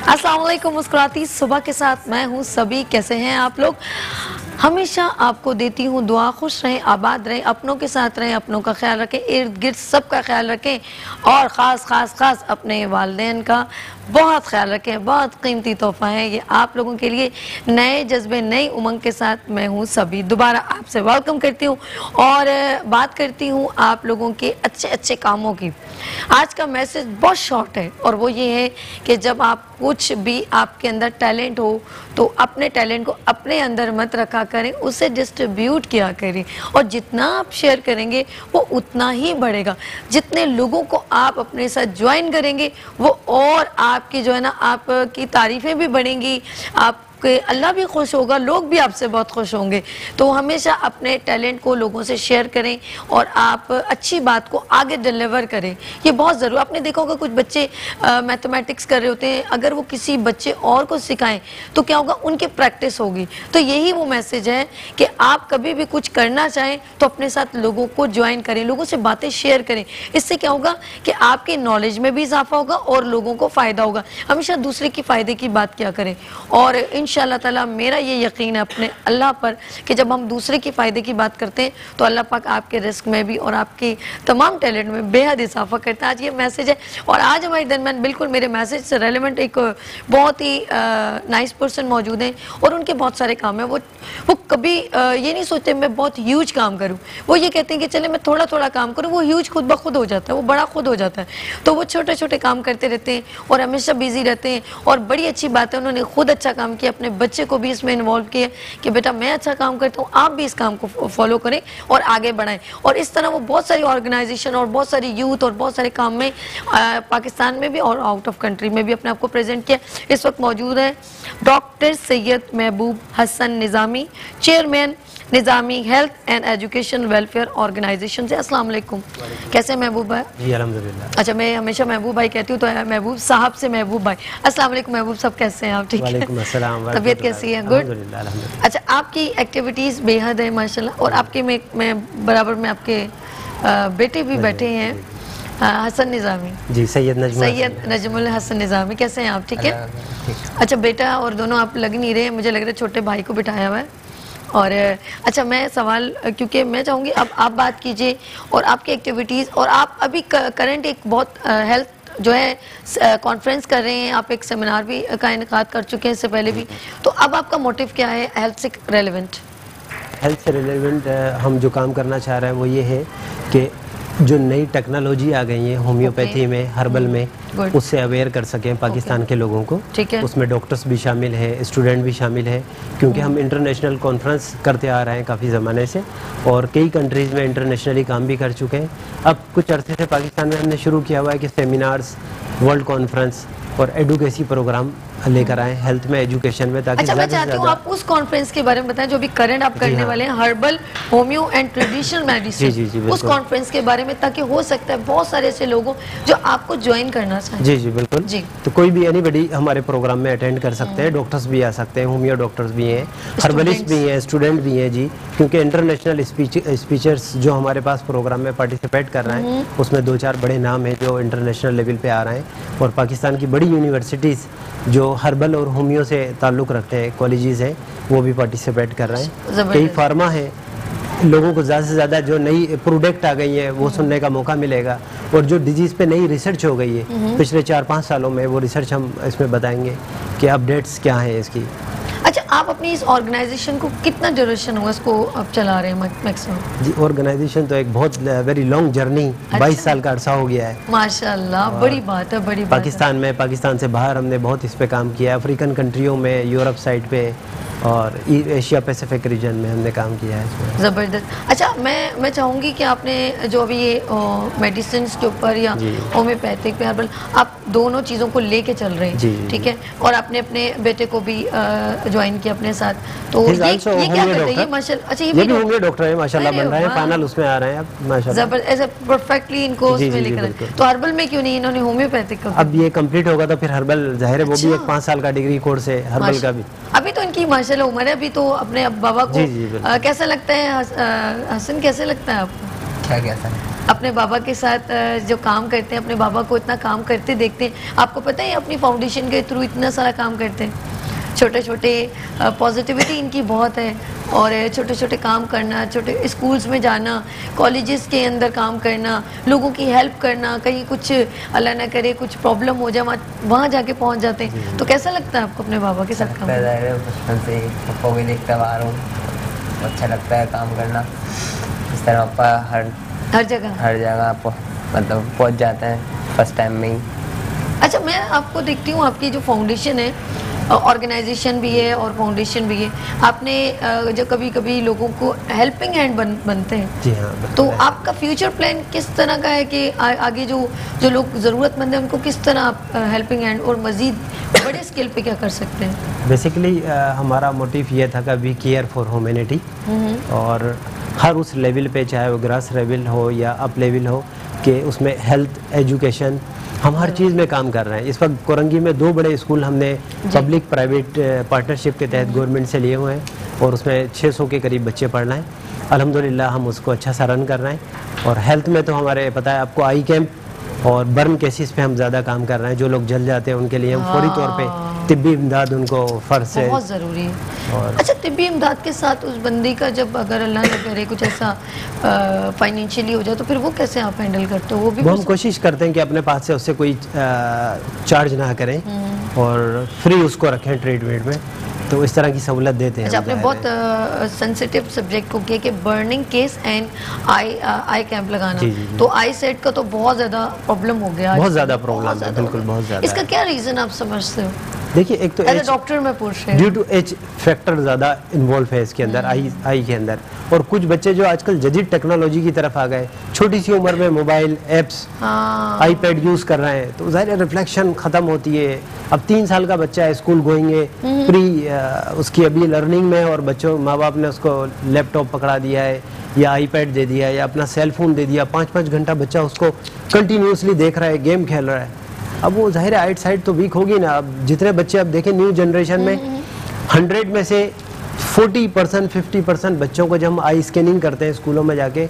अस्सलाम वालेकुम। मुस्कुराती सुबह के साथ मैं हूँ सभी। कैसे हैं आप लोग? हमेशा आपको देती हूँ दुआ, खुश रहें, आबाद रहें, अपनों के साथ रहें, अपनों का ख्याल रखें, इर्द गिर्द सबका ख्याल रखें और ख़ास अपने वालिदैन का बहुत ख्याल रखें। बहुत कीमती तोहफ़ा है ये आप लोगों के लिए। नए जज्बे, नई उमंग के साथ मैं हूँ सभी दोबारा आपसे वेलकम करती हूँ और बात करती हूँ आप लोगों के अच्छे अच्छे कामों की। आज का मैसेज बहुत शॉर्ट है और वो ये है कि जब आप कुछ भी आपके अंदर टैलेंट हो तो अपने टैलेंट को अपने अंदर मत रखा करें, उसे डिस्ट्रीब्यूट किया करें और जितना आप शेयर करेंगे वो उतना ही बढ़ेगा। जितने लोगों को आप अपने साथ ज्वाइन करेंगे वो और आपकी जो है ना आपकी तारीफ़ें भी बढ़ेंगी, आप कि अल्लाह भी खुश होगा, लोग भी आपसे बहुत खुश होंगे। तो हमेशा अपने टैलेंट को लोगों से शेयर करें और आप अच्छी बात को आगे डिलीवर करें, ये बहुत ज़रूरी। आपने देखा होगा कुछ बच्चे मैथमेटिक्स कर रहे होते हैं, अगर वो किसी बच्चे और को सिखाएं तो क्या होगा, उनकी प्रैक्टिस होगी। तो यही वो मैसेज है कि आप कभी भी कुछ करना चाहें तो अपने साथ लोगों को ज्वाइन करें, लोगों से बातें शेयर करें। इससे क्या होगा कि आपके नॉलेज में भी इजाफा होगा और लोगों को फ़ायदा होगा। हमेशा दूसरे की फ़ायदे की बात किया करें और इंशाअल्लाह ताला मेरा ये यकीन है अपने अल्लाह पर कि जब हम दूसरे की फ़ायदे की बात करते हैं तो अल्लाह पाक आपके रिस्क में भी और आपके तमाम टैलेंट में बेहद इजाफा करता है। आज ये मैसेज है और आज हमारे दरमियान बिल्कुल मेरे मैसेज से रेलिवेंट एक बहुत ही नाइस पर्सन मौजूद हैं और उनके बहुत सारे काम हैं। वो कभी ये नहीं सोचते मैं बहुत ह्यूज काम करूँ, वो ये कहते हैं कि चले मैं थोड़ा थोड़ा काम करूँ। वो ह्यूज खुद ब खुद हो जाता है, वो बड़ा खुद हो जाता है। तो वो छोटे छोटे काम करते रहते हैं और हमेशा बिजी रहते हैं और बड़ी अच्छी बात है उन्होंने खुद अच्छा काम किया, अपने बच्चे को भी इसमें इन्वॉल्व किया कि बेटा मैं अच्छा काम करता हूँ, आप भी इस काम को फॉलो करें और आगे बढ़ाएं। और इस तरह वो बहुत सारी ऑर्गेनाइजेशन और बहुत सारी यूथ और बहुत सारे काम में पाकिस्तान में भी और आउट ऑफ कंट्री में भी अपने आप को प्रेजेंट किया। इस वक्त मौजूद है doctor Syed Mahboob Hasan Nizami, chairman Nizami health and education welfare organisation से। अस्सलाम वालेकुम। कैसे महबूब भाई? जी अल्हम्दुलिल्लाह। अच्छा, मैं हमेशा महबूब भाई कहती हूँ तो महबूब साहब से महबूब भाई। अस्सलाम वालेकुम महबूब साहब, कैसे हैं आप? ठीक है, तबीयत कैसी है? गुड। अच्छा, आपकी एक्टिविटीज़ बेहद है माशाल्लाह और आपके में बराबर में आपके बेटे भी बैठे हैं हसन निज़ामी जी, सैयद नजमुल हसन निज़ामी। कैसे हैं आप? ठीक है। अच्छा, बेटा और दोनों आप लग नहीं रहे, मुझे लग रहा है छोटे भाई को बिठाया हुआ है। और अच्छा, मैं सवाल क्योंकि मैं चाहूँगी अब आप बात कीजिए और आपकी एक्टिविटीज़ और आप अभी करंट एक बहुत हेल्थ जो है कॉन्फ्रेंस कर रहे हैं, आप एक सेमिनार भी का इनेकाद कर चुके हैं इससे पहले भी। तो अब आपका मोटिव क्या है हेल्थ से रेलेवेंट? हेल्थ से रिलेवेंट हम जो काम करना चाह रहे हैं वो ये है कि जो नई टेक्नोलॉजी आ गई है होम्योपैथी में, हर्बल में, उससे अवेयर कर सकें पाकिस्तान के लोगों को। उसमें डॉक्टर्स भी शामिल है, स्टूडेंट भी शामिल है, क्योंकि हम इंटरनेशनल कॉन्फ्रेंस करते आ रहे हैं काफ़ी ज़माने से और कई कंट्रीज़ में इंटरनेशनली काम भी कर चुके हैं। अब कुछ अरसे से पाकिस्तान में हमने शुरू किया हुआ है कि सेमिनार्स, वर्ल्ड कॉन्फ्रेंस और एडुकेसी प्रोग्राम लेकर आए हेल्थ में, एजुकेशन में, ताकि अच्छा, मैं चाहती हूँ आप उस कॉन्फ्रेंस के बारे में बताएं जो भी करंट आप करने वाले हैं, herbal, homeo and traditional medicine, उस कॉन्फ्रेंस के बारे में, ताकि हो सकता है बहुत सारे ऐसे लोगों जो आपको ज्वाइन करना चाहें। जी जी बिल्कुल जी। तो कोई भी एनीबडी हमारे प्रोग्राम में अटेंड कर सकते हैं, डॉक्टर्स भी आ सकते हैं, होम्यो डॉक्टर्स भी हैं, हर्बलिस्ट भी हैं, स्टूडेंट भी हैं जी, क्योंकि इंटरनेशनल स्पीचर्स जो हमारे पास प्रोग्राम में पार्टिसिपेट कर रहे हैं उसमें 2-4 बड़े नाम हैं जो इंटरनेशनल लेवल पे आ रहे हैं और पाकिस्तान की बड़ी यूनिवर्सिटीज़ जो हर्बल और होम्यो से ताल्लुक़ रखते हैं, कॉलेजेस हैं, वो भी पार्टिसिपेट कर रहे हैं। कई फार्मा है, लोगों को ज़्यादा से ज़्यादा जो नई प्रोडक्ट आ गई है वो सुनने का मौका मिलेगा और जो डिजीज़ पे नई रिसर्च हो गई है पिछले 4-5 सालों में, वो रिसर्च हम इसमें बताएंगे कि अपडेट्स क्या हैं इसकी। अच्छा, आप अपनी इस ऑर्गेनाइजेशन को कितना ड्यूरेशन हुआ इसको आप चला रहे हैं मैक्सिमम? जी, ऑर्गेनाइजेशन तो एक बहुत वेरी लॉन्ग जर्नी, 22 साल का अरसा हो गया है माशाल्लाह। बड़ी बात है, बड़ी पाकिस्तान में, पाकिस्तान से बाहर हमने बहुत इस पे काम किया, अफ्रीकन कंट्रियों में, यूरोप साइड पे और एशिया पैसिफिक रीजन में हमने काम किया है। ज़बरदस्त। अच्छा, मैं चाहूँगी कि आपने जो अभी ये मेडिसिन के ऊपर या होम्योपैथिक पे हर्बल, आप दोनों चीज़ों को लेके चल रहे हैं, ठीक है, और आपने अपने बेटे को भी ज्वाइन किया अपने साथ, तो ये क्या करते हैं माशाल्लाह? अच्छा, ये भी होम्यो डॉक्टर है माशाल्लाह, बन रहे हैं, फाइनल उसमें आ रहे हैं अब माशाल्लाह। ज़बरदस्त, ऐसे परफेक्टली इनको उसमें लेकर। तो हर्बल में क्यों नहीं इन्होंने होम्योपैथिक का? अब ये कंप्लीट होगा तो फिर हर्बल जाहिर है वो भी एक 5 साल का डिग्री कोर्स है हर्बल का भी। अभी तो इनकी माशाल्लाह उम्र है, अभी तो अपने बाबा को कैसा लगता है हसन, कैसे लगता है आपको? क्या कैसा है? अपने बाबा के साथ जो काम करते हैं, अपने बाबा को इतना काम करते देखते हैं, आपको पता है अपनी फाउंडेशन के थ्रू इतना सारा काम करते हैं, छोटे छोटे पॉजिटिविटी इनकी बहुत है, और छोटे छोटे काम करना, छोटे स्कूल्स में जाना, कॉलेजेस के अंदर काम करना, लोगों की हेल्प करना, कहीं कुछ अल्लाह ना करे कुछ प्रॉब्लम हो जाए वहाँ जाके पहुँच जाते हैं। तो कैसा लगता है आपको अपने बाबा के साथ काम करना? बचपन से पापा भी देखता आ रहा हूँ, अच्छा लगता है काम करना। इस तरह पापा हर जगह मतलब पहुँच जाते हैं फर्स्ट टाइम में ही। अच्छा, मैं आपको देखती हूँ आपकी जो फाउंडेशन है, ऑर्गेनाइजेशन भी है और फाउंडेशन भी है, आपने जो कभी कभी लोगों को हेल्पिंग हैंड बनते हैं। जी हाँ। तो आपका फ्यूचर प्लान किस तरह का है कि आगे जो लोग ज़रूरतमंद हैं उनको किस तरह आप हेल्पिंग हैंड और मज़ीद बड़े स्केल पे क्या कर सकते हैं? बेसिकली हमारा मोटिव ये था कि वी केयर फॉर ह्यूमैनिटी, और हर उस लेवल पे, चाहे वो ग्रास लेवल हो या अप लेवल हो, कि उसमें हेल्थ, एजुकेशन, हम हर चीज़ में काम कर रहे हैं। इस वक्त कोरंगी में 2 बड़े स्कूल हमने पब्लिक प्राइवेट पार्टनरशिप के तहत गवर्नमेंट से लिए हुए हैं, और उसमें 600 के करीब बच्चे पढ़ रहे हैं। अल्हम्दुलिल्लाह हम उसको अच्छा सा रन कर रहे हैं। और हेल्थ में तो हमारे पता है आपको, आई कैंप और बर्न केसेस पे हम ज़्यादा काम कर रहे हैं। जो लोग जल जाते हैं उनके लिए हम फौरी तौर पे तिब्बी इमदाद उनको फ़र्ज है, बहुत ज़रूरी है। और अच्छा, तिब्बी इमदाद के साथ उस बंदी का जब अगर अल्लाह न करे कुछ ऐसा फाइनेंशियली हो जाए तो फिर वो कैसे आप हैंडल करते हो? वो हम कोशिश करते हैं कि अपने पास से उससे कोई चार्ज ना करें और फ्री उसको रखें ट्रीटमेंट में, तो इस तरह की सहूलत देते हैं। अच्छा, आपने बहुत सेंसिटिव सब्जेक्ट को किया कि burning case and I camp लगाना। जी, जी, जी। तो आई सेट का तो बहुत ज़्यादा प्रॉब्लम हो गया, बहुत ज़्यादा प्रॉब्लम है, बिल्कुल बहुत ज़्यादा। इसका क्या रीज़न आप समझते हो? देखिए, एक तो डॉक्टर में पूछ रहे हैं, ड्यू टू एज फैक्टर ज़्यादा इन्वॉल्व है इसके अंदर, आई के अंदर। और कुछ बच्चे जो आजकल जदीद टेक्नोलॉजी की तरफ आ गए, छोटी सी उम्र में मोबाइल ऐप्स, आईपैड यूज़ कर रहे हैं, तो ज़ाहिर रिफ्लेक्शन ख़त्म होती है। अब 3 साल का बच्चा है, स्कूल गोइंग है, प्री उसकी अभी लर्निंग में, और बच्चों माँ बाप ने उसको लैपटॉप पकड़ा दिया है या आईपैड दे दिया है या अपना सेल फोन दे दिया, 5-5 घंटा बच्चा उसको कंटिन्यूसली देख रहा है, गेम खेल रहा है। अब वो ज़ाहिर है आइट साइड तो वीक होगी ना। अब जितने बच्चे अब देखें न्यू जनरेशन में 100 में से 40% 50% बच्चों को जब हम आई स्कैनिंग करते हैं स्कूलों में जाके,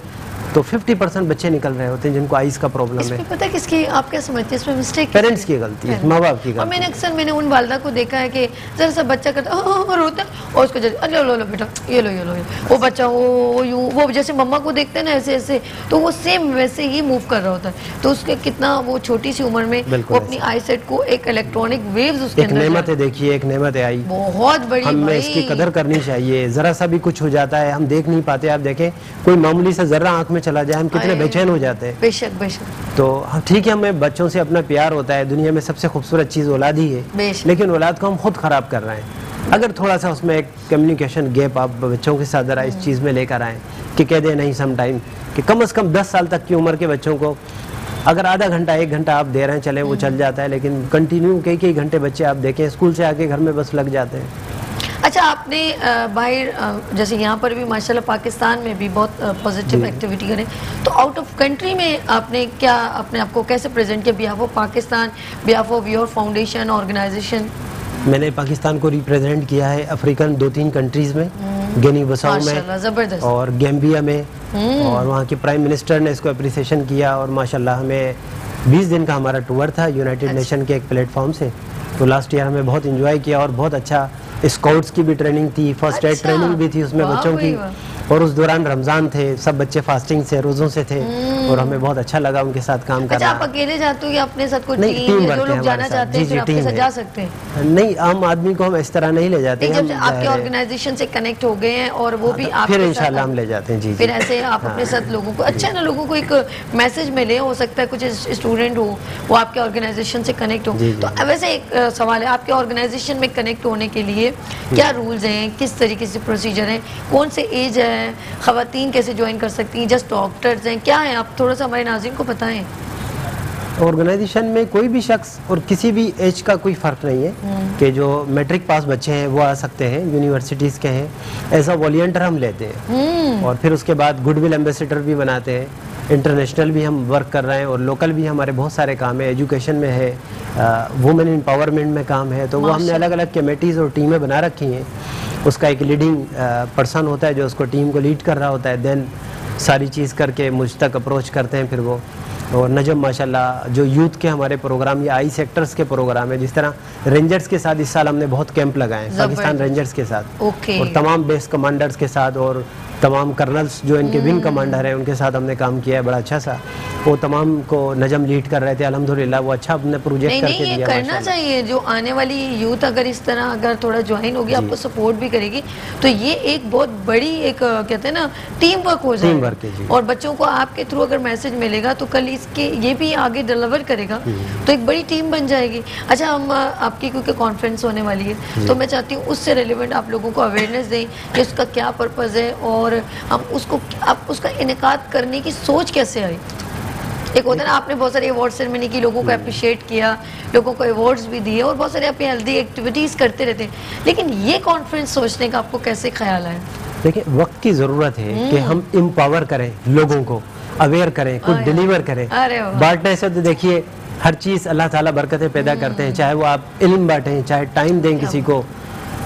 तो 50% बच्चे निकल रहे होते हैं जिनको आइस का प्रॉब्लम है। पता है किसकी, आप क्या समझते हैं इसमें मिस्टेक? पेरेंट्स की गलती है, माँ बाप की गलती। और मैंने उन वालदा को देखा है कि जरा सा बच्चा करता रोता है और उसको लो बेटा ये लो वो बच्चा वो यूँ, वो जैसे मम्मा को देखते हैं ना ऐसे ऐसे, तो वो सेम वैसे ही मूव कर रहा होता है। तो उसके कितना वो छोटी सी उम्र में वो अपनी आई सेट को एक इलेक्ट्रॉनिक वेव्स उसके अंदर, नेमत है, देखिए एक नेमत है आई, बहुत बड़ी, हमें इसकी कदर करनी चाहिए। जरा सा भी कुछ हो जाता है हम देख नहीं पाते। आप देखें कोई मामूली सा जर्रा आंख में चला जाए हम कितने बेचैन हो जाते हैं। बेशक बेशक। तो ठीक है, हमें बच्चों से अपना प्यार होता है, दुनिया में सबसे खूबसूरत चीज़ औलाद ही है, लेकिन औलाद को हम खुद ख़राब कर रहे हैं। अगर थोड़ा सा उसमें एक कम्युनिकेशन गैप आप बच्चों के साथ ज़रा इस चीज़ में लेकर आएँ कि कह दें नहीं सम टाइम, कि कम से कम 10 साल तक की उम्र के बच्चों को अगर आधा घंटा 1 घंटा आप दे रहे हैं, चले वो चल जाता है, लेकिन कंटिन्यू कई घंटे बच्चे आप देखें स्कूल से आके घर में बस लग जाते हैं। अच्छा, आपने बाहर जैसे यहाँ पर भी माशाल्लाह पाकिस्तान में भी बहुत पॉजिटिव एक्टिविटी करें, तो आउट ऑफ कंट्री में आपने क्या अपने आप को कैसे प्रेजेंट किया behalf of Pakistan, behalf of your foundation organization? मैंने पाकिस्तान को रिप्रेजेंट किया है अफ्रीकन 2-3 कंट्रीज में, गिनी बिसाऊ में और गैम्बिया में, और वहाँ के प्राइम मिनिस्टर ने इसको अप्रिसिएशन किया। और माशाल्लाह हमें 20 दिन का हमारा टूर था यूनाइटेड नेशन के एक प्लेटफॉर्म से। तो लास्ट ईयर हमें बहुत इंजॉय किया और बहुत अच्छा स्काउट्स की भी ट्रेनिंग थी, फर्स्ट एड ट्रेनिंग भी थी उसमें बच्चों की, और उस दौरान रमज़ान थे, सब बच्चे फास्टिंग से रोज़ों से थे, और हमें बहुत अच्छा लगा उनके साथ काम करना। आप अकेले जाते हो या अपने साथ कोई टीम, जो लोग जाना चाहते हैं फिर आपके साथ जा सकते हैं? नहीं, आम आदमी को हम इस तरह नहीं ले जाते। जब आपके ऑर्गेनाइजेशन से कनेक्ट हो गए हैं और वो भी आप फिर इंशाल्लाह हम ले जाते हैं। जी, फिर ऐसे आप अपने साथ लोगों को, अच्छा ना, लोगों को एक मैसेज मिले, हो सकता है कुछ स्टूडेंट हो वो आपके ऑर्गेनाइजेशन से कनेक्ट हो। तो वैसे एक सवाल है, आपके ऑर्गेनाइजेशन में कनेक्ट होने के लिए क्या रूल्स हैं, किस तरीके से प्रोसीजर है, कौन से एज है, खवातीन कैसे ज्वाइन कर सकती हैं, जस्ट डॉक्टर्स हैं, क्या है, आप थोड़ा सा हमारे नाज़रीन को बताएं। ऑर्गेनाइजेशन में कोई भी शख्स और किसी भी एज का कोई फ़र्क नहीं है, कि जो मैट्रिक पास बच्चे हैं वो आ सकते हैं, यूनिवर्सिटीज़ के हैं, ऐसा वॉलंटियर हम लेते हैं। और फिर उसके बाद गुडविल एम्बेसडर भी बनाते हैं, इंटरनेशनल भी हम वर्क कर रहे हैं, और लोकल भी हमारे बहुत सारे काम है, एजुकेशन में है, वुमेन एम्पावरमेंट में काम है। तो वो हमने अलग अलग कमेटीज़ और टीमें बना रखी हैं। उसका एक लीडिंग पर्सन होता है जो उसको टीम को लीड कर रहा होता है। देन सारी चीज़ करके मुझ तक अप्रोच करते हैं फिर वो। और नजम माशाल्लाह जो यूथ के हमारे प्रोग्राम या आई सेक्टर्स के प्रोग्राम है, जिस तरह रेंजर्स के साथ इस साल हमने बहुत कैंप लगाए हैं, पाकिस्तान रेंजर्स के साथ और तमाम बेस कमांडर्स के साथ और तमाम कर्नल्स जो इनके विंग कमांडर हैं उनके साथ हमने काम किया है बड़ा अच्छा सा। वो तमाम को नजम लीड कर रहे थे, अल्हम्दुलिल्लाह वो अच्छा अपने प्रोजेक्ट करके दिया। ये करना चाहिए, जो आने वाली यूथ अगर इस तरह अगर थोड़ा ज्वाइन होगी, आपको सपोर्ट भी करेगी, तो ये एक बहुत बड़ी एक कहते हैं ना टीम वर्क हो जाएगा। और बच्चों को आपके थ्रू अगर मैसेज मिलेगा तो कल इसके ये भी आगे डिलीवर करेगा, तो एक बड़ी टीम बन जाएगी। अच्छा, हम आपकी क्योंकि कॉन्फ्रेंस होने वाली है तो मैं चाहती हूँ उससे रिलेवेंट आप लोगों को अवेयरनेस दें कि उसका क्या पर्पज़ है और हम उसको आप उसका इनेकाद करने की सोच कैसे आई। एक होता है ना, आपने बहुत सारे अवार्ड सेरेमनी की, लोगों को अप्रिशिएट किया, लोगों को अवार्ड्स भी दिए और बहुत सारे अपनी हेल्दी एक्टिविटीज़ करते रहते हैं, लेकिन ये कॉन्फ्रेंस सोचने का आपको कैसे ख्याल आया? देखिए, वक्त की ज़रूरत है कि हम एम्पावर करें, लोगों को अवेयर करें, कुछ डिलीवर करें। बांटने से तो देखिए हर चीज़ अल्लाह ताला बरकतें पैदा करते हैं, चाहे वो आप इल्म बांटें, चाहे टाइम दें किसी को।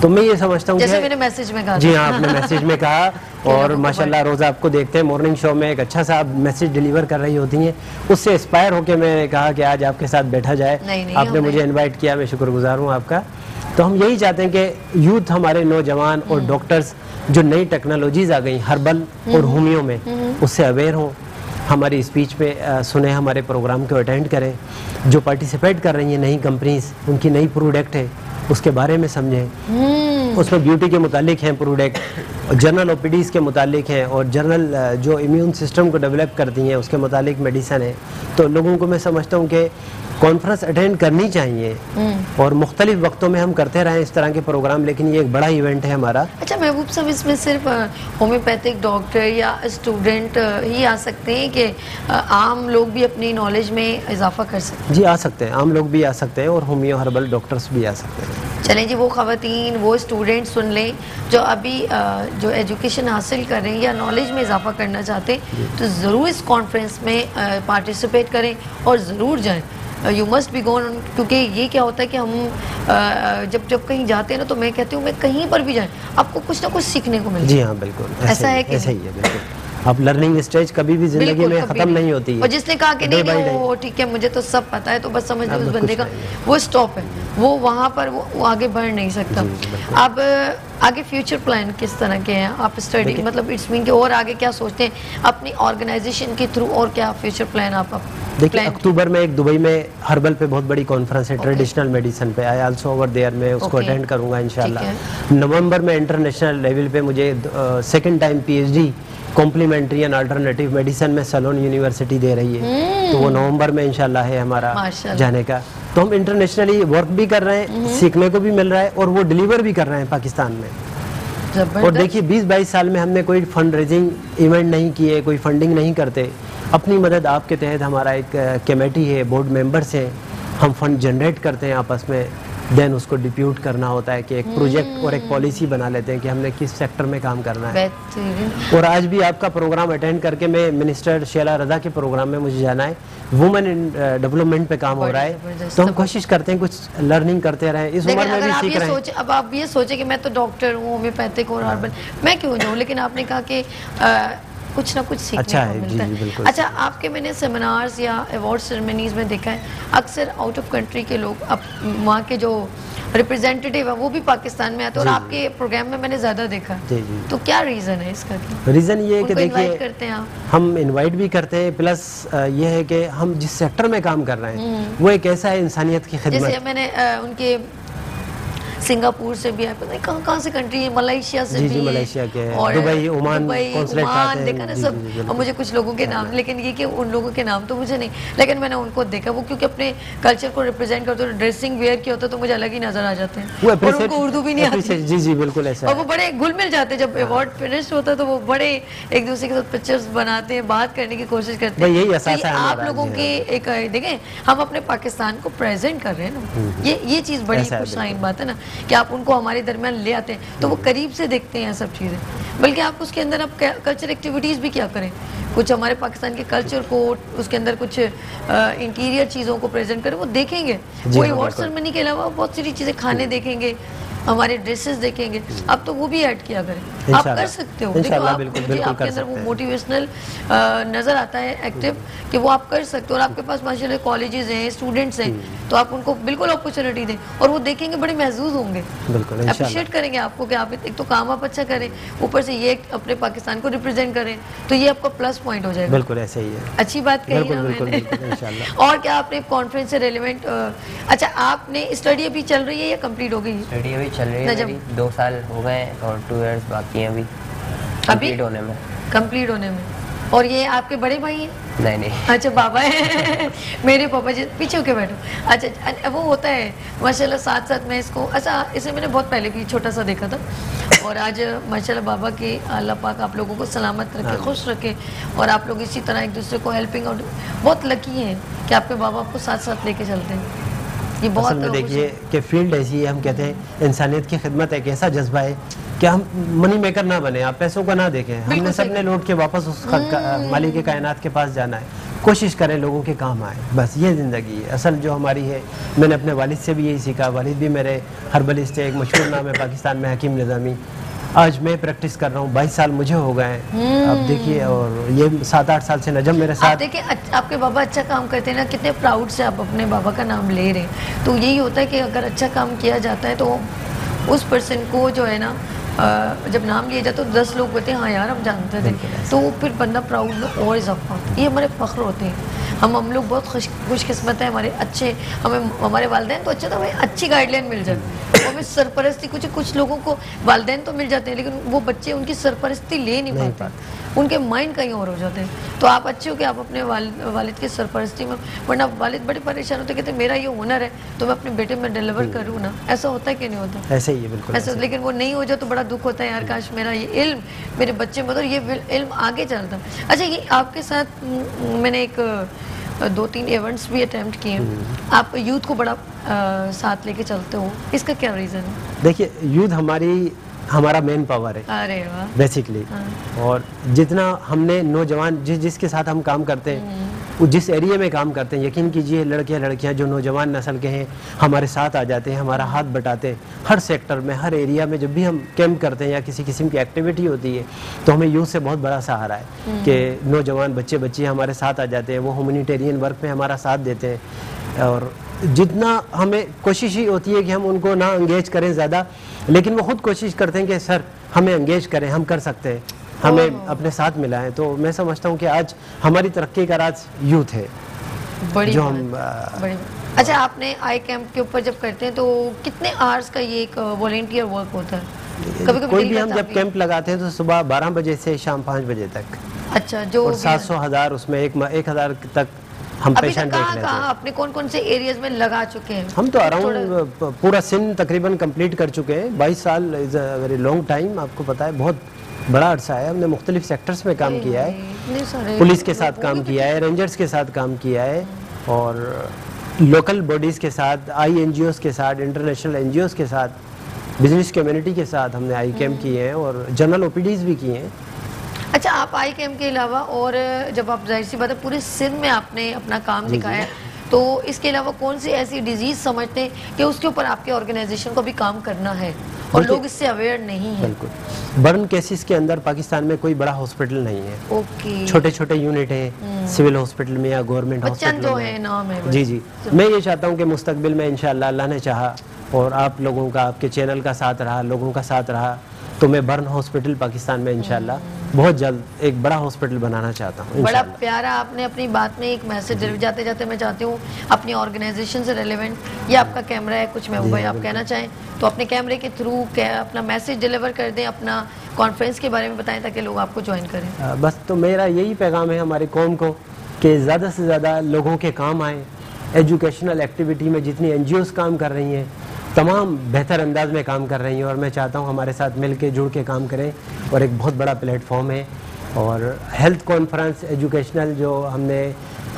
तो मैं ये समझता हूँ जैसे मैंने मैसेज में कहा, जी हाँ, आपने मैसेज में कहा और माशाल्लाह रोज़ आपको देखते हैं मॉर्निंग शो में एक अच्छा सा आप मैसेज डिलीवर कर रही होती हैं, उससे इंस्पायर होकर मैंने कहा कि आज आपके साथ बैठा जाए। आपने मुझे इनवाइट किया, मैं शुक्रगुजार हूँ आपका। तो हम यही चाहते हैं कि यूथ, हमारे नौजवान और डॉक्टर्स जो नई टेक्नोलॉजीज आ गई हर्बल और होमियो में, उससे अवेयर हों, हमारी स्पीच पे सुने, हमारे प्रोग्राम को अटेंड करें। जो पार्टिसिपेट कर रही हैं नई कंपनीज, उनकी नई प्रोडक्ट है उसके बारे में समझें। उसमें ब्यूटी के मुतालिक हैं प्रोडक्ट, जनरल ओपीडीज़ के मुतालिक हैं और जनरल जो इम्यून सिस्टम को डेवलप करती हैं उसके मुतालिक मेडिसन है। तो लोगों को मैं समझता हूँ कि कॉन्फ्रेंस अटेंड करनी चाहिए और मुख्तलिफ वक्तों में हम करते रहें इस तरह के प्रोग्राम, लेकिन ये एक बड़ा इवेंट है हमारा। अच्छा महबूब साहब, इसमें सिर्फ होम्योपैथिक डॉक्टर या स्टूडेंट ही आ सकते हैं कि आम लोग भी अपनी नॉलेज में इजाफा कर सकते हैं? जी आ सकते हैं, आम लोग भी आ सकते हैं और होमियो हर्बल डॉक्टर्स भी आ सकते हैं। चलें जी, वो ख़वातीन, वो स्टूडेंट सुन लें जो अभी जो एजुकेशन हासिल कर रहे हैं या नॉलेज में इजाफा करना चाहते हैं, तो ज़रूर इस कॉन्फ्रेंस में पार्टिसिपेट करें और ज़रूर जाएं। यू मस्ट बी गोन, क्योंकि ये क्या होता है कि हम जब कहीं जाते हैं ना, तो मैं कहती हूँ मैं कहीं पर भी जाएं आपको कुछ ना कुछ सीखने को मिले। जी हाँ, बिल्कुल ऐसा है कि ऐसा ही है, बिल्कुल। अब लर्निंग स्टेज कभी भी जिंदगी में खत्म नहीं होती है। और जिसने कहा कि नहीं वो ठीक है मुझे तो सब पता है, तो बस समझ लो उस बंदे का वो स्टॉप है, वो वहाँ पर वो आगे बढ़ नहीं सकता। अब आगे फ्यूचर प्लान किस तरह के हैं? आप स्टडी मतलब इट्स मीन कि और आगे क्या सोचते हैं अपनी ऑर्गेनाइजेशन के थ्रू, और क्या फ्यूचर प्लान आप देखिए? अक्टूबर में एक दुबई में हर्बल पे बहुत बड़ी कॉन्फ्रेंस है, ट्रेडिशनल मेडिसिन पे। आई आल्सो ओवर देयर, मैं उसको अटेंड करूंगा इंशाल्लाह। नवंबर में इंटरनेशनल लेवल पे मुझे second time PhD complementary and alternative medicine में सलोन यूनिवर्सिटी दे रही है, तो वो नवंबर में इंशाल्लाह है हमारा जाने का। तो हम इंटरनेशनली वर्क भी कर रहे हैं, सीखने को भी मिल रहा है और वो डिलीवर भी कर रहे हैं पाकिस्तान में। और देखिए 20-22 साल में हमने कोई फंड रेजिंग इवेंट नहीं किए, कोई फंडिंग नहीं करते। अपनी मदद आपके तहत हमारा एक कमेटी है, बोर्ड मेंबर्स हैं, हम फंड जनरेट करते हैं आपस में, देन उसको डिप्यूट करना होता है कि एक प्रोजेक्ट और एक पॉलिसी बना लेते हैं कि हमने किस सेक्टर में काम करना है। और आज भी आपका प्रोग्राम अटेंड करके मैं मिनिस्टर शीला रज़ा के प्रोग्राम में मुझे जाना है, वुमेन इन डेवलपमेंट पे काम हो रहा है, तो हम कोशिश करते हैं कुछ लर्निंग करते रहें, इस उम्र में भी सीख रहे हैं। अब आप ये सोचे कि मैं तो डॉक्टर हूँ, होम्योपैथिक और हर्बल, मैं क्यों जाऊँ? लेकिन आपने कहा कि कुछ ना कुछ सीखने को मिलता है। अच्छा, आपके मैंने सेमिनार्स या अवार्ड सेरेमनीज में देखा है अक्सर आउट ऑफ कंट्री के लोग, अब वहाँ के जो रिप्रेजेंटेटिव है वो भी पाकिस्तान में आते हैं, और आपके प्रोग्राम में मैंने ज़्यादा देखा। तो क्या रीज़न है इसका? रीज़न ये है कि देखिए करते हैं हम इन्वाइट भी करते हैं, प्लस ये है कि हम जिस सेक्टर में काम कर रहे हैं वो एक ऐसा है इंसानियत की खिदमत। जैसे मैंने उनके सिंगापुर से भी है, पता नहीं कहाँ से कंट्री है, मलेशिया से भी, मलेशिया के, दुबई, ओमान, देखा ना सब। और मुझे कुछ लोगों के नाम, लेकिन ये कि उन लोगों के नाम तो मुझे नहीं, लेकिन मैंने उनको देखा, वो क्योंकि अपने कल्चर को रिप्रेजेंट करते हैं, ड्रेसिंग वेयर किया होता है तो मुझे अलग ही नजर आ जाते हैं, और उनको उर्दू भी नहीं आती। जी जी बिल्कुल ऐसा। और वो बड़े घुल मिल जाते हैं, जब अवार्ड फिनिश होता है तो वो बड़े एक दूसरे के साथ पिक्चर्स बनाते हैं, बात करने की कोशिश करते हैं। यही आप लोगों के एक देखें, हम अपने पाकिस्तान को प्रेजेंट कर रहे हैं ना, ये चीज़ बड़ी खुशहाइन बात है ना, कि आप उनको हमारे दरमियान ले आते हैं तो वो करीब से देखते हैं सब चीज़ें। बल्कि आप उसके अंदर आप कल्चर एक्टिविटीज़ भी क्या करें, कुछ हमारे पाकिस्तान के कल्चर को, उसके अंदर कुछ इंटीरियर चीज़ों को प्रेजेंट करें, वो देखेंगे। वो अवार्ड सेरेमनी के अलावा बहुत सारी चीज़ें, खाने देखेंगे, हमारे ड्रेसेस देखेंगे, अब तो वो भी ऐड किया करें। आप कर सकते हो, देखो आप मुझे आपके अंदर वो मोटिवेशनल नज़र आता है एक्टिव कि वो आप कर सकते हो। और आपके पास माशाल्लाह कॉलेजेस हैं, स्टूडेंट्स हैं, तो आप उनको बिल्कुल अपॉर्चुनिटी दें और वो देखेंगे बड़े महसूस होंगे, अप्रिशिएट करेंगे आपको कि आप एक तो काम आप अच्छा करें, ऊपर से ये अपने पाकिस्तान को रिप्रेजेंट करें, तो ये आपका प्लस पॉइंट हो जाएगा। बिल्कुल ऐसे ही है, अच्छी बात कही है मैंने। और क्या आपने कॉन्फ्रेंस से रेलेवेंट, अच्छा आपने स्टडी अभी चल रही है या कंप्लीट हो गई? स्टडी अभी चल रही है, मेरी 2 साल हो गए और 2 इयर्स बाकी हैं अभी कंप्लीट होने में। और ये आपके बड़े भाई हैं? नहीं। अच्छा बाबा है। मेरे पापा जी पीछे होके बैठो। अच्छा वो होता है माशाल्लाह, साथ साथ मैं इसको, अच्छा इसे मैंने बहुत पहले भी छोटा सा देखा था, और आज माशाल्लाह बाबा के अल्लाह पाक आप लोगों को सलामत रखे, खुश रखे, और आप लोग इसी तरह एक दूसरे को हेल्पिंग आउट, बहुत लकी हैं कि आपके बाबा आपको साथ साथ लेके चलते हैं। ये बहुत देखिए कि फील्ड ऐसी है, हम कहते हैं इंसानियत की खिदमत एक ऐसा जज्बा है कि हम मनी मेकर ना बने, आप पैसों का ना देखें, हमने सबने लौट के वापस उस मालिक कायनात के पास जाना है, कोशिश करें लोगों के काम आए, बस ये ज़िंदगी है असल जो हमारी है। मैंने अपने वालिद से भी यही सीखा, वालिद भी मेरे हर्बलिस्ट है, एक मशहूर नाम है पाकिस्तान में हकीम निज़ामी। आज मैं प्रैक्टिस कर रहा हूँ, 22 साल मुझे हो गए हैं अब देखिए, और ये 7-8 साल से नजम मेरे साथ। देखिए आपके बाबा अच्छा काम करते हैं ना, कितने प्राउड से आप अपने बाबा का नाम ले रहे हैं। तो यही होता है कि अगर अच्छा काम किया जाता है तो उस पर्सन को जो है ना, जब नाम लिया जाता है तो 10 लोग बोलते हैं हाँ यार हम जानते थे, तो फिर बंदा प्राउड में और इजाफा। ये हमारे फ़ख्र होते हैं, हम लोग बहुत खुशकिस्मत हैं, हमारे अच्छे, हमें हमारे वालिदैन तो अच्छे, तो हमें अच्छी गाइडलाइन मिल जाती है, हमें सरपरस्ती, कुछ लोगों को वालिदैन तो मिल जाते हैं लेकिन वो बच्चे उनकी सरपरस्ती ले नहीं पाते, उनके माइंड कहीं और हो जाते हैं। तो आप अच्छे हो कि आप अपने वालिद की सरपरस्ती में, वरना वालिद बड़े परेशान होते, कहते मेरा ये हुनर है तो मैं अपने बेटे में डिलीवर करूँ ना, ऐसा होता है कि नहीं होता? ऐसे ही है, बिल्कुल ऐसा। लेकिन वो नहीं हो जाए तो बड़ा दुख होता है यार, काश मेरा ये इल्म मेरे बच्चे में, मतलब ये इल्म आगे चलता। अच्छा ये आपके साथ मैंने एक 2-3 इवेंट्स भी अटेम्प्ट किए, आप यूथ को बड़ा साथ लेके चलते हो, इसका क्या रीज़न है? देखिए यूथ हमारा मेन पावर है। अरे वाह। बेसिकली और जितना हमने नौजवान जिसके साथ हम काम करते हैं, वो जिस एरिया में काम करते हैं, यकीन कीजिए लड़कियां जो नौजवान नस्ल के हैं हमारे साथ आ जाते हैं, हमारा हाथ बटाते हैं। हर सेक्टर में, हर एरिया में जब भी हम कैंप करते हैं या किसी किस्म की एक्टिविटी होती है तो हमें यूथ से बहुत बड़ा सहारा है कि नौजवान बच्चे हमारे साथ आ जाते हैं, वो ह्यूमैनिटेरियन वर्क में हमारा साथ देते हैं। और जितना हमें कोशिश ही होती है कि हम उनको ना एंगेज करें ज़्यादा, लेकिन वो खुद कोशिश करते हैं कि सर हमें एंगेज करें, हम कर सकते हैं, हमें अपने साथ मिलाएं। तो मैं समझता हूँ कि आज हमारी तरक्की का राज यूथ है। बड़ी जो हम बड़ी। अच्छा आपने आई कैंप के ऊपर जब करते हैं तो कितने आवर्स का ये एक वॉलंटियर वर्क होता है? कभी कोई भी हम जब कैंप लगाते हैं तो सुबह 12 बजे से शाम 5 बजे तक। अच्छा, जो 700,000 उसमें 1,000 तक हम पेशेंट देख लेते हैं। आपने कौन-कौन से एरियाज में लगा चुके हैं? हम तो अराउंड पूरा सिंध तकरीबन कंप्लीट कर चुके हैं। 22 साल is a very long time, आपको पता है बहुत बड़ा अरसा है। हमने मुख्तलिफ सेक्टर्स में काम किया है, पुलिस के साथ काम किया है, रेंजर्स के साथ काम किया है, और लोकल बॉडीज़ के साथ, INGOs के साथ, इंटरनेशनल NGOs के साथ, बिजनेस कम्युनिटी के साथ हमने आई कैम्प किए हैं और जनरल OPDs भी किए हैं। अच्छा, आप आई कैम्प के अलावा और जब आप जाहिर सी बात है पूरे सिंध में आपने अपना काम दिखाया, तो इसके अलावा कौन सी ऐसी डिजीज समझते हैं कि उसके ऊपर आपके ऑर्गेनाइजेशन को भी काम करना है और लोग इससे अवेयर नहीं है? बिल्कुल। बर्न केसेस के अंदर पाकिस्तान में कोई बड़ा हॉस्पिटल नहीं है। ओके। छोटे छोटे यूनिट हैं सिविल हॉस्पिटल में या गवर्नमेंट हॉस्पिटल में। नाम है जी। मैं ये चाहता हूँ कि मुस्तकबिल में इंशाअल्लाह अल्लाह ने चाहा और आप लोगों का, आपके चैनल का साथ रहा, लोगों का साथ रहा, तो मैं बर्न हॉस्पिटल पाकिस्तान में इंशाअल्लाह बहुत जल्द एक बड़ा हॉस्पिटल बनाना चाहता हूँ। बड़ा प्यारा आपने अपनी बात में एक मैसेज, जाते जाते मैं चाहती हूँ अपनी ऑर्गेनाइजेशन से रेलेवेंट, ये आपका कैमरा है, कुछ महबूब भाई आप कहना चाहें तो अपने कैमरे के थ्रू अपना मैसेज डिलीवर कर दें, अपना कॉन्फ्रेंस के बारे में बताएं ताकि लोग आपको ज्वाइन करें। बस तो मेरा यही पैगाम है हमारी कौम को कि ज़्यादा से ज़्यादा लोगों के काम आए। एजुकेशनल एक्टिविटी में जितनी NGOs काम कर रही हैं तमाम बेहतर अंदाज में काम कर रही हैं, और मैं चाहता हूं हमारे साथ मिल के जुड़ के काम करें। और एक बहुत बड़ा प्लेटफॉर्म है, और हेल्थ कॉन्फ्रेंस एजुकेशनल जो हमने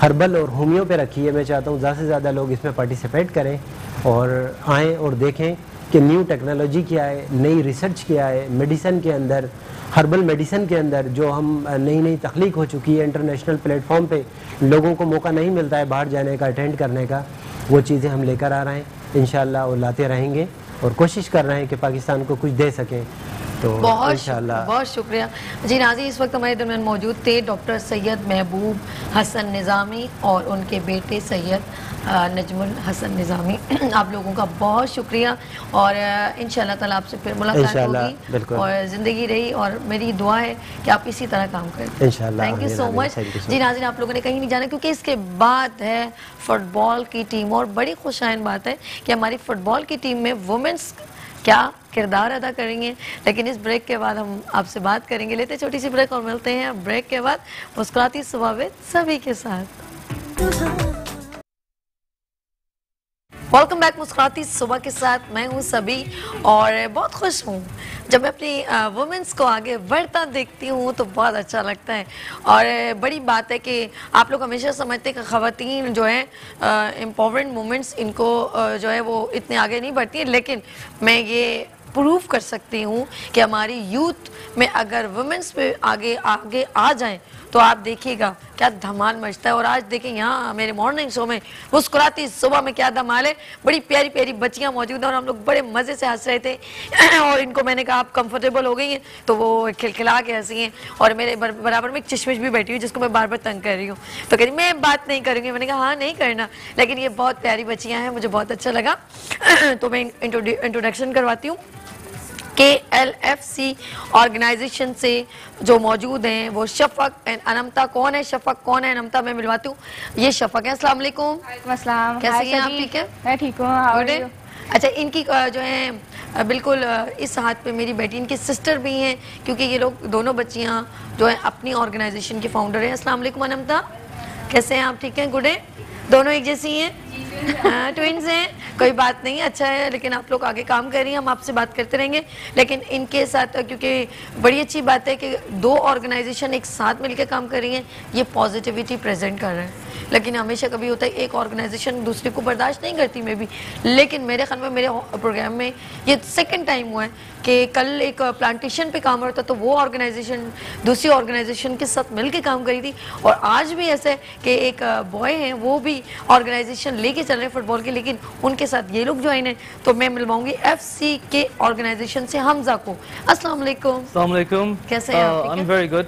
हर्बल और होमियो पे रखी है, मैं चाहता हूं ज़्यादा से ज़्यादा लोग इसमें पार्टिसिपेट करें और आएँ और देखें कि न्यू टेक्नोलॉजी क्या है, नई रिसर्च क्या है मेडिसन के अंदर, हर्बल मेडिसन के अंदर जो हम नई तख्लीक हो चुकी है। इंटरनेशनल प्लेटफॉर्म पे लोगों को मौका नहीं मिलता है बाहर जाने का, अटेंड करने का, वो चीज़ें हम लेकर आ रहे हैं इंशाअल्लाह और लाते रहेंगे। और कोशिश कर रहे हैं कि पाकिस्तान को कुछ दे सकें। तो बहुत शुक्रिया जी। नाज़रीन, इस वक्त हमारे दरमियान मौजूद थे डॉक्टर सैयद महबूब हसन निज़ामी और उनके बेटे सैयद नजमुल हसन निज़ामी। आप लोगों का बहुत शुक्रिया और इंशाल्लाह ताला आपसे फिर मुलाकात होगी और ज़िंदगी रही और मेरी दुआ है कि आप इसी तरह काम करें इंशाल्लाह। थैंक यू सो मच जी। नाज़रीन, आप लोगों ने कहीं नहीं जाना क्योंकि इसके बाद है फुटबॉल की टीम और बड़ी खुशाइन बात है कि हमारी फुटबॉल की टीम में वुमेंस क्या किरदार अदा करेंगे। लेकिन इस ब्रेक के बाद हम आपसे बात करेंगे। लेते छोटी सी ब्रेक और मिलते हैं ब्रेक के बाद मुस्कुराती सुबह में सभी के साथ। वेलकम बैक मुस्कुराती सुबह के साथ, मैं हूं सभी और बहुत खुश हूं जब मैं अपनी वुमेंस को आगे बढ़ता देखती हूं तो बहुत अच्छा लगता है। और बड़ी बात है कि आप लोग हमेशा समझते हैं कि ख़वातीन जो है एम्पावरमेंट मूवमेंट्स इनको जो है वो इतने आगे नहीं बढ़ती है, लेकिन मैं ये प्रूव कर सकती हूँ कि हमारी यूथ में अगर वुमेन्स पे आगे आगे आ जाएं तो आप देखिएगा क्या धमाल मचता है। और आज देखें यहाँ मेरे मॉर्निंग शो में मुस्कुराती सुबह में क्या धमाल है। बड़ी प्यारी प्यारी बच्चियाँ मौजूद हैं और हम लोग बड़े मज़े से हंस रहे थे और इनको मैंने कहा आप कंफर्टेबल हो गई हैं तो वो खिलखिला के हंसी हैं। और मेरे बराबर में एक चश्मिश भी बैठी हुई जिसको मैं बार बार तंग कर रही हूँ, तो कह रही मैं बात नहीं करूँगी। मैंने कहा हाँ नहीं करना, लेकिन ये बहुत प्यारी बच्चियाँ हैं, मुझे बहुत अच्छा लगा। तो मैं इंट्रोडक्शन करवाती हूँ। KLFC ऑर्गेनाइजेशन से जो मौजूद हैं वो शफक एंड अनमता। कौन है शफक, कौन है अनमता, मैं मिलवाती हूँ। ये शफक है। अस्सलाम वालेकुम। कैसे हैं आप? ठीक है, मैं ठीक हूँ। अच्छा, इनकी जो है बिल्कुल इस हाथ पे मेरी बेटी, इनकी सिस्टर भी हैं क्योंकि ये लोग दोनों बच्चियाँ जो है अपनी ऑर्गेनाइजेशन की फाउंडर हैं। अस्सलाम वालेकुम अनमता, कैसे हैं आप? ठीक हैं, गुड है। दोनों एक जैसी हैं, ट्विन्स हैं, कोई बात नहीं, अच्छा है। लेकिन आप लोग आगे काम कर रही हैं, हम आपसे बात करते रहेंगे। लेकिन इनके साथ क्योंकि बड़ी अच्छी बात है कि दो ऑर्गेनाइजेशन एक साथ मिलकर काम कर रही हैं, ये पॉजिटिविटी प्रेजेंट कर रहे हैं। लेकिन हमेशा कभी होता है एक ऑर्गेनाइजेशन दूसरे को बर्दाश्त नहीं करती मे भी। लेकिन मेरे ख्याल में मेरे प्रोग्राम में ये सेकंड टाइम हुआ है कि कल एक प्लांटेशन पे काम हो रहा था तो वो ऑर्गेनाइजेशन दूसरी ऑर्गेनाइजेशन के साथ मिल के काम करी थी। और आज भी ऐसा है कि एक बॉय हैं वो भी ऑर्गेनाइजेशन लेके चल रहे हैं फुटबॉल की, लेकिन उनके साथ ये लोग ज्वाइन है। तो मैं मिलवाऊंगी FC के ऑर्गेनाइजेशन से हमजा को। अस्सलाम वालेकुम। अस्सलाम वालेकुम, कैसे हैं आप? I am very good.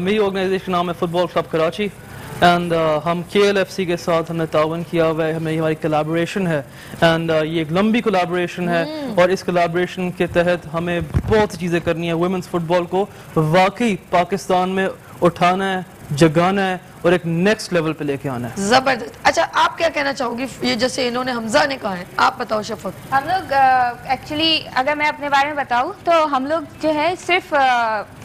मेरी ऑर्गेनाइजेशन नाम है फुटबॉल क्लब कराची एंड हम KLFC के साथ हमने तावन किया हुआ है, हमारी कोलैबोरेशन है एंड ये एक लंबी कोलैबोरेशन है। और इस कोलैबोरेशन के तहत हमें बहुत सी चीज़ें करनी है। वुमेन्स फुटबॉल को वाकई पाकिस्तान में उठाना है, जगाना है और एक नेक्स्ट लेवल पे लेके आना है। जबरदस्त। अच्छा, आप क्या कहना चाहोगी ये जैसे इन्होंने हमजा ने कहा है, आप बताओ शफक। हम लोग एक्चुअली अगर मैं अपने बारे में बताऊं तो हम लोग जो है सिर्फ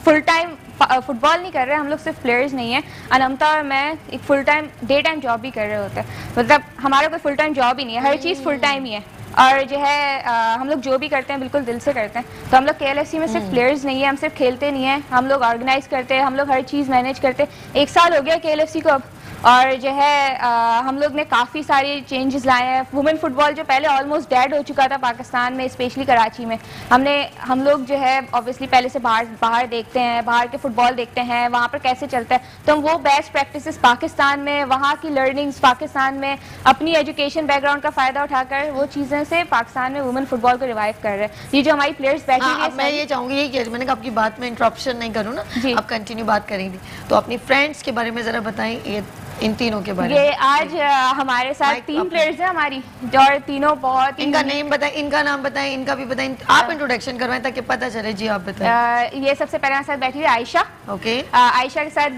फुल टाइम फुटबॉल नहीं कर रहे, हम लोग सिर्फ प्लेयर्स नहीं है। अनमता और मैं एक full time day time job भी कर रहे होते हैं, मतलब हमारा कोई फुल टाइम जॉब ही नहीं है, हर चीज़ फुल टाइम ही है। और जो है हम लोग जो भी करते हैं बिल्कुल दिल से करते हैं। तो हम लोग KLFC में सिर्फ प्लेयर्स नहीं है, हम सिर्फ खेलते नहीं है, हम लोग ऑर्गेनाइज करते हैं, हम लोग हर चीज़ मैनेज करते हैं। 1 साल हो गया KLFC को अब, और जो है हम लोग ने काफ़ी सारे चेंजेस लाए हैं। वुमेन फुटबॉल जो पहले ऑलमोस्ट डेड हो चुका था पाकिस्तान में, स्पेशली कराची में, हम लोग जो है ऑब्वियसली पहले से बाहर देखते हैं, बाहर के फुटबॉल देखते हैं, वहाँ पर कैसे चलता है। तो हम वो बेस्ट प्रैक्टिसेस पाकिस्तान में, वहाँ की लर्निंग्स पाकिस्तान में, अपनी एजुकेशन बैकग्राउंड का फ़ायदा उठाकर वो चीज़ें से पाकिस्तान में वुमेन फुटबॉल को रिवाइव कर रहे हैं। ये जो हमारी प्लेयर्स बैठी हुई है, मैं ये चाहूँगी यही कि मैंने कहा आपकी बात में इंटरप्शन नहीं करूँ ना, आप कंटिन्यू बात करेंगी। तो अपनी फ्रेंड्स के बारे में ज़रा बताएं, ये इन तीनों के बारे में। ये आज हमारे साथ 3 प्लेयर्स हैं हमारी, जो तीनों बहुत। इनका नेम बताएं, इनका नाम बताएं, इनका भी बताएं, आप इंट्रोडक्शन करवाएं ताकि पता चले। जी आप बताएं। ये सबसे पहले हमारे साथ बैठी हुई है आयशा। ओके। आयशा के साथ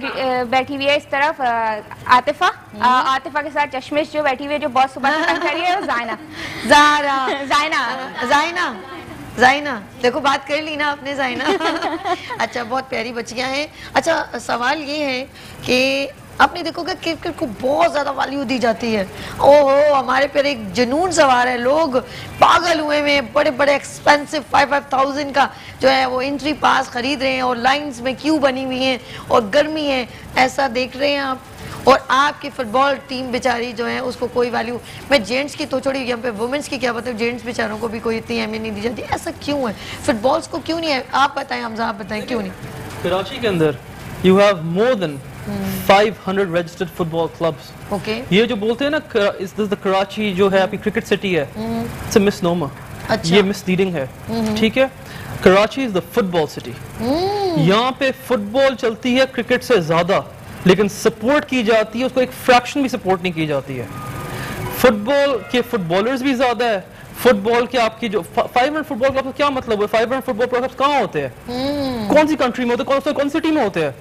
बैठी हुई है इस तरफ आतिफा। आतिफा के साथ चश्मिश जो बैठी हुई है, जो बहुत सुबह से तंग कर रही है, वो जाइना। देखो बात कर ली ना आपने, जाइना। अच्छा, बहुत प्यारी बच्चियां हैं। अच्छा, सवाल ये है कि आपने देखोगे क्रिकेट को बहुत ज़्यादा वैल्यू दी जाती है। ओहो, हमारे पर एक जुनून सवार है, लोग पागल हुए में बड़े बड़े एक्सपेंसिव 5,000 का जो है वो एंट्री पास खरीद रहे हैं और लाइंस में क्यू बनी हुई हैं और गर्मी है, ऐसा देख रहे हैं आप। और आपकी फुटबॉल टीम बेचारी जो है उसको कोई वैल्यू, मैं जेंट्स की तो छोड़ी, यहाँ पे वुमेन्स की क्या बताऊँ, जेंट्स बेचारों को भी कोई इतनी अहमियत नहीं दी जाती। ऐसा क्यों है? फुटबॉल्स को क्यों नहीं है? आप बताएं हमजा, आप बताएं क्यों नहीं? कराची के अंदर you have more than 500 registered football clubs. Okay. ये जो बोलते हैं ना, इस द कराची जो है आपकी क्रिकेट सिटी है, it's a misnomer. अच्छा। ये मिसलीडिंग है, ठीक है। Karachi is the football city, यहाँ पे फुटबॉल चलती है क्रिकेट से ज्यादा, लेकिन सपोर्ट की जाती है उसको एक फ्रैक्शन भी सपोर्ट नहीं की जाती है। फुटबॉल के फुटबॉलर्स भी ज्यादा है, फुटबॉल के आपकी जो 500 फुटबॉल क्लब, क्या मतलब है 500 फुटबॉल क्लब कहाँ होते हैं, कौन सी कंट्री में होते हैं, कौन सी टीम में होते हैं?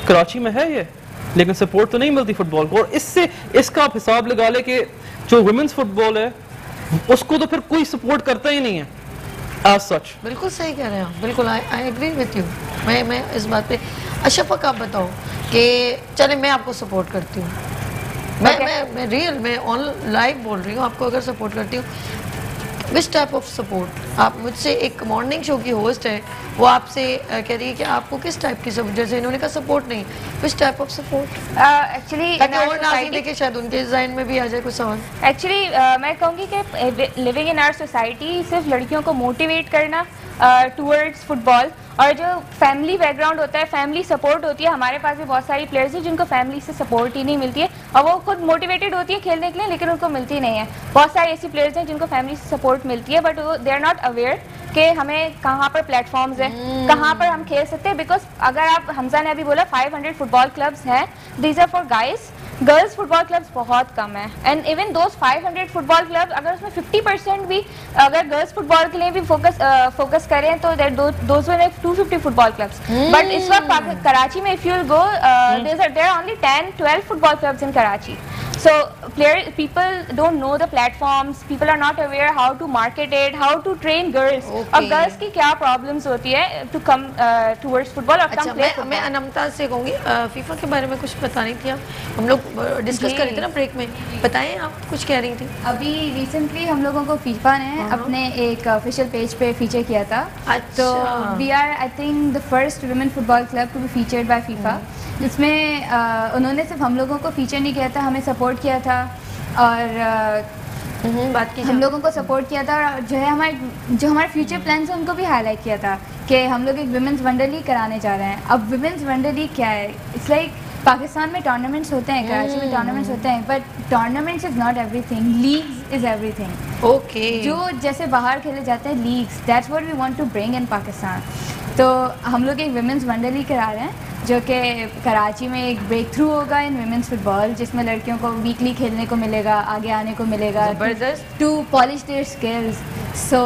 कराची में है ये, लेकिन सपोर्ट तो नहीं मिलती फुटबॉल को। और इससे इसका आप हिसाब लगा ले कि जो वुमेन्स फुटबॉल है उसको तो फिर कोई सपोर्ट करता ही नहीं है एज सच। बिल्कुल सही कह रहे हैं आप, बिल्कुल आई एग्री विथ यू। मैं इस बात पे। अशफाक आप बताओ कि चले मैं आपको सपोर्ट करती हूँ, मैं रियल मैं ऑन लाइव बोल रही हूँ, आपको अगर सपोर्ट करती हूँ, विच टाइप ऑफ सपोर्ट? आप मुझसे, एक मॉर्निंग शो की होस्ट है, वो आपसे कह रही है कि आपको किस टाइप की सपोर्ट, जैसे इन्होंने कहा सपोर्ट नहीं, which type of support? Actually और नाज़रीन देखे शायद उनके डिजाइन में भी आ जाए कुछ सवाल। एक्चुअली मैं कहूँगी कि लिविंग इन आवर सोसाइटी सिर्फ लड़कियों को मोटिवेट करना टूवर्ड्स फुटबॉल, और जो फैमिली बैकग्राउंड होता है, फैमिली सपोर्ट होती है, हमारे पास भी बहुत सारी प्लेयर्स हैं जिनको फैमिली से सपोर्ट ही नहीं मिलती है, और वो खुद मोटिवेटेड होती है खेलने के लिए, लेकिन उनको मिलती नहीं है। बहुत सारी ऐसी प्लेयर्स हैं जिनको फैमिली से सपोर्ट मिलती है, but they are not aware कि हमें कहाँ पर प्लेटफॉर्म्स हैं, कहाँ पर हम खेल सकते हैं। बिकॉज अगर आप, हमजा ने अभी बोला 500 फुटबॉल क्लब्स हैं, these are for guys, girls football clubs बहुत कम है। And even those 500 football club, अगर उसमें 50% भी अगर गर्ल्स फुटबॉल के लिए भी फोकस करें तो those were like 250 football clubs. But इस वक्त कराची में if you will go, there are only 10-12 football clubs in Karachi. So people don't know the platforms, people are not aware how to market it, how to train girls. और girls की क्या problems होती है to come towards football और come play football. मैं अनमता से कहूँगी, FIFA के बारे में कुछ बता रही थी आप, हम लोग डिस्कस कर रहे थे ना ब्रेक में, बताएं आप कुछ कह रही थी। अभी रिसेंटली हम लोगों को फीफा ने अपने एक ऑफिशियल पेज पे फीचर किया था। तो we are I think the first women football club to be featured by FIFA, जिसमें उन्होंने सिर्फ हम लोगों को फीचर नहीं किया था, हमें सपोर्ट किया था और बात की हम लोगों को सपोर्ट किया था, और जो है हमारे फ्यूचर प्लान्स हैं उनको भी हाईलाइट किया था कि हम लोग एक विमेंस वंडर लीग कराने जा रहे हैं। अब विमेंस वंडर लीग क्या है? इट्स लाइक पाकिस्तान में टूर्नामेंट्स होते हैं, कराची में टूर्नामेंट्स होते हैं, but tournaments is not everything, leagues is everything. Okay, जो जैसे बाहर खेले जाते हैं leagues, that's what we want to bring in Pakistan. तो हम लोग एक विमेंस वंडर लीग करा रहे हैं जो कि कराची में एक ब्रेक थ्रू होगा इन विमेंस फुटबॉल, जिसमें लड़कियों को वीकली खेलने को मिलेगा, आगे आने को मिलेगा, to polish their skills. So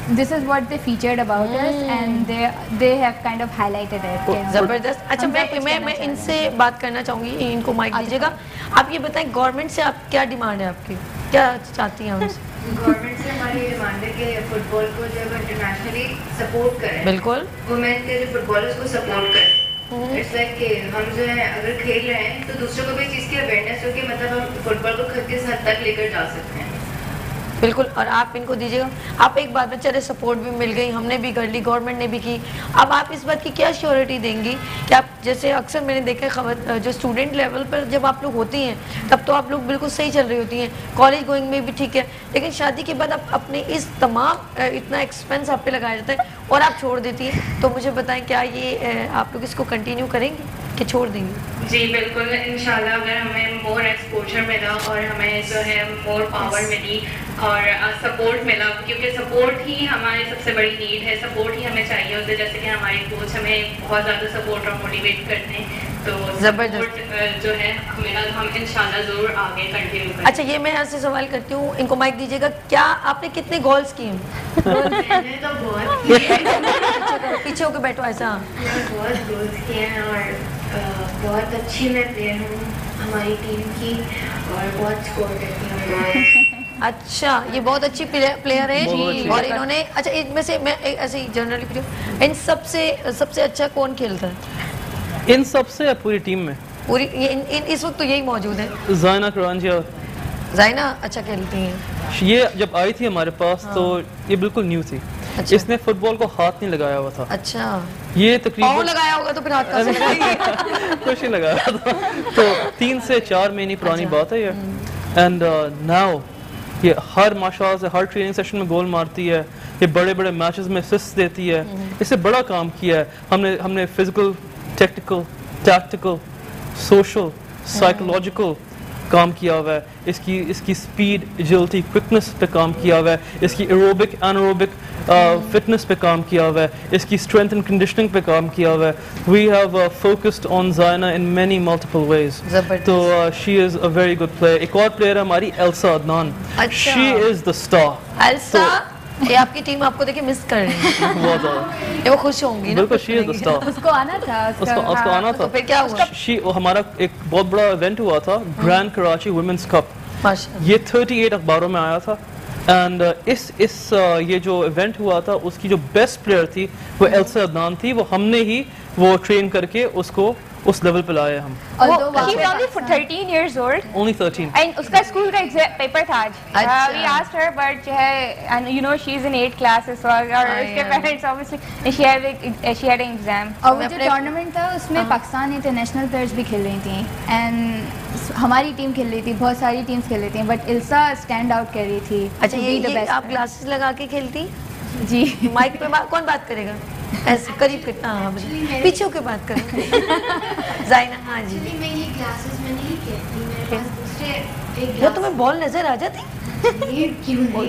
this is what they featured about us and they have kind of highlighted it. जबरदस्त। अच्छा, मैं इनसे बात करना चाहूँगी, इनको माइक दीजिएगा। आप ये बताएं, गवर्नमेंट से आप क्या डिमांड है, आपकी क्या चाहती हैं हमसे? गवर्नमेंट से हमारी डिमांड है कि फुटबॉल को जब इंटरनेशनली सपोर्ट करें, बिल्कुल वुमेन के जो फुटबॉलर्स को सपोर्ट करें। इट्स लाइक कि हम जो है अगर खेल रहे हैं तो दूसरों को भी इस चीज़ की अवेयरनेस हो कि मतलब हम फुटबॉल को किस हद तक लेकर जा सकते हैं। बिल्कुल। और आप इनको दीजिएगा। आप एक बात में, चले सपोर्ट भी मिल गई, हमने भी कर ली, गवर्नमेंट ने भी की, अब आप इस बात की क्या श्योरिटी देंगी कि आप, जैसे अक्सर मैंने देखा खबर, जो स्टूडेंट लेवल पर जब आप लोग होती हैं तब तो आप लोग बिल्कुल सही चल रही होती हैं, कॉलेज गोइंग में भी ठीक है, लेकिन शादी के बाद आप अपने इस तमाम इतना एक्सपेंस आप पे लगाया जाता है और आप छोड़ देती हैं, तो मुझे बताएं क्या ये आप लोग इसको कंटिन्यू करेंगे कि छोड़ देंगे? जी बिल्कुल, इंशाल्लाह अगर हमें मोर एक्सपोजर मिला और हमें जो है मोर पावर मिली और सपोर्ट मिला, क्योंकि सपोर्ट ही हमारी सबसे बड़ी नीड है, सपोर्ट ही हमें चाहिए होता है। जैसे कि हमारे कोच हमें बहुत ज़्यादा सपोर्ट और मोटिवेट करते हैं, तो सपोर्ट जो है मिला तो हम इंशाल्लाह ज़रूर आगे कंटिन्यू करेंगे। अच्छा, ये मैं यहाँ से सवाल करती हूँ, इनको माइक दीजिएगा, क्या आपने कितने गोल्स किए हैं? मैंने तो बहुत किए, पीछे होकर बैठो ऐसा। बहुत गोल्स किए हैं और बहुत अच्छी मैं प्लेयर हूँ हमारी टीम की और बहुत स्कोर करती हूँ। अच्छा, ये बहुत अच्छी प्लेयर है और इन्होंने, अच्छा इनमें से मैं ऐसे ही जनरली पूछूं, इन सबसे अच्छा कौन खेलता है? इन सबसे पूरी टीम में पूरी इस वक्त तो यही मौजूद है। ज़ाइना करांजिया, ज़ाइना अच्छा खेलती हैं। ये जब आई थी हमारे पास तो ये बिल्कुल न्यू थी। अच्छा। इसने फुटबॉल को हाथ नहीं लगाया हुआ था। अच्छा, ये तकरीबन लगाया होगा तो फिर हाथ कहाँ से लगाएगी? कुछ नहीं लगाया था। तो 3 से 4 महीने पुरानी बात है ये। एंड नाउ ये हर माशाल्लाह से हर ट्रेनिंग सेशन में गोल मारती है, ये बड़े बड़े मैचेस में असिस्ट देती है, इससे बड़ा काम किया है। हमने physical, technical, tactical, social, psychological काम किया हुआ है, इसकी स्पीड, एजिलिटी, क्विकनेस पे काम किया हुआ है, इसकी एरोबिक एनारोबिक फिटनेस पे काम किया हुआ है, इसकी स्ट्रेंथ एंड कंडीशनिंग पे काम किया हुआ है. We have focused on Zaina in many multiple ways. तो she is a very good player. एक और प्लेयर है हमारी Elsa Adnan. She is the star. Elsa, ये आपकी टीम आपको देखे मिस कर रही है बहुत ज़्यादा. ये वो खुश होंगी ना. बिल्कुल, शी इज़ द स्टार. उसको आना था, उसको आना था. तो फिर क्या हुआ? हमारा एक बहुत बड़ा इवेंट हुआ था, ग्रैंड कराची वुमेन्स कप. ये 38 अखबारों में आया था. एंड ये जो इवेंट हुआ था, उसकी जो बेस्ट प्लेयर थी वो एल्सा अदनान थी. वो हमने ही वो ट्रेन करके उसको उस लेवल पे लाए हम. She's only 13 years old. Only 13. And उसका स्कूल का पेपर था आज. We asked her, but जो है, and you know she's in 8th class as well. और उसके parents obviously she had an exam. और वो जो टूर्नामेंट था उसमें पाकिस्तान इंटरनेशनल प्लेयर्स भी खेल रही थी एंड हमारी टीम खेल रही थी, बहुत सारी टीम्स खेल रही थी, बट इल्सा स्टैंड आउट कर रही थी. अच्छा, ये आप ग्लासेस लगा के खेलती जी. माइक पे कौन बात करेगा? ऐसे करीब के पीछे होके बात करें. ज़ायना. हाँ जी. मैं ये ग्लासेस में नहीं खेलती, मेरे पास दूसरे एक वो तुम्हें बॉल नजर आ जाती?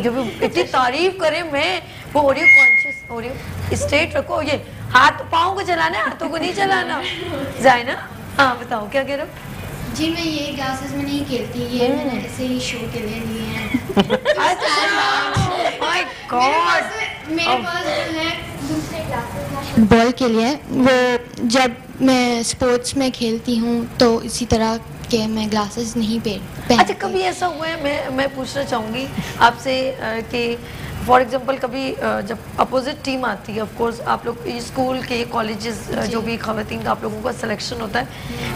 जब इतनी तारीफ करे मैं वो हो रही हूँ, कॉन्शियस हो रही हूँ. स्ट्रेट रखो, ये हाथ पाँव को चलाना है, हाथों को नहीं चलाना. ज़ायना, हाँ बताओ क्या कह रहे हो? जी मैं ये ग्लासेस में नहीं खेलती, ये मैंने ऐसे ही शो के लिए लिए हैं. My God. मेरे पास जो है दूसरे ग्लासेस बॉल के लिए, वो जब मैं स्पोर्ट्स में खेलती हूँ तो इसी तरह के मैं ग्लासेस नहीं पहनती. अच्छा, कभी ऐसा हुआ है, मैं पूछना चाहूँगी आपसे कि फॉर एग्जांपल कभी जब अपोजिट टीम आती है, ऑफ कोर्स आप लोग स्कूल के कॉलेजेस जो भी खवातीन का आप लोगों का सिलेक्शन होता है,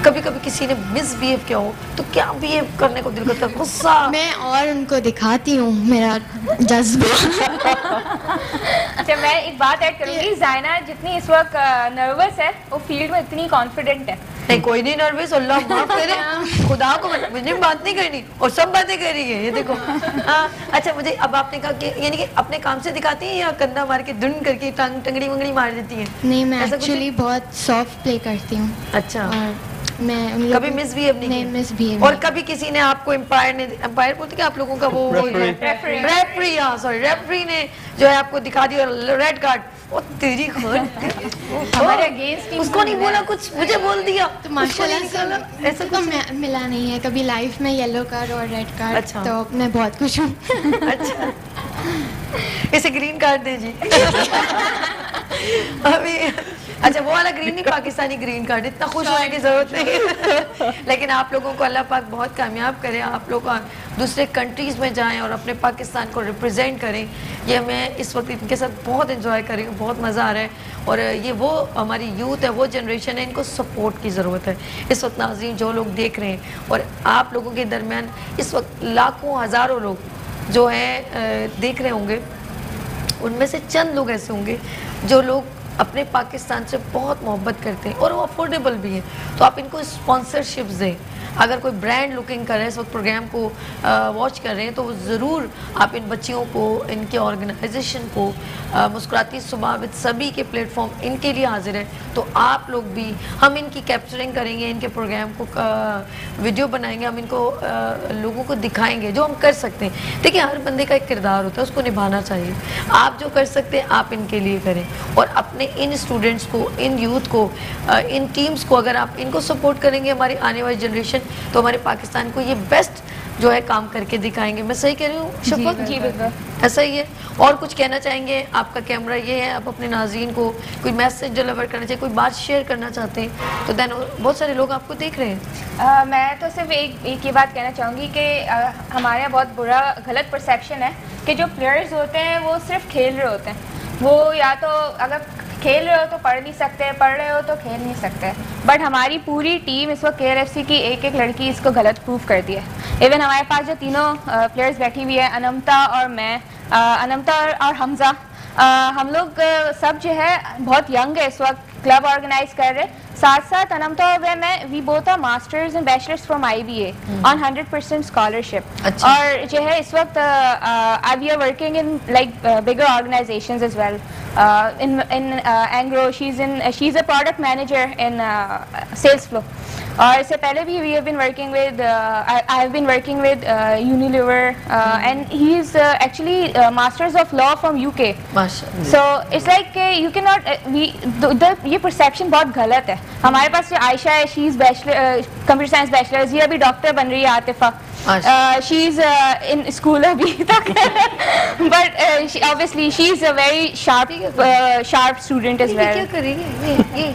कभी कभी किसी ने मिसबिहेव किया हो तो क्या बिहेव करने को दिल करता है? गुस्सा? मैं और उनको दिखाती हूँ मेरा जज्बा. अच्छा, मैं एक बात ऐड करूँगी. ज़ायना जितनी इस वक्त नर्वस है, वो फील्ड में इतनी कॉन्फिडेंट है. नहीं, कोई नहीं नर्वस. अल्लाह माफ करे, खुदा को मुझे बात नहीं करनी और सब बातें कर रही है, ये देखो. अच्छा, मुझे अब आपने कहा कि यानी कि अपने काम से दिखाती है या कंधा मार के धुन करके टंगड़ी वंगड़ी मार देती है? नहीं, मैं एक्चुअली बहुत सॉफ्ट प्ले करती हूँ. अच्छा. मैं कभी मिसबिहेव नहीं मिसबिहेव. और कभी किसी ने आपको एम्पायर बोलते क्या आप लोगों का वो रेफरी ने जो है आपको दिखा दिया रेड कार्ड, वो तेरी हमारे अगेंस्ट उसको नहीं बोला कुछ, मुझे बोल दिया. तो माशाल्लाह ऐसा तो मिला नहीं है कभी लाइफ में येलो कार्ड और रेड कार्ड. अच्छा. तो मैं बहुत खुश हूँ. अच्छा, इसे ग्रीन कार्ड दे जी. अभी अच्छा, वो वाला ग्रीन नहीं, पाकिस्तानी ग्रीन कार्ड. इतना खुश होने की जरूरत नहीं. लेकिन आप लोगों को अल्लाह पाक बहुत कामयाब करे, आप लोग दूसरे कंट्रीज़ में जाएं और अपने पाकिस्तान को रिप्रेजेंट करें. ये मैं इस वक्त इनके साथ बहुत एंजॉय कर रही हूँ, बहुत मज़ा आ रहा है. और ये वो हमारी यूथ है, वो जनरेशन है, इनको सपोर्ट की ज़रूरत है इस वक्त. नाज़रीन जो लोग देख रहे हैं और आप लोगों के दरमियान इस वक्त लाखों हज़ारों लोग जो है देख रहे होंगे, उनमें से चंद लोग ऐसे होंगे जो लोग अपने पाकिस्तान से बहुत मोहब्बत करते हैं और वो अफोर्डेबल भी है. तो आप इनको स्पॉन्सरशिप्स दें. अगर कोई ब्रांड लुकिंग कर रहे हैं, इस वक्त प्रोग्राम को वॉच कर रहे हैं, तो ज़रूर आप इन बच्चियों को, इनके ऑर्गेनाइजेशन को, मुस्कुराती सुबह विद सभी के प्लेटफॉर्म इनके लिए हाजिर है. तो आप लोग भी, हम इनकी कैप्चरिंग करेंगे, इनके प्रोग्राम को वीडियो बनाएंगे, हम इनको लोगों को दिखाएंगे जो हम कर सकते हैं. देखिए, हर बंदे का एक किरदार होता है, उसको निभाना चाहिए. आप जो कर सकते हैं आप इनके लिए करें और अपने इन स्टूडेंट्स को, इन यूथ को, इन टीम्स को अगर आप इनको सपोर्ट करेंगे, हमारी आने वाली जनरेशन, तो हमारे पाकिस्तान को ये बेस्ट जो है काम करके दिखाएंगे. मैं सही कह रही हूँ शफक? जी बिल्कुल ऐसा ही है. और कुछ कहना चाहेंगे? आपका कैमरा ये है, आप अपने नाज़रीन को कोई मैसेज डिलीवर करना चाहिए, कोई बात शेयर करना चाहते हैं तो देन बहुत सारे लोग आपको देख रहे हैं. मैं तो सिर्फ एक ही बात कहना चाहूँगी कि हमारे यहाँ बहुत बुरा गलत परसेप्शन है कि जो प्लेयर्स होते हैं वो सिर्फ खेल रहे होते हैं. वो या तो अगर खेल रहे हो तो पढ़ नहीं सकते, पढ़ रहे हो तो खेल नहीं सकते. बट हमारी पूरी टीम इस वक्त KLFC की एक एक लड़की इसको गलत प्रूफ करती है. इवन हमारे पास जो तीनों प्लेयर्स बैठी हुई है, अनमता और मैं, अनमता और हमजा, हम लोग सब जो है बहुत यंग है इस वक्त, क्लब ऑर्गेनाइज कर रहे. साथ साथ अनमता और मैं, we both are masters and bachelors from IBA on 100% scholarship. और जो है इस वक्त we are working in like bigger organizations as well. in Angro. She's a product manager in sales flow. और इससे पहले भी we have been working with I have been working with Unilever and he is actually masters of law from UK. So it's like you cannot ये perception बहुत गलत है. हमारे पास जो आयशा है, she is computer science bachelor, ये अभी doctor बन रही है. Atifa she is in school अभी तक but obviously she is a very sharp student as well. क्या करेगी ये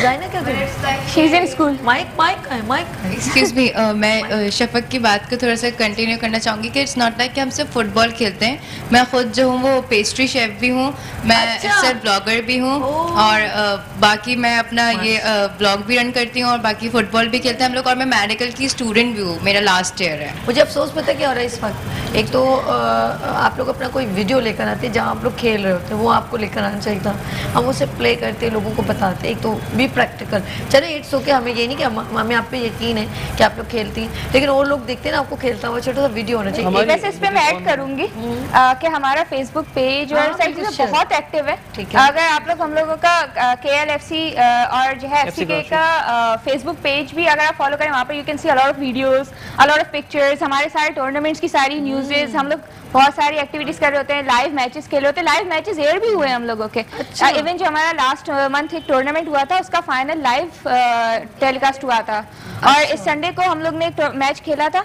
जाइना क्या करेगी? She is in school. Mike excuse me, मैं शफक की बात को थोड़ा सा कंटिन्यू करना चाहूँगी कि इट्स नॉट लाइक कि हम सिर्फ फुटबॉल खेलते हैं. मैं खुद जो हूँ वो पेस्ट्री शेफ भी हूँ, मैं सिर्फ ब्लॉगर भी हूँ और बाकी मैं अपना ये ब्लॉग भी रन करती हूँ और बाकी फुटबॉल भी खेलते हैं हम लोग. और मैं मेडिकल की स्टूडेंट भी हूँ, मेरा लास्ट ईयर है. मुझे अफसोस पता क्या हो रहा है इस वक्त, एक तो आप लोग अपना कोई वीडियो लेकर आते हैं जहाँ आप लोग खेल रहे होते हैं, वो आपको लेकर आना चाहिए था. हम उसे प्ले करते लोगों को बताते, एक तो बी प्रैक्टिकल. चले इट्स ओके, हमें ये नहीं कि हमें आप पे यकीन है कि आप लोग खेलती हैं, लेकिन और लोग देखते हैं ना आपको खेलता हुआ, छोटा सा वीडियो होना चाहिए. वैसे इस पे मैं ऐड करूंगी कि हमारा फेसबुक पेज और साइट बहुत एक्टिव है. अगर आप लोग हम लोगों का KLFC और जो है FCK का फेसबुक पेज भी अगर आप फॉलो करें, वहाँ पर you can see a lot of videos, a lot of pictures, हमारे सारे टूर्नामेंट्स की सारी न्यूज़ेस, हम लोग बहुत सारी एक्टिविटीज कर रहे होते हैं, लाइव मैचेस खेले होते हैं, लाइव मैचेस एयर भी हुए हम लोगों के. इवन जो हमारा लास्ट मंथ एक टूर्नामेंट हुआ था उसका फाइनल लाइव टेलीकास्ट हुआ था. और इस संडे को हम लोग ने एक मैच खेला था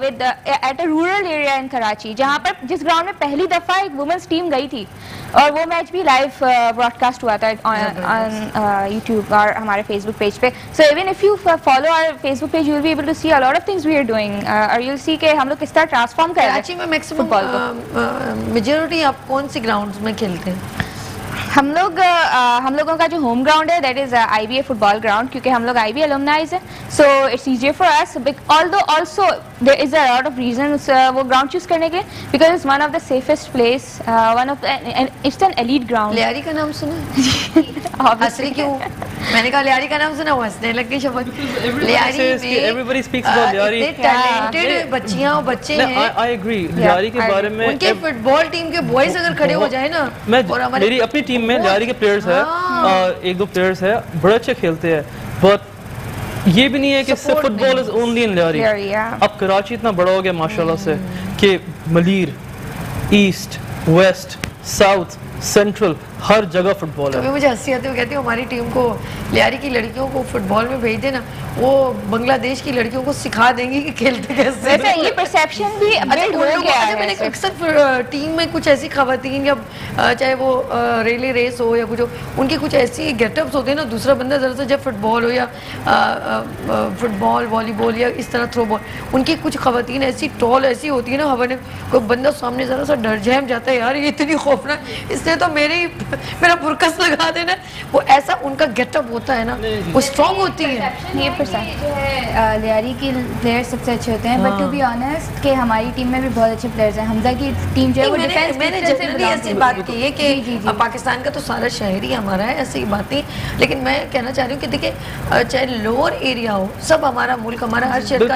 with at a rural area in Karachi, जहाँ पर जिस ग्राउंड में पहली दफा एक वुमेन्स टीम गई थी, और वो मैच भी लाइव ब्रॉडकास्ट हुआ था ऑन यूट्यूब और हमारे फेसबुक पेज पे. So even if you follow our Facebook page you will be able to see a lot of things we are doing और यू विल सी कि हम लोग किस तरह ट्रांसफॉर्म कर रहे हैं. कराची में मैक्सिमम मेजॉरिटी आप कौन सी ग्राउंड्स में खेलते हैं? हम लोगों का जो होम ग्राउंड है that is IBA football ground, क्योंकि हम लोग IBA alumni है, so it's easier for us. Although also there is a lot of reasons वो ग्राउंड चूज करने के, because it's one of the safest place, one of its an elite ground. Lyari का नाम सुना? हंसरी क्यों? मैंने कहा लियारी का नाम सुना, वो हंसने लग गई. शफक, लियारी में everybody speaks about Lyari, talented बच्चियां और बच्चे हैं. I agree. लियारी के बारे में उनके फुटबॉल टीम के बॉयज अगर खड़े हो जाए ना, और मेरी अपनी टीम में लियारी के प्लेयर्स है, एक दो प्लेयर्स है बड़े अच्छे खेलते हैं, बट ये भी नहीं है कि सिर्फ football is only in Lyari. अब कराची इतना बड़ा हो गया माशाल्लाह से कि Malir, east, west, south, central, हर जगह फुटबॉल है. तो मुझे हंसी आती है, कहती हूँ हमारी टीम को, लियारी की लड़कियों को फुटबॉल में भेज देना, वो बांग्लादेश की लड़कियों को सिखा देंगी कि खेलते कैसे. वैसे ये परसेप्शन भी मैंने अक्सर टीम में कुछ ऐसी खवातीन या चाहे वो रेली रेस हो या कुछ हो, उनके कुछ ऐसी गेटअप्स होते हैं ना, दूसरा बंदा जरा सा जब फुटबॉल हो या फुटबॉल, वॉलीबॉल या इस तरह थ्रो बॉल, उनकी कुछ खवातीन ऐसी टॉल ऐसी होती है ना, हवा ने कोई बंदा सामने जरा सा डर जैम जाता है, यार ये इतनी खौफनाक, इसने तो मेरा बुरकस लगा देना. वो ऐसा उनका गेटअप होता है ना, वो स्ट्रॉन्ग होती है. ये जो है लियारी की प्लेयर्स सबसे अच्छे होते हैं, बट टू बी ऑनेस्ट कि हमारी टीम में भी बहुत अच्छे प्लेयर्स हैं. हमजा की टीम जो है वो डिफेंस, मैंने जनरली ऐसी बात की है कि पाकिस्तान का तो सारा शहर ही हमारा है, ऐसी बात नहीं. लेकिन मैं कहना चाह रही हूँ कि देखिए, चाहे लोअर एरिया हो, सब हमारा मुल्क, हमारा हर शहर का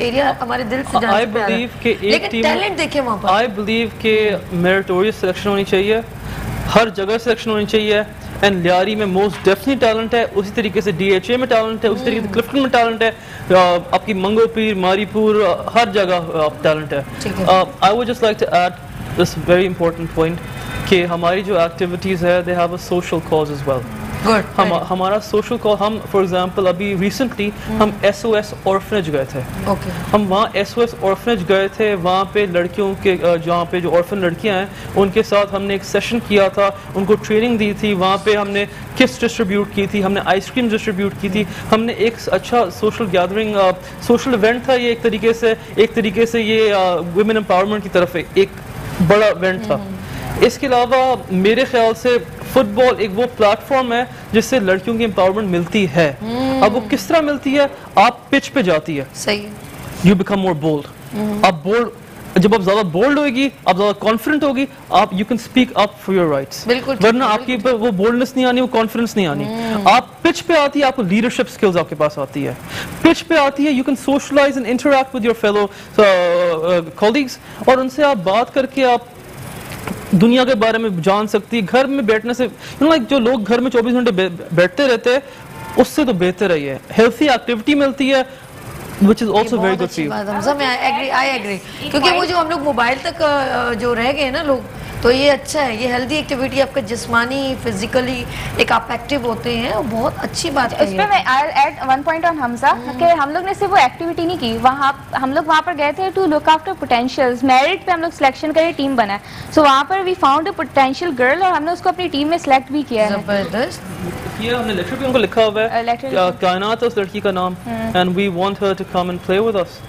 एरिया हमारे दिल से जान पे आ रहा है. लेकिन टैलेंट देखें वहाँ पर. आई बिलीव के मेरिटोरियस सिलेक्शन होनी चाहिए, हर जगह सिलेक्शन होनी चाहिए. एंड लियारी में मोस्ट डेफिनेटली टैलेंट है, उसी तरीके से DHA में टैलेंट है, उसी तरीके से क्लिफ्टन में टैलेंट है, आपकी मंगोपीर, मारीपुर, हर जगह टैलेंट है. I would just like to add this very important point कि हमारी जो एक्टिविटीज़ है they have a social cause as well. हमारा सोशल कॉज, हम फॉर एग्जांपल अभी रिसेंटली हम SOS ऑर्फनेज गए थे. हम वहाँ SOS ऑर्फनेज गए थे, वहाँ पे लड़कियों के जहाँ पे जो ऑर्फन लड़कियाँ हैं उनके साथ हमने एक सेशन किया था, उनको ट्रेनिंग दी थी. वहाँ पे हमने किट्स डिस्ट्रीब्यूट की थी, हमने आइसक्रीम डिस्ट्रीब्यूट की थी, हमने एक अच्छा सोशल गैदरिंग, सोशल इवेंट था ये. एक तरीके से ये वुमेन एम्पावरमेंट की तरफ एक बड़ा इवेंट था. इसके अलावा मेरे ख्याल से फुटबॉल एक वो प्लेटफॉर्म है जिससे लड़कियों की एम्पावरमेंट मिलती है. अब वो किस तरह मिलती है? आप पिच पे जाती है, सही, यू बिकम मोर बोल्ड. आप बोल्ड, जब आप ज्यादा बोल्ड होगी, आप ज्यादा कॉन्फिडेंट होगी, आप you can speak up for your rights. वरना आपकी वो बोल्डनेस नहीं आनी, वो कॉन्फिडेंस नहीं आनी. आप पिच पे आती है, आपको लीडरशिप स्किल्स आपके पास आती है. पिच पे आती है, you can socialize and interact with your fellow colleagues, और उनसे आप बात करके आप दुनिया के बारे में जान सकती है। घर में बैठने से लाइक जो लोग घर में 24 घंटे बैठते रहते हैं उससे तो बेहतर है ये हेल्थी एक्टिविटी मिलती है which is also very good for you। I agree क्योंकि वो जो हम लोग मोबाइल तक जो रह गए ना लोग, तो ये अच्छा है, ये हेल्दी एक्टिविटी आपका जिस्मानी फिजिकली एक आप एक्टिव होते हैं, बहुत अच्छी बात है। इस पे मैं I'll add one point on Hamza कि हम लोग ने सिर्फ वो एक्टिविटी नहीं की, हम लोग वहाँ पर गए थे to look after potentials. Merit पे हम लोग सिलेक्शन करे, टीम बना, सो वहाँ पर we found a potential girl और हमने उसको अपनी टीम में सिलेक्ट भी किया है। जबरदस्त। ये हमने लेक्चर पे उनको लिखा हुआ है कायनात है उस लड़की का नाम, and we want her to come and play with us.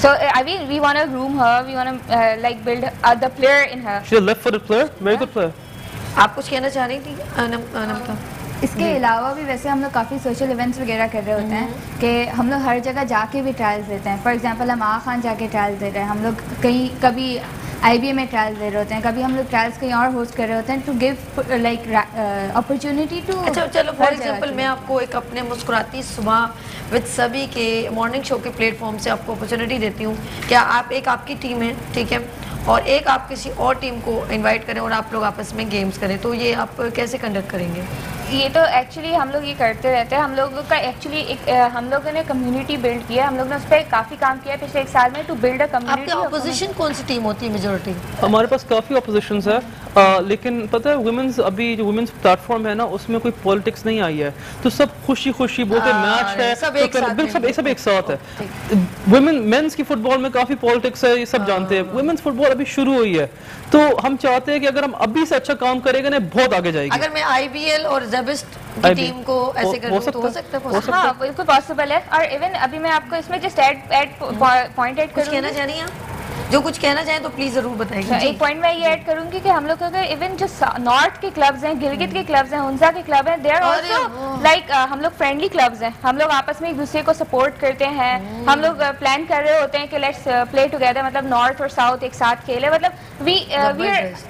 So I mean, we want to groom her. We want to like build the player in her. She's a left-footed player, very good player. आप कुछ कहना चाह रही थी अनमता? इसके अलावा भी वैसे हम लोग काफ़ी सोशल इवेंट्स वगैरह कर रहे होते हैं कि हम लोग हर जगह जाके भी ट्रायल्स देते हैं। फॉर एग्जांपल हम आगा खान जाके ट्रायल्स दे रहे हैं, हम लोग कहीं कभी IBA में ट्रायल्स दे रहे होते हैं, कभी हम लोग ट्रायल्स कहीं और होस्ट कर रहे होते हैं to give like opportunity to. अच्छा चलो फॉर एग्जांपल मैं आपको एक अपने मुस्कुराती सुबह विद सभी के मॉर्निंग शो के प्लेटफॉर्म से आपको अपॉर्चुनिटी देती हूँ। क्या आप एक आपकी टीम है, ठीक है, और एक आप किसी और टीम को इनवाइट करें और आप लोग आपस में गेम्स करें, तो ये आप कैसे कंडक्ट करेंगे? ये तो एक्चुअली हम लोग ये करते रहते हैं। हम लोगों का एक्चुअली एक हम लोगों ने कम्युनिटी बिल्ड किया, हम लोग ने उस पर काफ़ी काम किया पिछले एक साल में टू बिल्ड अ कम्युनिटी। आपके ऑपोजिशन कौन सी टीम होती है मेजॉरिटी? हमारे पास काफ़ी ऑपोजिशंस है, लेकिन पता है वुमेन्स अभी जो वुमेन्स प्लेटफॉर्म है ना उसमें कोई पॉलिटिक्स नहीं आई है, तो सब खुशी खुशी बोलते मैच है, सब एक साथ है। वुमेन मेंस की फुटबॉल में काफ़ी पॉलिटिक्स है, ये सब जानते हैं। वुमेन्स फुटबॉल अभी शुरू हुई है, तो हम चाहते हैं कि अगर हम अभी से अच्छा काम करेंगे ना बहुत आगे जाएगी। अगर मैं IBL और जेबिस्ट की टीम को ऐसे करूं तो हो सकता है? हाँ बिल्कुल पॉसिबल है। और इवन अभी मैं आपको इसमें जस्ट पॉइंट ऐड कुछ कहना चाह रही हैं? जो कुछ कहना चाहें तो प्लीज जरूर बताइए। एक पॉइंट मैं ये ऐड करूंगी कि हम लोग अगर इवन जो नॉर्थ के क्लब्स हैं, गिलगित के क्लब्स हैं, हुंजा के क्लब हैं, दे आर आल्सो लाइक हम लोग फ्रेंडली क्लब्स हैं। हम लोग आपस में एक दूसरे को सपोर्ट करते हैं। हम लोग प्लान कर रहे होते हैं कि लेट्स प्ले टुगेदर, मतलब नॉर्थ और साउथ एक साथ खेले। मतलब वी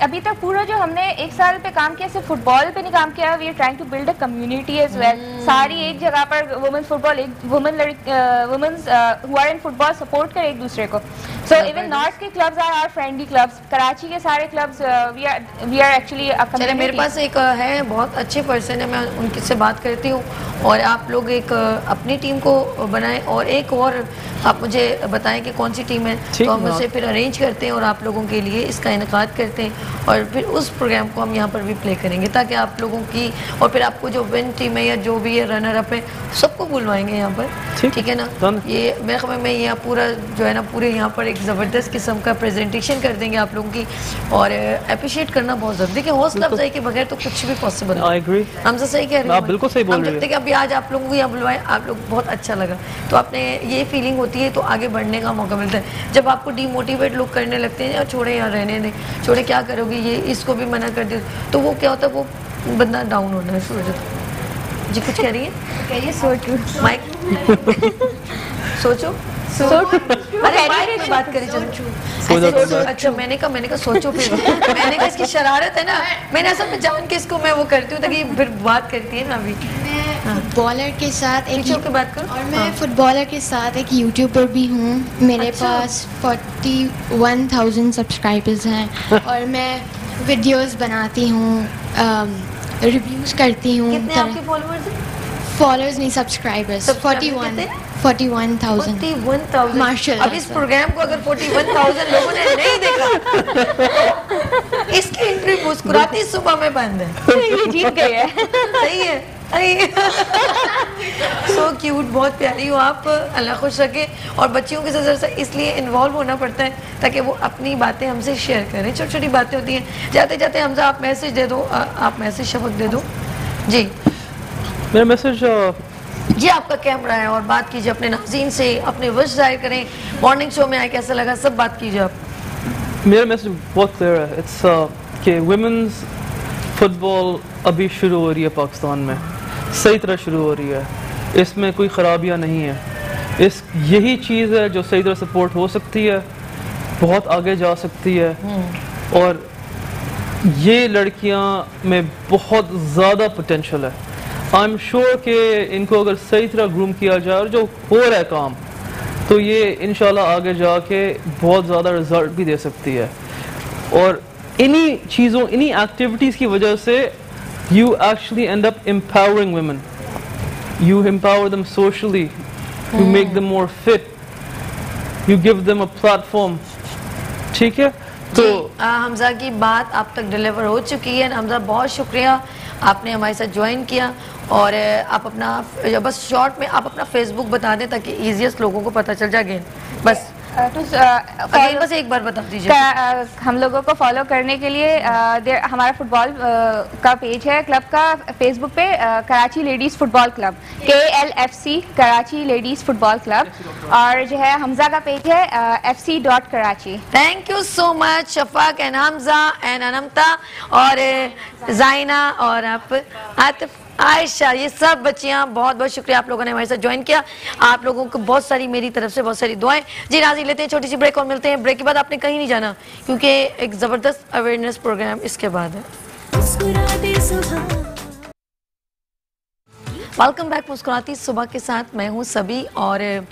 अभी तक पूरा जो हमने एक साल पे काम किया सिर्फ फुटबॉल पे नहीं काम किया, we are trying to build a community as well. सारी एक जगह पर women's football, women's who are in football support कर एक दूसरे को। सो इवन नॉर्थ के clubs are our friendly clubs, Karachi के सारे clubs we are actually a community. मेरे पास एक है बहुत अच्छे पर्सन है, मैं उनके से बात करती हूँ और आप लोग एक अपनी टीम को बनाएं और एक और आप मुझे बताएं कि कौन सी टीम है, तो हम उसे फिर अरेंज करते हैं और आप लोगों के लिए इसका इनेकाद करते हैं और फिर उस प्रोग्राम को हम यहाँ पर भी प्ले करेंगे ताकि आप लोगों की और फिर आपको जो विन टीम है या जो भी है रनर अप है सबको बुलवाएंगे यहाँ पर, ठीक है ना। ये मैं यहाँ पूरा जो है ना पूरे यहाँ पर एक ज़बरदस्त किस्म का प्रेजेंटेशन कर देंगे आप लोगों की और अप्रिशिएट करना बहुत ज़रूरी। देखिए हौसला अफजाई के बगैर तो कुछ भी पॉसिबल है। हम सही कह रहे हैं, बिल्कुल सही बोल रहे हैं। देखिए अभी आज आप लोगों को यहाँ बुलवाए, आप लोग बहुत अच्छा लगा, तो आपने ये फीलिंग होती है तो आगे बढ़ने का मौका मिलता है। जब आपको डिमोटिवेट लोग करने लगते हैं और छोड़े यहाँ रहने दें, छोड़े क्या करोगे, ये इसको भी मना कर दे, तो वो क्या होता है, वो बंदा डाउन होना है शुरू हो जाता है। जी कुछ कह रही है? कहिए सोचो माइक सोचो अरे माइक में बात करी चलो। अच्छा मैंने कहा सोचो फिर मैंने कहा इसकी शरारत है ना, मैंने असल में जान के इसको मैं वो करती हूँ ताकि फिर बात करती है ना। अभी फुटबॉलर के साथ एक बात करो और मैं फुटबॉलर के साथ एक यूट्यूबर भी हूँ। मेरे पास 41,000 सब्सक्राइबर्स हैं और मैं वीडियोस बनाती हूँ, रिव्यूज करती हूँ। कितने आपके फॉलोअर्स हैं? फॉलोअर्स नहीं सब्सक्राइबर्स 41,000 माशाल्लाह। अब इस प्रोग्राम को अगर 41,000 लोगों ने नहीं देखा इसकी एंट्री मुस्कुराती सुबह में बंद है। ये जीत गई है। सही है। सो क्यूट, बहुत प्यारी हो आप, अल्लाह खुश रखे। और बच्चियों के साथ इसलिए इन्वॉल्व होना पड़ता है ताकि वो अपनी बातें हमसे शेयर करें। छोटी छोटी बातें होती हैं। जाते जाते हमसे आप मैसेज दे दो, आप मैसेज शफक दे दो। जी मेरा मैसेज जी आपका कैमरा है और बात कीजिए अपने नाज़रीन से, अपने विश जाहिर करें। मॉर्निंग शो में आए कैसा लगा सब बात कीजिए आप। मेरा मैसेज बहुत क्लियर है, इट्स कि वुमेन्स फुटबॉल अभी शुरू हो रही है पाकिस्तान में, सही तरह शुरू हो रही है, इसमें कोई ख़राबियाँ नहीं है। यही चीज़ है जो सही तरह सपोर्ट हो सकती है, बहुत आगे जा सकती है। और ये लड़कियां में बहुत ज़्यादा पोटेंशल है। आई एम श्योर कि इनको अगर सही तरह ग्रूम किया जाए और जो हो रहा है काम, तो ये इंशाल्लाह आगे जाके बहुत ज़्यादा रिजल्ट भी दे सकती है। और इन्हीं चीज़ों, इन्हीं एक्टिविटीज़ की वजह से you actually end up empowering women. You empower them socially. You make them more fit. You give them a platform. ठीक है? तो हमजा की बात आप तक डिलीवर हो चुकी है। हमजा बहुत शुक्रिया, आपने हमारे साथ ज्वाइन किया। और आप अपना बस शॉर्ट में आप अपना फेसबुक बता दें ताकि इजीएस्ट लोगों को पता चल जाए। बस बस एक बार बता दीजिए। हम लोगों को फॉलो करने के लिए हमारा फुटबॉल का पेज है क्लब का फेसबुक पे, Karachi ladies football club, KLFC Karachi ladies football club. और जो है हमजा का पेज है FC.Karachi। Thank you so much Shafaq and Hamza and Anmata और जाइना और आप आतिफ, आयशा, ये सब बच्चियां, बहुत बहुत शुक्रिया आप लोगों ने हमारे साथ ज्वाइन किया। आप लोगों को बहुत सारी मेरी तरफ से बहुत सारी दुआएं। जी नाज़रीन, लेते हैं छोटी सी ब्रेक और मिलते हैं ब्रेक के बाद। आपने कहीं नहीं जाना क्योंकि एक ज़बरदस्त अवेयरनेस प्रोग्राम इसके बाद है। वेलकम बैक मुस्कुराती सुबह के साथ, मैं हूँ सभी। और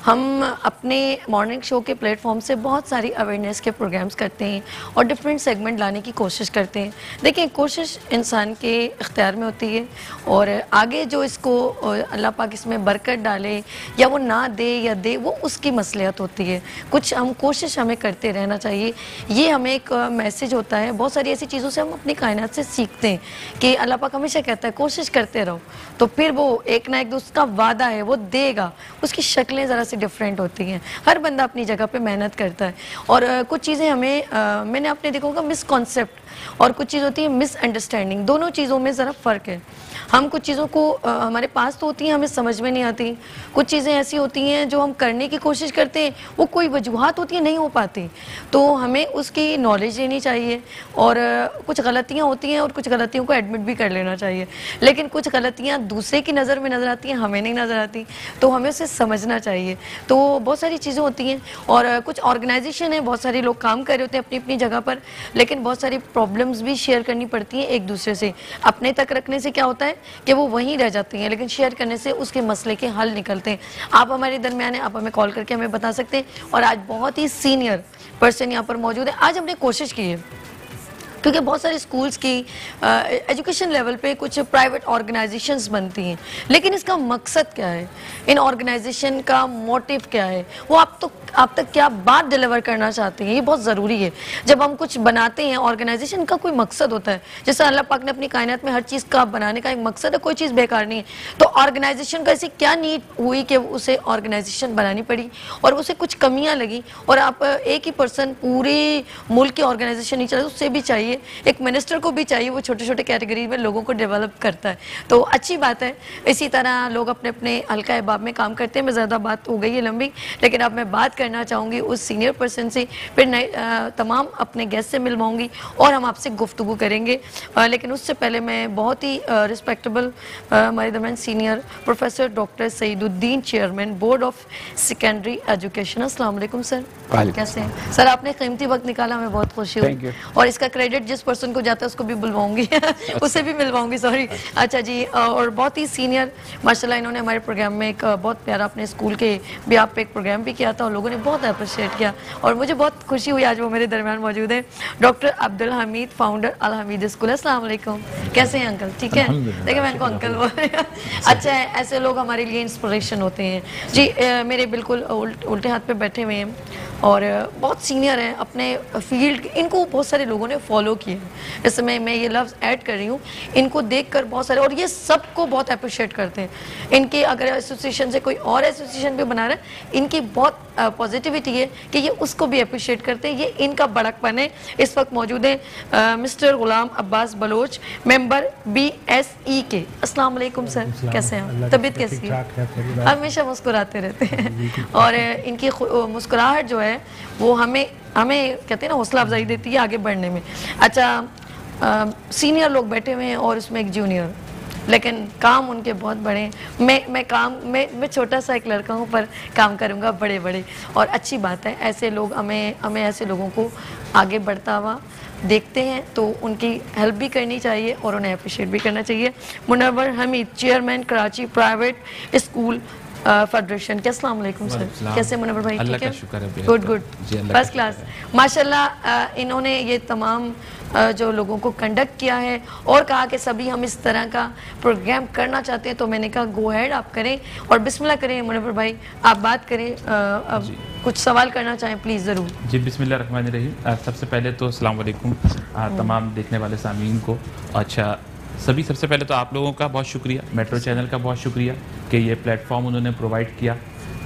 हम अपने मॉर्निंग शो के प्लेटफॉर्म से बहुत सारी अवेयरनेस के प्रोग्राम्स करते हैं और डिफरेंट सेगमेंट लाने की कोशिश करते हैं। देखिए, कोशिश इंसान के इख्तियार में होती है और आगे जो इसको अल्लाह पाक इसमें बरकत डाले या वो ना दे या दे, वो उसकी मसलियत होती है। कुछ हम कोशिश हमें करते रहना चाहिए, ये हमें एक मैसेज होता है। बहुत सारी ऐसी चीज़ों से हम अपनी कायनात से सीखते हैं कि अल्लाह पाक हमेशा कहता है कोशिश करते रहो, तो फिर वो एक ना एक उसका वादा है वो देगा। उसकी शक्लें ज़रा डिफरेंट होती हैं, हर बंदा अपनी जगह पे मेहनत करता है। और कुछ चीज़ें हमें मैंने आपने देखा होगा मिसकॉन्सेप्ट और कुछ चीज़ होती है मिसअंडरस्टैंडिंग, दोनों चीज़ों में ज़रा फ़र्क है। हम कुछ चीज़ों को हमारे पास तो होती हैं, हमें समझ में नहीं आती। कुछ चीज़ें ऐसी होती हैं जो हम करने की कोशिश करते हैं, वो कोई वजूहात होती है नहीं हो पाती, तो हमें उसकी नॉलेज लेनी चाहिए। और कुछ गलतियाँ होती हैं और कुछ गलतियों को एडमिट भी कर लेना चाहिए, लेकिन कुछ गलतियाँ दूसरे की नज़र में नज़र आती हैं, हमें नहीं नज़र आती, तो हमें उसे समझना चाहिए। तो बहुत सारी चीज़ें होती हैं और कुछ ऑर्गेनाइजेशन है, बहुत सारे लोग काम कर रहे होते हैं अपनी अपनी जगह पर, लेकिन बहुत सारी प्रॉब्लम्स भी शेयर करनी पड़ती हैं एक दूसरे से। अपने तक रखने से क्या होता है कि वो वहीं रह जाती हैं, लेकिन शेयर करने से उसके मसले के हल निकलते हैं। आप हमारे दरमियान हैं, आप हमें कॉल करके हमें बता सकते हैं। और आज बहुत ही सीनियर पर्सन यहाँ पर मौजूद है। आज हमने कोशिश की है क्योंकि बहुत सारे स्कूल्स की एजुकेशन लेवल पे कुछ प्राइवेट ऑर्गेनाइजेशंस बनती हैं, लेकिन इसका मकसद क्या है, इन ऑर्गेनाइजेशन का मोटिव क्या है, वो आप तक क्या बात डिलीवर करना चाहते हैं, ये बहुत ज़रूरी है। जब हम कुछ बनाते हैं, ऑर्गेनाइजेशन का कोई मकसद होता है। जैसे अल्लाह पाक ने अपनी कायनात में हर चीज़ का बनाने का एक मकसद है, कोई चीज़ बेकार नहीं है। तो ऑर्गेनाइजेशन का ऐसी क्या नीड हुई कि उसे ऑर्गेनाइजेशन बनानी पड़ी और उसे कुछ कमियाँ लगी। और आप एक ही पर्सन पूरे मुल्क की ऑर्गेनाइजेशन नहीं चला, उससे भी चाहिए, एक मिनिस्टर को भी चाहिए, वो छोटे छोटे कैटेगरी में लोगों को डेवलप करता है, तो अच्छी बात है। इसी तरह लोग अपने अपने हल्का अहबाब में काम करते हैं। मैं ज़्यादा बात हो गई है लंबी, लेकिन अब मैं बात करना चाहूँगी उस सीनियर पर्सन से, फिर तमाम अपने गेस्ट से मिलवाऊँगी और हम आपसे गुफ्तगू करेंगे। लेकिन उससे पहले मैं बहुत ही रिस्पेक्टेबल हमारे दरमियान senior professor doctor Saeeduddin, chairman board of secondary education. अस्सलाम वालेकुम सर, कैसे हैं सर? आपने कीमती वक्त निकाला, हमें बहुत खुशी हुई और इसका क्रेडिट जिस पर्सन को जाता है उसको भी बुलवाऊंगी उसे भी मिलवाऊंगी, सॉरी। अच्छा जी, और बहुत ही सीनियर माशाल्लाह, इन्होंने हमारे प्रोग्राम में एक बहुत प्यारा अपने स्कूल के भी आप पे एक प्रोग्राम भी किया था और लोगों ने बहुत अप्रिशिएट किया और मुझे बहुत खुशी हुई आज वो मेरे दरमियान मौजूद है। डॉक्टर अब्दुल हमीद, फाउंडर अल हमीद स्कूल। अस्सलाम वालेकुम, कैसे हैं अंकल? ठीक है, देखिए मैं इनको अंकल बोल रही हूं। अच्छा है, ऐसे लोग हमारे लिए इंस्पिरेशन होते हैं जी। मेरे बिल्कुल उल्टे हाथ पे बैठे हुए हैं और बहुत सीनियर हैं अपने फील्ड, इनको बहुत सारे लोगों ने फॉलो किया है। जैसे मैं ये लफ्ज़ ऐड कर रही हूँ, इनको देखकर बहुत सारे, और ये सबको बहुत अप्रिशिएट करते हैं। इनके अगर एसोसिएशन से कोई और एसोसिएशन भी बना रहा है, इनकी बहुत पॉजिटिविटी है कि ये उसको भी अप्रिशिएट करते हैं, ये इनका बड़कपन है। इस वक्त मौजूद है mister Ghulam Abbas Baloch, member BSE के। अस्सलाम वालेकुम सर, कैसे हैं? तबीयत कैसी है? हमेशा मुस्कुराते रहते हैं और इनकी मुस्कुराहट जो है वो हमें कहते हैं ना, हौसला अफजाई देती है आगे बढ़ने में। अच्छा, सीनियर लोग बैठे हुए हैं और उसमें एक जूनियर, लेकिन काम उनके बहुत बड़े। मैं छोटा सा एक लड़का हूँ पर काम करूँगा बड़े बड़े, और अच्छी बात है। ऐसे लोग हमें ऐसे लोगों को आगे बढ़ता हुआ देखते हैं तो उनकी हेल्प भी करनी चाहिए और उन्हें अप्रिशिएट भी करना चाहिए। Munawwar Hameed, chairman Karachi private school federation के। अस्सलाम वालेकुम सर, कैसे मुनव्वर भाई? ठीक है, गुड गुड, फर्स्ट क्लास माशाल्लाह। इन्होंने ये तमाम जो लोगों को कंडक्ट किया है और कहा कि सभी हम इस तरह का प्रोग्राम करना चाहते हैं, तो मैंने कहा गो हेड आप करें और बिस्मिल्लाह करें। मुनव्वर भाई आप बात करें, अब कुछ सवाल करना चाहें प्लीज़ ज़रूर जी। बिस्मिल्लाह रहमान रहीम। सबसे पहले तो अस्सलाम वालेकुम तमाम देखने वाले सामीन को। अच्छा सबसे पहले तो आप लोगों का बहुत शुक्रिया, मेट्रो चैनल का बहुत शुक्रिया कि ये प्लेटफॉर्म उन्होंने प्रोवाइड किया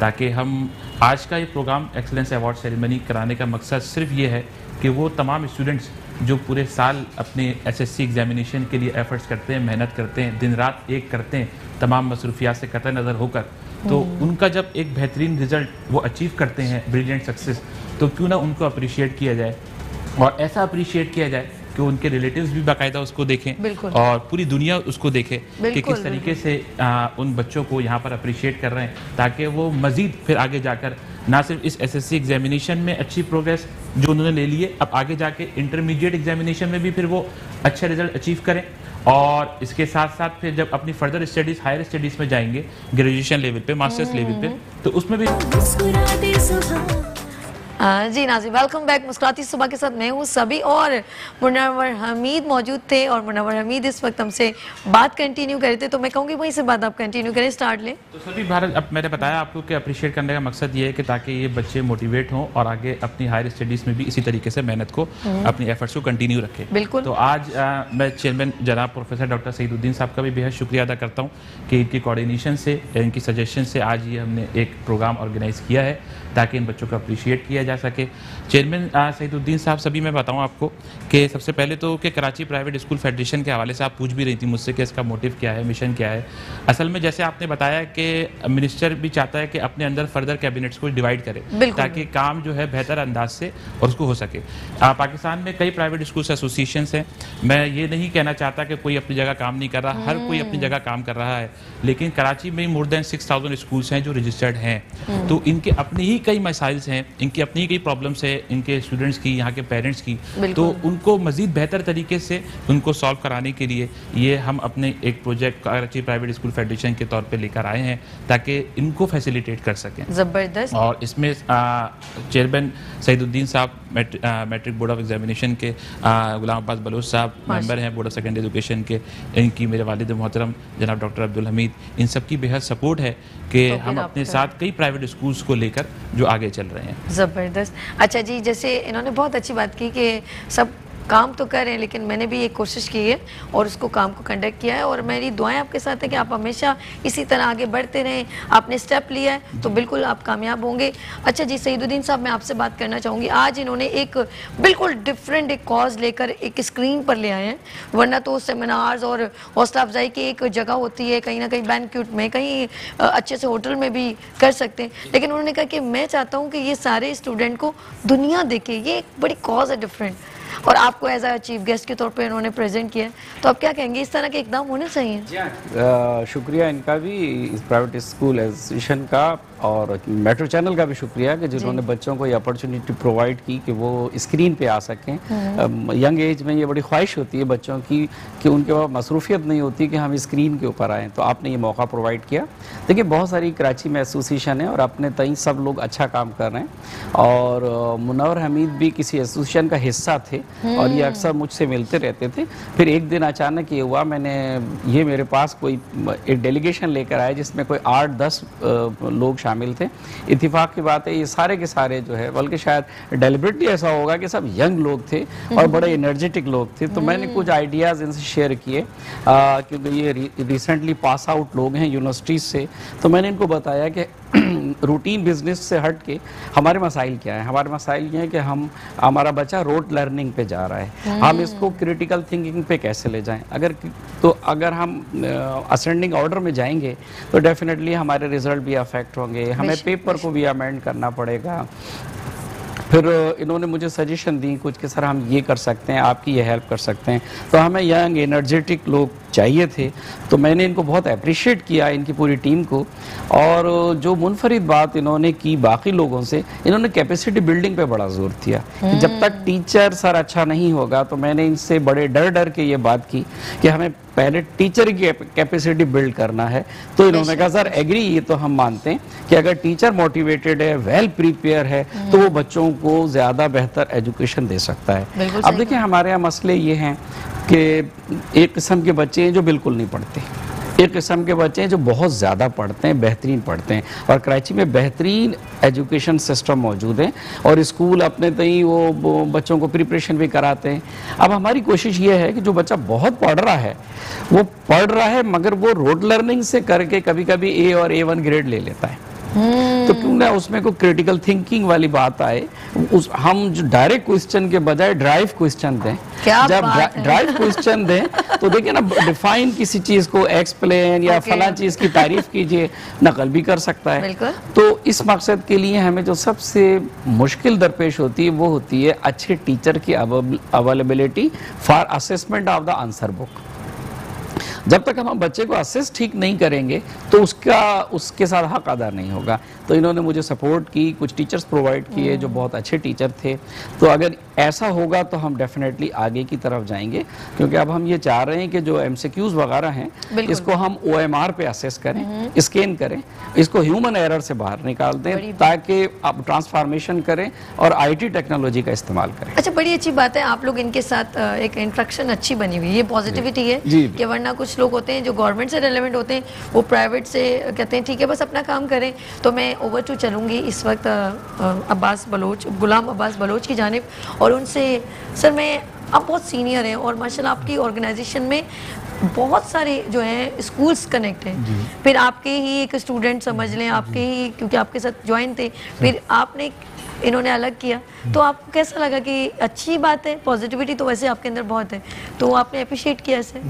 ताकि हम आज का ये प्रोग्राम एक्सेलेंस अवार्ड सेरेमनी कराने का मकसद सिर्फ ये है कि वो तमाम स्टूडेंट्स जो पूरे साल अपने एसएससी एग्जामिनेशन के लिए एफर्ट्स करते हैं, मेहनत करते हैं, दिन रात एक करते हैं, तमाम मसरूफियात से कतई नज़र होकर, तो उनका जब एक बेहतरीन रिजल्ट वो अचीव करते हैं, ब्रिलियंट सक्सेस, तो क्यों ना उनको अप्रिशिएट किया जाए और ऐसा अप्रिशिएट किया जाए कि उनके रिलेटिव्स भी बाकायदा उसको देखें और पूरी दुनिया उसको देखे कि किस तरीके से उन बच्चों को यहाँ पर अप्रिशिएट कर रहे हैं, ताकि वो मज़ीद फिर आगे जाकर ना सिर्फ इस एसएससी एग्जामिनेशन में अच्छी प्रोग्रेस जो उन्होंने ले लिए, अब आगे जाके इंटरमीडिएट एग्जामिनेशन में भी फिर वो अच्छा रिजल्ट अचीव करें और इसके साथ साथ फिर जब अपनी फर्दर स्टडीज़, हायर स्टडीज़ में जाएंगे ग्रेजुएशन लेवल पे, मास्टर्स लेवल पे, तो उसमें भी। जी नाज़रीन, वेलकम बैक। मुस्कुराती सुबह के साथ मैं हूँ सभी और मुनव्वर हमीद मौजूद थे और मुनव्वर हमीद इस वक्त हमसे बात कंटिन्यू कर रहे थे, तो मैं कहूँगी वहीं से बात आप कंटिन्यू करें, स्टार्ट लें। तो सभी भारत, अब मैंने बताया आपको कि अप्रिशिएट करने का मकसद ये है कि ताकि ये बच्चे मोटिवेट हों और आगे अपनी हायर स्टडीज़ में भी इसी तरीके से मेहनत को, अपनी एफर्ट्स को कंटिन्यू रखें। बिल्कुल। तो आज मैं चेयरमैन जनाब प्रोफेसर डॉक्टर सईदुद्दीन साहब का भी बेहद शुक्रिया अदा करता हूँ कि इनकी कोऑर्डिनेशन से, इनकी सजेशन से आज ये हमने एक प्रोग्राम ऑर्गेनाइज़ किया है ताकि इन बच्चों को अप्रिशिएट किया जा सके। चेयरमैन सईदुद्दीन साहब, सभी मैं बताऊं आपको कि सबसे पहले तो कि कराची प्राइवेट स्कूल फेडरेशन के हवाले से आप पूछ भी रही थी मुझसे कि इसका मोटिव क्या है, मिशन क्या है। असल में जैसे आपने बताया कि मिनिस्टर भी चाहता है कि अपने अंदर फर्दर कैबिनेट्स को डिवाइड करे ताकि काम जो है बेहतर अंदाज से और उसको हो सके। पाकिस्तान में कई प्राइवेट स्कूल एसोसिएशंस हैं, मैं ये नहीं कहना चाहता कि कोई अपनी जगह काम नहीं कर रहा, हर कोई अपनी जगह काम कर रहा है, लेकिन कराची में मोर देन 6000 स्कूल्स हैं जो रजिस्टर्ड हैं, तो इनके अपने ही कई मसाइल्स हैं, इनकी अपनी ही कई प्रॉब्लम्स है, इनके स्टूडेंट्स की, यहाँ के पेरेंट्स की, तो उनको मजीद बेहतर तरीके से उनको सॉल्व कराने के लिए ये हम अपने एक project Karachi private school federation के तौर पे लेकर आए हैं ताकि इनको फैसिलिटेट कर सकें। ज़बरदस्त। और इसमें चेयरमैन सईदुद्दीन साहब मैट्रिक बोर्ड ऑफ एग्जामिनेशन के, गुलाम अब्बास बलोच साहब मेंबर हैं बोर्ड ऑफ सेकेंडरी एजुकेशन के, इनकी मेरे वालिद मोहतरम जनाब डॉक्टर अब्दुल हमीद, इन सब की बेहद सपोर्ट है कि हम अपने साथ कई प्राइवेट स्कूल्स को लेकर जो आगे चल रहे हैं। ज़बरदस्त। अच्छा जी, जैसे इन्होंने बहुत अच्छी बात की कि सब काम तो कर रहे हैं, लेकिन मैंने भी एक कोशिश की है और उसको काम को कंडक्ट किया है और मेरी दुआएं आपके साथ है कि आप हमेशा इसी तरह आगे बढ़ते रहें। आपने स्टेप लिया है तो बिल्कुल आप कामयाब होंगे। अच्छा जी सईदुद्दीन साहब, मैं आपसे बात करना चाहूँगी, आज इन्होंने एक बिल्कुल डिफरेंट एक कॉज लेकर एक स्क्रीन पर ले आए हैं, वरना तो सेमिनार्स और हौसला अफजाई की एक जगह होती है, कहीं ना कहीं बैंक्वेट में, कहीं अच्छे से होटल में भी कर सकते हैं, लेकिन उन्होंने कहा कि मैं चाहता हूँ कि ये सारे स्टूडेंट को दुनिया देखे, ये एक बड़ी कॉज है डिफरेंट, और आपको एज अ चीफ गेस्ट के तौर पे उन्होंने प्रेजेंट किया, तो आप क्या कहेंगे, इस तरह के इकदाम होने चाहिए? शुक्रिया इनका भी, इस प्राइवेट स्कूल एसोसिएशन का, और मेट्रो चैनल का भी शुक्रिया कि जिन्होंने बच्चों को ये अपॉर्चुनिटी प्रोवाइड की कि वो स्क्रीन पे आ सकें। यंग एज में ये बड़ी ख्वाहिश होती है बच्चों की कि उनके पास मसरूफियत नहीं होती कि हम स्क्रीन के ऊपर आएँ, तो आपने ये मौका प्रोवाइड किया। देखिए बहुत सारी कराची में एसोसिएशन है और अपने तई सब लोग अच्छा काम कर रहे हैं, और मुनव्वर हमीद भी किसी एसोसिएशन का हिस्सा थे और ये अक्सर मुझसे मिलते रहते थे। फिर एक दिन अचानक ये हुआ, ये मेरे पास कोई एक डेलीगेशन लेकर आए जिसमें कोई 8-10 लोग शामिल थे। इत्तेफाक की बात है ये सारे के सारे जो है, बल्कि शायद डेलिबरेटली ऐसा होगा कि सब यंग लोग थे और बड़े एनर्जेटिक लोग थे, तो मैंने कुछ आइडियाज़ इनसे शेयर किए क्योंकि ये रिसेंटली पास आउट लोग हैं यूनिवर्सिटीज़ से, तो मैंने इनको बताया कि रूटीन बिजनेस से हट के हमारे मसाइल क्या है। हमारे मसाइल ये हैं कि हमारा बच्चा रोड लर्निंग पे जा रहा है, हम इसको क्रिटिकल थिंकिंग पे कैसे ले जाएं। अगर हम असेंडिंग ऑर्डर में जाएंगे तो डेफिनेटली हमारे रिजल्ट भी अफेक्ट होंगे, हमें पेपर को भी अमेंड करना पड़ेगा। फिर इन्होंने मुझे सजेशन दी कुछ कि सर हम ये कर सकते हैं, आपकी ये हेल्प कर सकते हैं, तो हमें यंग एनर्जेटिक लोग चाहिए थे, तो मैंने इनको बहुत अप्रिशिएट किया, इनकी पूरी टीम को। और जो मुनफरिद बात इन्होंने की बाकी लोगों से, इन्होंने कैपेसिटी बिल्डिंग पे बड़ा जोर दिया कि जब तक टीचर सर अच्छा नहीं होगा, तो मैंने इनसे बड़े डर के ये बात की कि हमें पहले टीचर की कैपेसिटी बिल्ड करना है। तो इन्होंने कहा सर एग्री, ये तो हम मानते हैं कि अगर टीचर मोटिवेटेड है, वेल प्रिपेयर है, तो वो बच्चों को ज़्यादा बेहतर एजुकेशन दे सकता है। अब देखिए हमारे यहाँ मसले ये हैं कि एक किस्म के बच्चे हैं जो बिल्कुल नहीं पढ़ते, एक किस्म के बच्चे हैं जो बहुत ज़्यादा पढ़ते हैं, बेहतरीन पढ़ते हैं, और कराची में बेहतरीन एजुकेशन सिस्टम मौजूद है और स्कूल अपने तई वो बच्चों को प्रिपरेशन भी कराते हैं। अब हमारी कोशिश ये है कि जो बच्चा बहुत पढ़ रहा है वो पढ़ रहा है, मगर वो रोड लर्निंग से करके कभी कभी ए और A1 ग्रेड ले लेता है, तो क्यों ना उसमें कोई क्रिटिकल थिंकिंग वाली बात आए। हम जो डायरेक्ट क्वेश्चन के बजाय ड्राइव क्वेश्चन दें, जब ड्राइव क्वेश्चन दें तो देखिए ना, डिफाइन किसी चीज को, एक्सप्लेन या फला चीज की तारीफ कीजिए, नकल भी कर सकता है। तो इस मकसद के लिए हमें जो सबसे मुश्किल दरपेश होती है वो होती है अच्छे टीचर की availability for assessment of the answer book. जब तक हम बच्चे को असेस ठीक नहीं करेंगे तो उसके साथ हक अदा नहीं होगा। तो इन्होंने मुझे सपोर्ट की, कुछ टीचर्स प्रोवाइड किए जो बहुत अच्छे टीचर थे। तो अगर ऐसा होगा तो हम डेफिनेटली आगे की तरफ जाएंगे, क्योंकि अब हम ये चाह रहे हैं कि जो MCQs वगैरह हैं इसको हम OMR पे असेस करें, स्कैन करें, इसको ह्यूमन एरर से बाहर निकाल दें ताकि आप ट्रांसफॉर्मेशन करें और IT टेक्नोलॉजी का इस्तेमाल करें। अच्छा, बड़ी अच्छी बात है, आप लोग इनके साथ एक इंट्रैक्शन अच्छी बनी हुई है, ये पॉजिटिविटी है कि वरना कुछ लोग होते हैं जो गवर्नमेंट से रिलेवेंट होते हैं, वो प्राइवेट से कहते हैं ठीक है बस अपना काम करें। तो मैं ओवर टू चलूँगी इस वक्त गुलाम अब्बास बलोच की जानिब, और उनसे सर मैं, आप बहुत सीनियर हैं और माशाल्लाह आपकी ऑर्गेनाइजेशन में बहुत सारे जो हैं स्कूल्स कनेक्ट हैं, फिर आपके ही एक स्टूडेंट समझ लें, आपके ही, क्योंकि आपके साथ ज्वाइन थे, फिर आपने इन्होंने अलग किया, तो आपको कैसा लगा कि अच्छी बात है? पॉजिटिविटी तो वैसे आपके अंदर बहुत है, तो आपने अप्रिशिएट किया इसे?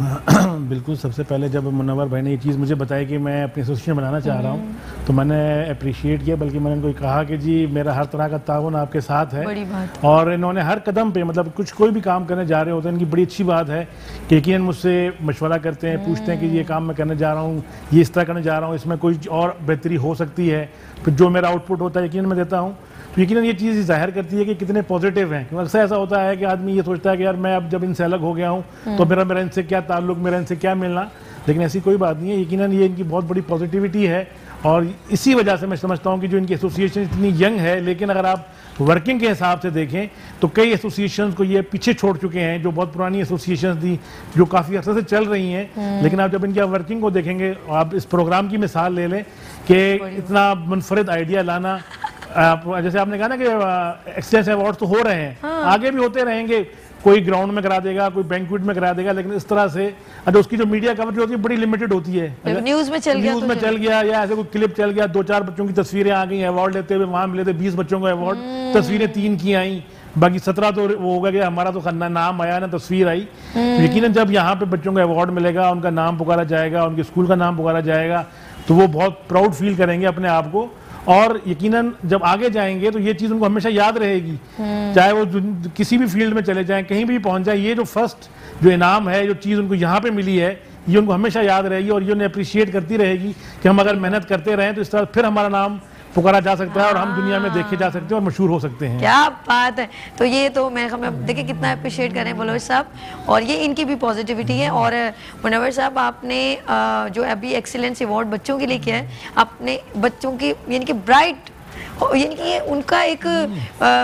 बिल्कुल, सबसे पहले जब मुनव्वर भाई ने ये चीज़ मुझे बताई कि मैं अपनी एसोसिएशन बनाना चाह रहा हूँ तो मैंने अप्रिशिएट किया, बल्कि मैंने उनको कहा कि जी मेरा हर तरह का ताउन आपके साथ है। बड़ी बात। और इन्होंने हर कदम पे, मतलब कोई भी काम करने जा रहे होते हैं, इनकी बड़ी अच्छी बात है कि यकीनन मुझसे मशवरा करते हैं, पूछते हैं कि ये काम मैं करने जा रहा हूँ, ये इस तरह करने जा रहा हूँ, इसमें कोई और बेहतरी हो सकती है। फिर जो मेरा आउटपुट होता है यकीनन मैं देता हूँ। यकीनन ये चीज़ जाहिर करती है कि कितने पॉजिटिव हैं, क्योंकि अक्सर ऐसा होता है कि आदमी ये सोचता है कि यार मैं अब जब इनसे अलग हो गया हूँ तो मेरा इनसे क्या ताल्लुक, मेरा इनसे क्या मिलना, लेकिन ऐसी कोई बात नहीं है। यकीनन ये इनकी बहुत बड़ी पॉजिटिविटी है और इसी वजह से मैं समझता हूँ कि जो इनकी एसोसिएशन इतनी यंग है, लेकिन अगर आप वर्किंग के हिसाब से देखें तो कई एसोसिएशंस को ये पीछे छोड़ चुके हैं, जो बहुत पुरानी एसोसिएशंस थी जो काफ़ी अर्से से चल रही हैं। लेकिन आप जब इनकी वर्किंग को देखेंगे, आप इस प्रोग्राम की मिसाल ले लें कि इतना मुनफरिद आइडिया लाना, जैसे आपने कहा ना कि एक्सीलेंस अवार्ड तो हो रहे हैं, आगे भी होते रहेंगे, कोई ग्राउंड में करा देगा, कोई बैंक्वेट में करा देगा, लेकिन इस तरह से उसकी जो मीडिया कवरेज होती है बड़ी लिमिटेड होती है। न्यूज़ में चल गया या ऐसे कोई क्लिप चल गया, 2-4 बच्चों की तस्वीरें आ गई अवार्ड लेते हुए, वहां मिले थे 20 बच्चों को अवार्ड, तस्वीरें 3 की आई, बाकी 17 तो वो होगा कि हमारा तो नाम आया ना तस्वीर आई। यकीनन जब यहाँ पे बच्चों को अवार्ड मिलेगा, उनका नाम पुकारा जाएगा, उनके स्कूल का नाम पुकारा जाएगा, तो वो बहुत प्राउड फील करेंगे अपने आप को। और यकीनन जब आगे जाएंगे तो ये चीज़ उनको हमेशा याद रहेगी, चाहे वो किसी भी फील्ड में चले जाएं, कहीं भी पहुंच जाए, ये जो फर्स्ट जो इनाम है, जो चीज़ उनको यहाँ पे मिली है, ये उनको हमेशा याद रहेगी और ये उन्हें अप्रिशिएट करती रहेगी कि हम अगर मेहनत करते रहें तो इस तरह फिर हमारा नाम पुकारा जा सकता है और हम दुनिया में देखे जा सकते हैं और मशहूर हो सकते हैं। क्या बात है। तो ये तो मैं देखिए कितना अप्रिशिएट करें बलोच साहब, और ये इनकी भी पॉजिटिविटी है। और मुनव्वर साहब, आपने जो अभी एक्सीलेंस अवार्ड बच्चों के लिए किया है, आपने बच्चों की यानी कि ब्राइट, यानी कि ये उनका एक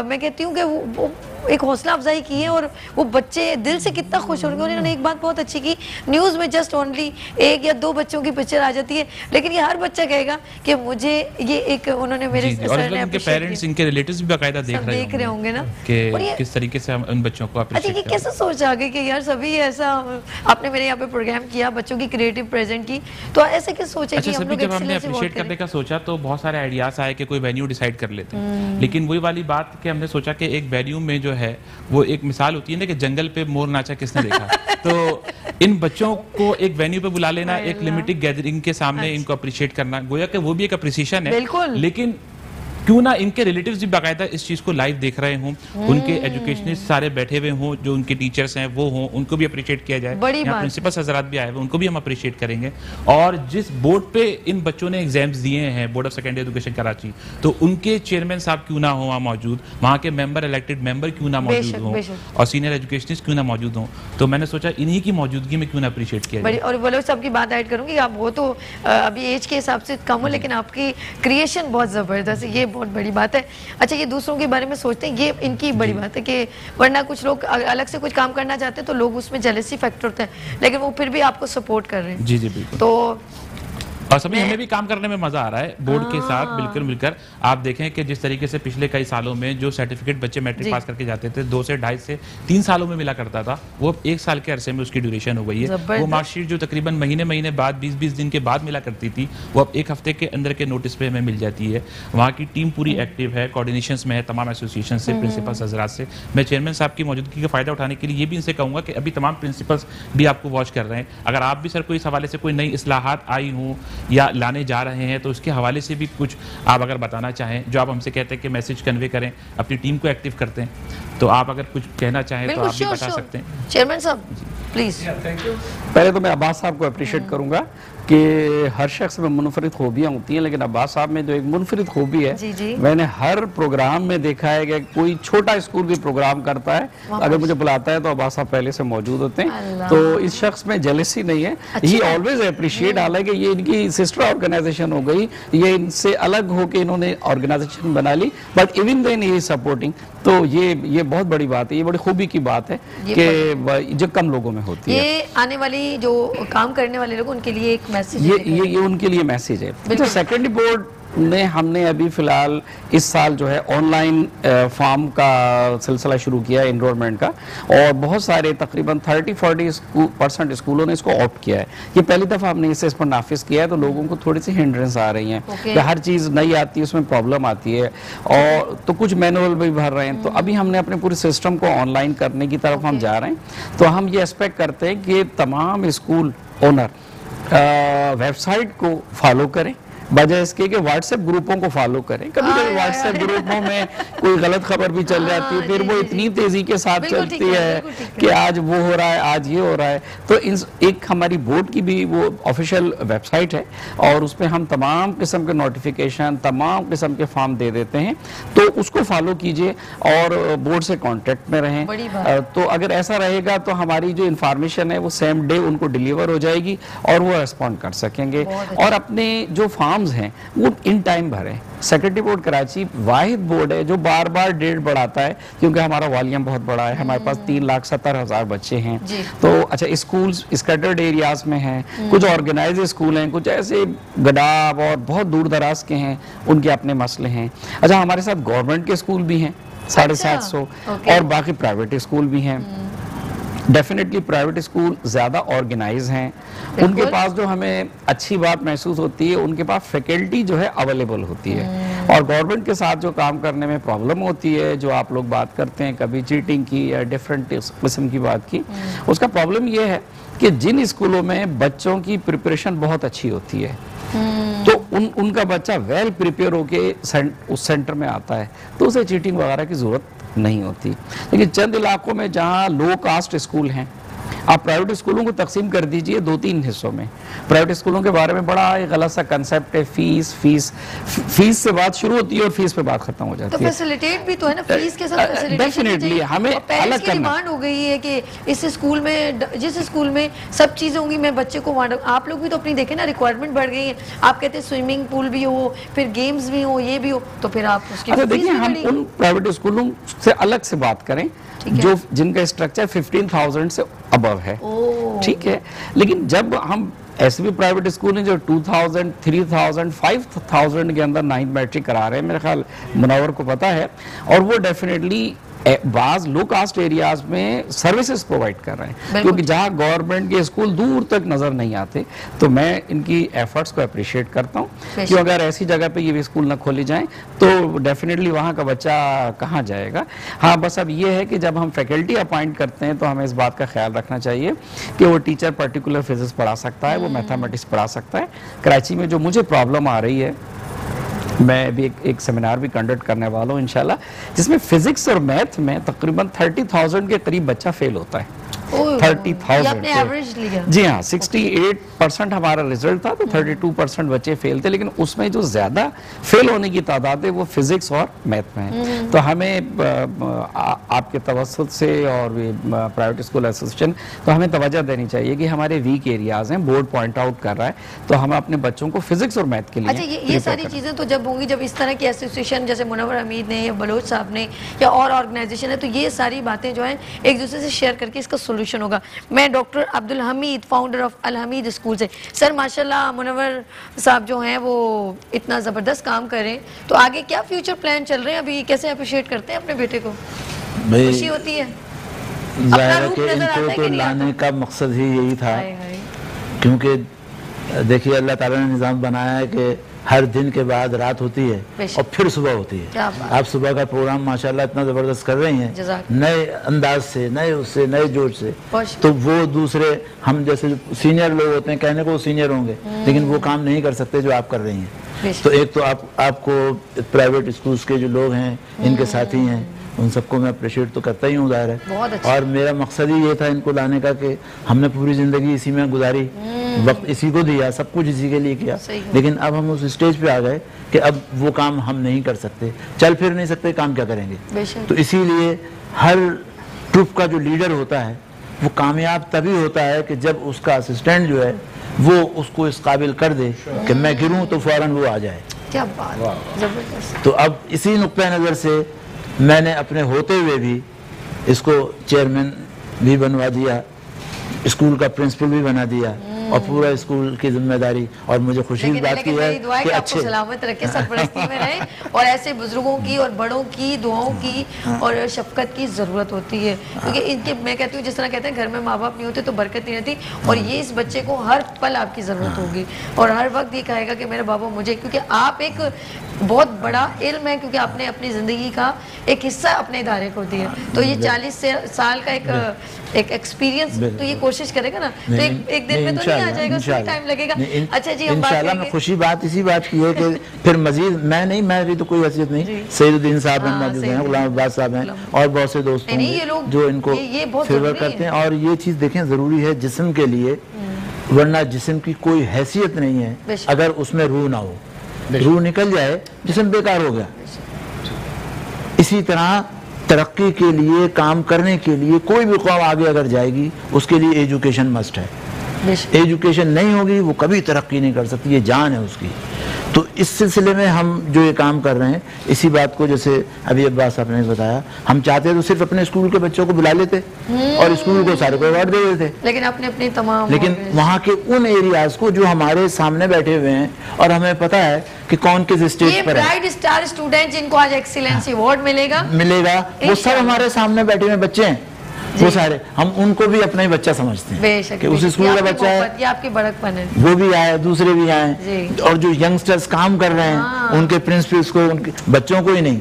मैं कहती हूँ कि वो एक हौसला अफजाई की है और वो बच्चे दिल से कितना खुश होंगे। उन्होंने एक बात बहुत अच्छी की, न्यूज़ में जस्ट ओनली 1 या 2 बच्चों की पिक्चर आ जाती है, लेकिन ये हर बच्चा कहेगा कि मुझे ये एक, उन्होंने मेरे सर ने इनके पेरेंट्स, इनके रिलेटिव्स भी बाकायदा देख रहे होंगे ना कि किस तरीके से हम उन बच्चों को अप्रिशिएट। अच्छा, ये कैसे सोच आ गई कि यार सभी ऐसा, आपने मेरे यहाँ पे प्रोग्राम किया बच्चों की क्रिएटिव प्रेजेंट की, तो ऐसे कैसे सोचा कि हम लोग जब हमने अप्रिशिएट करने का सोचा तो बहुत सारे आइडियाज आए कि कोई वेन्यू डिसाइड कर लेते हैं, लेकिन वही वाली बात कि हमने सोचा कि एक वेन्यू में जो है वो एक मिसाल होती है ना कि जंगल पे मोर नाचा किसने देखा, तो इन बच्चों को एक वेन्यू पे बुला लेना, एक लिमिटेड गैदरिंग के सामने इनको अप्रिशिएट करना, गोया कि वो भी एक अप्रिसिएशन है, लेकिन क्यों ना इनके रिलेटिव्स भी बाकायदा इस चीज़ को लाइव देख रहे हों, उनके एजुकेशनिस्ट सारे बैठे हुए हों, जो उनके टीचर्स हैं वो हों, उनको भी अप्रिशिएट किया जाए। यहाँ प्रिंसिपल हजरात भी आए हुए, उनको भी हम अप्रिशिएट करेंगे। और जिस बोर्ड पे इन बच्चों ने एग्जाम्स दिए हैं, board of secondary education Karachi, तो उनके चेयरमैन साहब क्यों ना हो वहाँ मौजूद, वहाँ के मेंबर इलेक्टेड मेंबर क्यों ना मौजूद हों, और सीनियर एजुकेशनिस्ट क्यों ना मौजूद हों। तो मैंने सोचा इन्हीं की मौजूदगी में क्यों ना अप्रिशिएट किया जाए। और बलोच साहब की बात ऐड करूंगी, आप वो तो अभी एज के हिसाब से कम हो, लेकिन आपकी क्रिएशन बहुत ज़बरदस्त है, ये बहुत बड़ी बात है। अच्छा, ये दूसरों के बारे में सोचते हैं, ये इनकी बड़ी बात है कि वरना कुछ लोग अलग से कुछ काम करना चाहते हैं तो लोग उसमें जेलसी फैक्टर होता है, लेकिन वो फिर भी आपको सपोर्ट कर रहे हैं। जी जी बिल्कुल। तो और सभी हमें भी काम करने में मजा आ रहा है बोर्ड के साथ बिल्कुल मिलकर। आप देखें कि जिस तरीके से पिछले कई सालों में जो सर्टिफिकेट बच्चे मैट्रिक पास करके जाते थे 2 से 2.5 से 3 सालों में मिला करता था, वो अब 1 साल के अरसे में उसकी ड्यूरेशन हो गई है। वो मार्कशीट जो तकरीबन महीने बाद 20-20 दिन के बाद मिला करती थी, वो अब 1 हफ्ते के अंदर के नोटिस पे हमें मिल जाती है। वहाँ की टीम पूरी एक्टिव है, कोऑर्डिनेशन में है तमाम एसोसिएशन से, प्रिंसिपल्स हजरात से। मैं चेयरमैन साहब की मौजूदगी का फायदा उठाने के लिए ये भी इनसे कहूँगा कि अभी तमाम प्रिंसिपल्स भी आपको वॉच कर रहे हैं। अगर आप भी सर कोई इस हवाले से कोई नई इस्लाहात आई हों या लाने जा रहे हैं तो उसके हवाले से भी कुछ आप अगर बताना चाहें, जो आप हमसे कहते हैं कि मैसेज कन्वे करें, अपनी टीम को एक्टिव करते हैं, तो आप अगर कुछ कहना चाहें तो आप भी बता सकते हैं। चेयरमैन साहब प्लीज। पहले तो मैं अब्बास साहब को अप्रिशिएट करूंगा कि हर शख्स में मुनफरिद खूबियाँ होती हैं, लेकिन अब्बास साहब में जो एक मुनफरिद खूबी है, मैंने हर प्रोग्राम में देखा है कि कोई छोटा स्कूल भी प्रोग्राम करता है, अगर मुझे बुलाता है तो अब्बास साहब पहले से मौजूद होते हैं। तो इस शख्स में जेलसी नहीं है, ही ऑलवेज अप्रिशिएट। हालांकि ये इनकी सिस्टर ऑर्गेनाइजेशन हो गई, ये इनसे अलग होकर इन्होंने ऑर्गेनाइजेशन बना ली, बट इवन देन ही सपोर्टिंग। तो ये बहुत बड़ी बात है, ये बड़ी खूबी की बात है कि जो कम लोगों में होती है। ये आने वाली जो काम करने वाले लोग उनके लिए एक मैसेज, ये उनके लिए मैसेज है। तो सेकेंडरी बोर्ड ने हमने अभी फिलहाल इस साल जो है ऑनलाइन फॉर्म का सिलसिला शुरू किया एनरोलमेंट का, और बहुत सारे तकरीबन 30-40% स्कूलों ने इसको ऑप्ट किया है। ये पहली दफ़ा हमने इसे इस पर नाफिज किया है, तो लोगों को थोड़ी सी हिंड्रेंस आ रही हैं कि हर चीज़ नई आती है, उसमें प्रॉब्लम आती है, और तो कुछ मैनुअल भी भर रहे हैं। तो अभी हमने अपने पूरे सिस्टम को ऑनलाइन करने की तरफ हम जा रहे हैं। तो हम ये एक्सपेक्ट करते हैं कि तमाम स्कूल ओनर वेबसाइट को फॉलो करें, बजाय इसके कि व्हाट्सएप ग्रुपों को फॉलो करें। कभी कभी व्हाट्सएप ग्रुपों में कोई गलत खबर भी चल जाती है, फिर वो इतनी तेजी के साथ चलती है कि आज वो हो रहा है, आज ये हो रहा है। तो एक हमारी बोर्ड की भी वो ऑफिशियल वेबसाइट है, और उस पर हम तमाम किस्म के नोटिफिकेशन, तमाम किस्म के फॉर्म दे देते हैं। तो उसको फॉलो कीजिए और बोर्ड से कॉन्टेक्ट में रहें। तो अगर ऐसा रहेगा तो हमारी जो इंफॉर्मेशन है वो सेम डे उनको डिलीवर हो जाएगी और वो रिस्पॉन्ड कर सकेंगे। और अपने जो फॉर्म हैं वो इन टाइम भरें। सेक्रेटरी बोर्ड कराची वाहिद बोर्ड है जो बार बार डेट बढ़ाता है, क्योंकि हमारा वॉल्यूम बहुत बड़ा है। हमारे पास 3,70,000 बच्चे हैं। तो अच्छा, स्कूल स्कैटर्ड एरियाज में हैं, कुछ ऑर्गेनाइज स्कूल हैं, कुछ ऐसे गडाब और बहुत दूर दराज के हैं, उनके अपने मसले हैं। अच्छा, हमारे साथ गवर्नमेंट के स्कूल भी हैं 750, और बाकी प्राइवेट स्कूल भी हैं। डेफिनेटली प्राइवेट स्कूल ज़्यादा ऑर्गेनाइज हैं, उनके पास जो हमें अच्छी बात महसूस होती है, उनके पास फैकल्टी जो है अवेलेबल होती है। और गवर्नमेंट के साथ जो काम करने में प्रॉब्लम होती है, जो आप लोग बात करते हैं कभी चीटिंग की या डिफरेंट किस्म की बात की, उसका प्रॉब्लम ये है कि जिन स्कूलों में बच्चों की प्रिपरेशन बहुत अच्छी होती है, तो उनका बच्चा वेल प्रिपेयर होके उस सेंटर में आता है, तो उसे चीटिंग वगैरह की ज़रूरत नहीं होती। लेकिन चंद इलाकों में जहाँ लो कास्ट स्कूल हैं, आप प्राइवेट स्कूलों को तकसीम कर दीजिए 2-3 हिस्सों में। प्राइवेट स्कूलों के बारे में बड़ा एक गलत सा कंसेप्ट है, फीस से बात शुरू होती है और फीस पे बात खत्म हो जाती है। तो फैसिलिटेट भी तो है ना, फीस के साथ फैसिलिटेशन। डेफिनेटली हमें अलग करना। डिमांड हो गई है कि इस स्कूल में, जिस स्कूल में सब चीजें होंगी, मैं बच्चे को वहाँ, आप लोग भी तो अपनी देखें ना, रिक्वायरमेंट बढ़ गई है। आप कहते हैं स्विमिंग पूल भी हो, फिर गेम्स भी हो, ये भी हो, तो फिर आप उसकी देखिए, हम उन प्राइवेट स्कूलों से अलग से बात करें जो जिनका स्ट्रक्चर 15,000 से अबव है, ठीक है। लेकिन जब हम ऐसे भी प्राइवेट स्कूल हैं जो 2,000, 3,000, 5,000 के अंदर 9th मैट्रिक करा रहे हैं, मेरे ख्याल मुनव्वर को पता है, और वो डेफिनेटली बाज लो कास्ट एरियाज में सर्विसेज प्रोवाइड कर रहे हैं, क्योंकि जहां गवर्नमेंट के स्कूल दूर तक नजर नहीं आते। तो मैं इनकी एफर्ट्स को अप्रिशिएट करता हूं कि अगर ऐसी जगह पे ये भी स्कूल ना खोले जाएं तो डेफिनेटली वहां का बच्चा कहां जाएगा। हाँ, बस अब ये है कि जब हम फैकल्टी अपॉइंट करते हैं तो हमें इस बात का ख्याल रखना चाहिए कि वो टीचर पर्टिकुलर फिजिक्स पढ़ा सकता है, वो मैथमेटिक्स पढ़ा सकता है। कराची में जो मुझे प्रॉब्लम आ रही है मैं भी एक सेमिनार भी कंडक्ट करने वाला हूँ इंशाल्लाह, जिसमें फिजिक्स और मैथ में तकरीबन 30,000 के करीब बच्चा फेल होता है। 30,000 एवरेज लिया। जी हाँ, 68% हमारा रिजल्ट था, तो 32% बच्चे फेल थे, लेकिन उसमें जो ज्यादा फेल होने की तादाद है वो फिजिक्स और मैथ में है। तो हमें आपके तवज्जुह से और प्राइवेट स्कूल एसोसिएशन, तो हमें तवज्जो देनी चाहिए कि हमारे वीक एरियाज हैं, बोर्ड पॉइंट आउट कर रहा है, तो हम अपने बच्चों को फिजिक्स और मैथ के लिए। अच्छा, ये सारी चीजें तो जब होंगी, जब इस तरह की एसोसिएशन जैसे मुनव्वर हमीद ने या बलोच साहब ने या और ऑर्गेनाइजेशन है, तो ये सारी बातें जो है एक दूसरे से शेयर करके इसका सोल्यूशन होगा। मैं doctor Abdul Hameed, founder of Al Hameed school से। सर माशाल्लाह मुनव्वर साहब जो हैं वो इतना ज़बरदस्त काम कर रहे हैं, तो आगे क्या फ्यूचर प्लान चल रहे हैं, अभी कैसे अप्रिशिएट करते हैं अपने बेटे को? खुशी होती है? जाहिर है कि इनको तो लाने का मकसद ही यही था, क्योंकि देखिए अल्लाह ताला ने निज़ाम बनाया है कि हर दिन के बाद रात होती है और फिर सुबह होती है। आप सुबह का प्रोग्राम माशाल्लाह इतना ज़बरदस्त कर रही हैं, नए अंदाज से, नए उससे, नए जोश से, तो वो दूसरे हम जैसे सीनियर लोग होते हैं, कहने को सीनियर होंगे लेकिन वो काम नहीं कर सकते जो आप कर रही हैं। तो एक तो आपको प्राइवेट स्कूल्स के जो लोग हैं, इनके साथी हैं, उन सबको मैं अप्रिशिएट तो करता ही हूँ, जाहिर है। और मेरा मकसद ही ये था इनको लाने का कि हमने पूरी ज़िंदगी इसी में गुजारी, वक्त इसी को दिया, सब कुछ इसी के लिए किया, लेकिन अब हम उस स्टेज पे आ गए कि अब वो काम हम नहीं कर सकते, चल फिर नहीं सकते, काम क्या करेंगे। तो इसीलिए हर ट्रुप का जो लीडर होता है वो कामयाब तभी होता है कि जब उसका असिस्टेंट जो है वो उसको इस काबिल कर दे कि मैं गिरूँ तो फौरन वो आ जाए। क्या बात, जबरदस्त। तो अब इसी नुक्ता नज़र से मैंने अपने होते हुए भी इसको चेयरमैन भी बनवा दिया, स्कूल का प्रिंसिपल भी बना दिया और पूरा स्कूल की जिम्मेदारी। और मुझे खुशी की बात की है कि अच्छे सलामत रखे, सरपरस्ती में रहे, और ऐसे बुजुर्गों की और बड़ों की दुआओं की और शफकत की ज़रूरत होती है, क्योंकि इनके, मैं कहती हूँ जिस तरह कहते हैं घर में माँ बाप नहीं होते तो बरकत नहीं रहती, और ये इस बच्चे को हर पल आपकी ज़रूरत होगी और हर वक्त ये कहेगा कि मेरे बाबा मुझे, क्योंकि आप एक बहुत बड़ा इल्म है, क्योंकि आपने अपनी ज़िंदगी का एक हिस्सा अपने इदारे को दिया, तो ये 40 साल का एक एक्सपीरियंस, तो ये कोशिश करेगा ना, तो एक दिन में तो नहीं आ जाएगा, उसमें टाइम लगेगा। अच्छा जी, हम बात करेंगे। मैं खुशी बात इसी बात की है कि फिर मजीद मैं भी तो कोई हैसियत नहीं, सईदुद्दीन साहब हैं, मौजूद हैं, गुलाम अब्बास साहब हैं और बहुत से दोस्त हैं जो इनको फेवर करते हैं। और ये चीज़ देखें ज़रूरी है जिस्म के लिए, वरना जिस्म की कोई हैसियत नहीं है अगर उसमें रूह ना हो। रूह निकल जाए जिस्म बेकार हो गया। इसी तरह तरक्की के लिए, काम करने के लिए कोई भी कौम आगे अगर जाएगी उसके लिए एजुकेशन मस्ट है। एजुकेशन नहीं होगी वो कभी तरक्की नहीं कर सकती, ये जान है उसकी। तो इस सिलसिले में हम जो ये काम कर रहे हैं, इसी बात को जैसे अभी अब्बास साहब ने बताया, हम चाहते तो सिर्फ अपने स्कूल के बच्चों को बुला लेते और स्कूल को सारे को अवार्ड दे देते, लेकिन वहाँ के उन एरियाज को जो हमारे सामने बैठे हुए हैं और हमें पता है कि कौन किस स्टेज पर है, ब्राइट स्टार स्टूडेंट जिनको आज एक्सीलेंस अवार्ड मिलेगा, वो सब हमारे सामने बैठे हुए बच्चे हैं, वो सारे हम उनको भी अपना ही बच्चा समझते हैं कि उस स्कूल का बच्चा है, ये आपकी बड़कपन है। वो भी आए, दूसरे भी आए, और जो यंगस्टर्स काम कर रहे हैं उनके प्रिंसिपल्स को, उनके बच्चों को ही नहीं,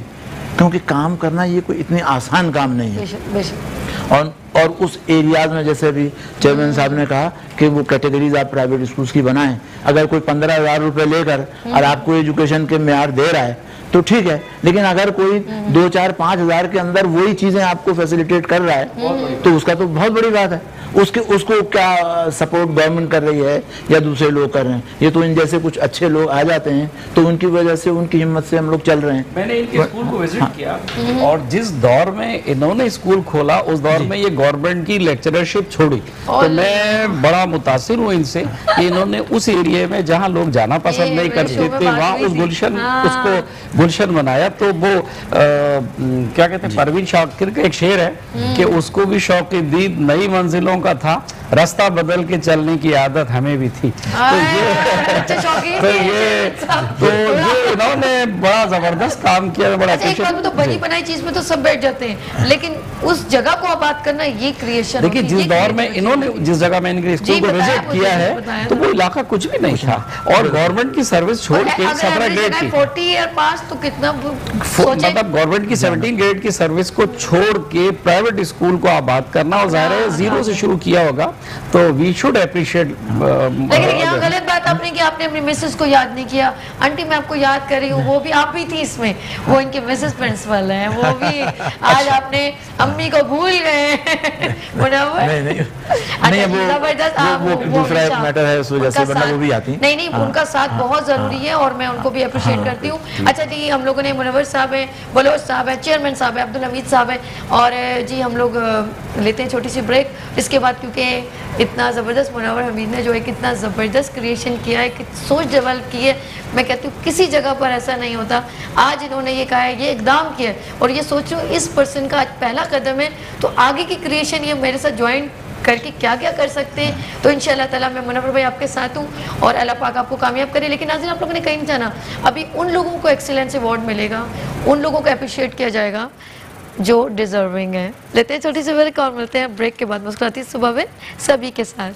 क्योंकि काम करना ये कोई इतनी आसान काम नहीं है। और उस एरियाज में जैसे अभी चेयरमैन साहब ने कहा कि वो कैटेगरीज आप प्राइवेट स्कूल्स की बनाएं, अगर कोई 15,000 रुपए लेकर और आपको एजुकेशन के मेयार दे रहा है तो ठीक है, लेकिन अगर कोई 2, 4, 5 हज़ार के अंदर वही चीजें आपको फैसिलिटेट कर रहा है तो उसका तो बहुत बड़ी बात है। उसको क्या सपोर्ट गवर्नमेंट कर रही है या दूसरे लोग कर रहे हैं, ये तो इन जैसे कुछ अच्छे लोग आ जाते हैं तो उनकी वजह से, उनकी हिम्मत से हम लोग चल रहे हैं। मैंने इनके स्कूल को विजिट किया और जिस दौर में इन्होंने स्कूल खोला उस दौर में ये गवर्नमेंट की लेक्चरशिप छोड़ी, तो मैं बड़ा मुतासिर हूँ इनसे कि इन्होंने उस एरिया में जहाँ लोग जाना पसंद नहीं करते थे वहाँ उस गुलशन बनाया। तो वो क्या कहते हैं, परवीन शाकिर का एक शेर है कि उसको भी शौक दीद नई मंजिलों का था, रास्ता बदल के चलने की आदत हमें भी थी। तो ये इन्होंने बड़ा जबरदस्त काम किया, बड़ा एक बात तो बनी बनाई चीज में तो सब बैठ जाते हैं, लेकिन उस जगह को आबाद करना ये क्रिएशन। देखिए जिस दौर में इन्होंने, जिस जगह में इनके स्कूल को विजिट किया है तो वो इलाका कुछ भी नहीं था और गवर्नमेंट की सर्विस छोड़ के 17 ग्रेड की 40 ईयर पास तो कितना मतलब गवर्नमेंट की 17 ग्रेड की सर्विस को छोड़ के प्राइवेट स्कूल को आबाद करना, और जाहिर है जीरो से शुरू किया होगा तो वी शुड अप्रिशिएट। लेकिन यहाँ गलत बात आपने कि आपने अपनी मिसेस को याद नहीं किया। आंटी मैं आपको याद कर रही हूँ, वो भी आप भी थी इसमें, वो इनके मिसेस प्रिंसिपल हैं, वो भी आज आपने अम्मी को भूल गए। नहीं वो दूसरा एक मैटर है, उस वजह से वरना वो भी आती। नहीं उनका साथ बहुत जरूरी है और मैं उनको भी अप्रिशिएट करती हूँ। अच्छा जी, हम लोगों ने मुनव्वर साहब है, बलोच साहब है, चेयरमैन साहब है, अब्दुल हमीद साहब है, और जी हम लोग लेते हैं छोटी सी ब्रेक। इसके बाद क्योंकि इतना ज़बरदस्त मुनव्वर हमीद ने जो एक इतना ज़बरदस्त क्रिएशन किया है, कि सोच डेवलप की है, मैं कहती हूँ किसी जगह पर ऐसा नहीं होता। आज इन्होंने ये कहा है, ये इकदाम किया है, और ये सोचो इस पर्सन का आज पहला कदम है, तो आगे की क्रिएशन ये मेरे साथ ज्वाइन करके क्या क्या कर सकते हैं। तो इंशाल्लाह ताला मैं मुनव्वर भाई आपके साथ हूँ और अल्लाह पाक आपको कामयाब करे। लेकिन नाज़रीन, आप लोगों ने कहीं नहीं जाना, अभी उन लोगों को एक्सीलेंस अवार्ड मिलेगा, उन लोगों को अप्रिशिएट किया जाएगा जो डिजर्विंग है। लेते हैं छोटी सी ब्रेक और मिलते हैं ब्रेक के बाद मुस्कुराती सुबह में सभी के साथ।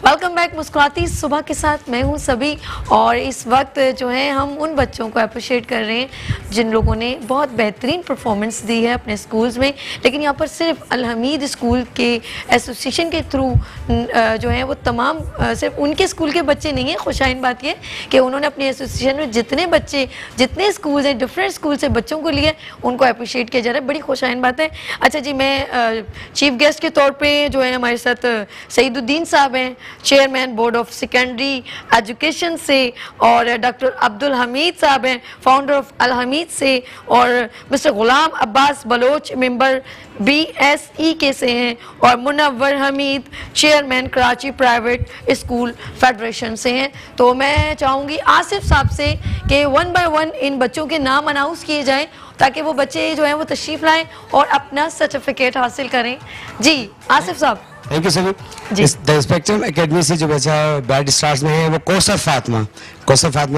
वेलकम बैक मुस्कुराती सुबह के साथ, मैं हूं सभी। और इस वक्त जो है हम उन बच्चों को अप्रिशिएट कर रहे हैं जिन लोगों ने बहुत बेहतरीन परफॉर्मेंस दी है अपने स्कूल्स में। लेकिन यहाँ पर सिर्फ अल हमीद स्कूल के एसोसिएशन के थ्रू जो है वो तमाम सिर्फ उनके स्कूल के बच्चे नहीं हैं। खुशाइन बात यह कि उन्होंने अपने एसोसिएशन में जितने बच्चे, जितने स्कूल हैं, डिफरेंट स्कूल से बच्चों को लिए, उनको अप्रिशिएट किया जा रहा है। बड़ी खुशाइन बात है। अच्छा जी, मैं चीफ गेस्ट के तौर पर जो है हमारे साथ सईदुद्दीन साहब हैं, chairman board of secondary education से, और डॉक्टर अब्दुल हमीद साहब हैं, फाउंडर ऑफ अल हमीद से, और mister Ghulam Abbas Baloch member BSE के से हैं, और Munawwar Hameed chairman Karachi private school federation से हैं। तो मैं चाहूँगी आसिफ साहब से कि 1 बाय 1 इन बच्चों के नाम अनाउंस किए जाएं ताकि वो बच्चे जो हैं वो तशरीफ़ लाएं और अपना सर्टिफिकेट हासिल करें। जी आसिफ साहब। Thank you sir. The Spectrum Academy से जो बच्चा बैड स्टार्स में है वो कौसर फातिमा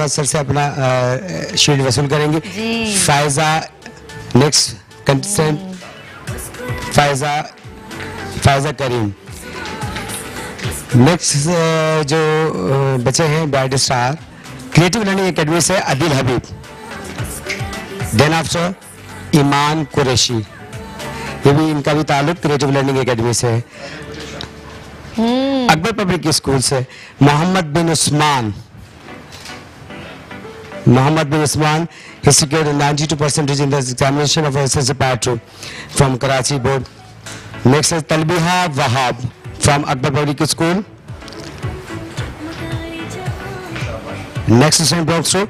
सर से अपना शील्ड वसूल करेंगे। फायजा नेक्स्ट कंटेस्टेंट फायजा करीम। नेक्स्ट जो बच्चे हैं bad star creative learning academy से अदिल हबीब। देन आफ्टर ईमान कुरैशी, ये भी इनका भी ताल्लुक क्रिएटिव लर्निंग एकेडमी से है। अकबर पब्लिक स्कूल से मोहम्मद बिन Usman, he secured 92% in the examination of SSC Part 2 from Karachi board. Next is Talbiha Wahab from Akbar Public School. Next is belongs to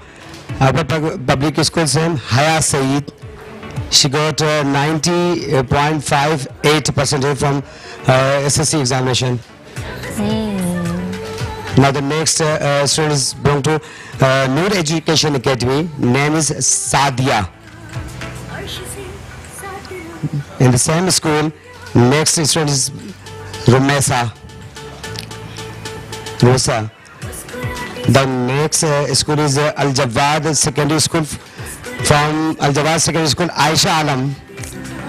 Akbar Public School same Haya Saeed. She got 90.58% from SSC examination. Now the next student is belong to Noor Education Academy. Name is Sadia. In the same school, next student is Rosa. The next school is Al Jawad Secondary School. From Al Jawad Secondary School, Aisha Alam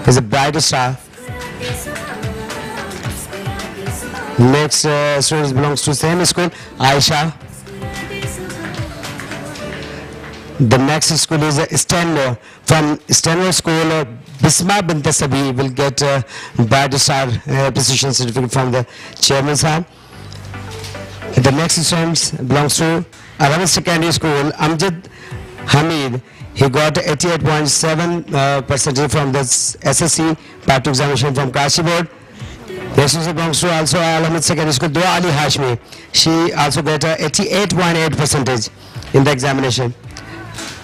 is a bright star. Next student belongs to same school, Aisha. The next school is Stanley. From Stanley School, Bisma bint Sabi will get bright star appreciation certificate from the chairman sahab. The next student belongs to Arabic Secondary School, Amjad Hamid. He got 88.7% from the SSC Part 2 examination from Karachi board. Next student belongs to also Al Hamid Secondary School, Dua Ali Hashmi. She also got 88.8% in the examination.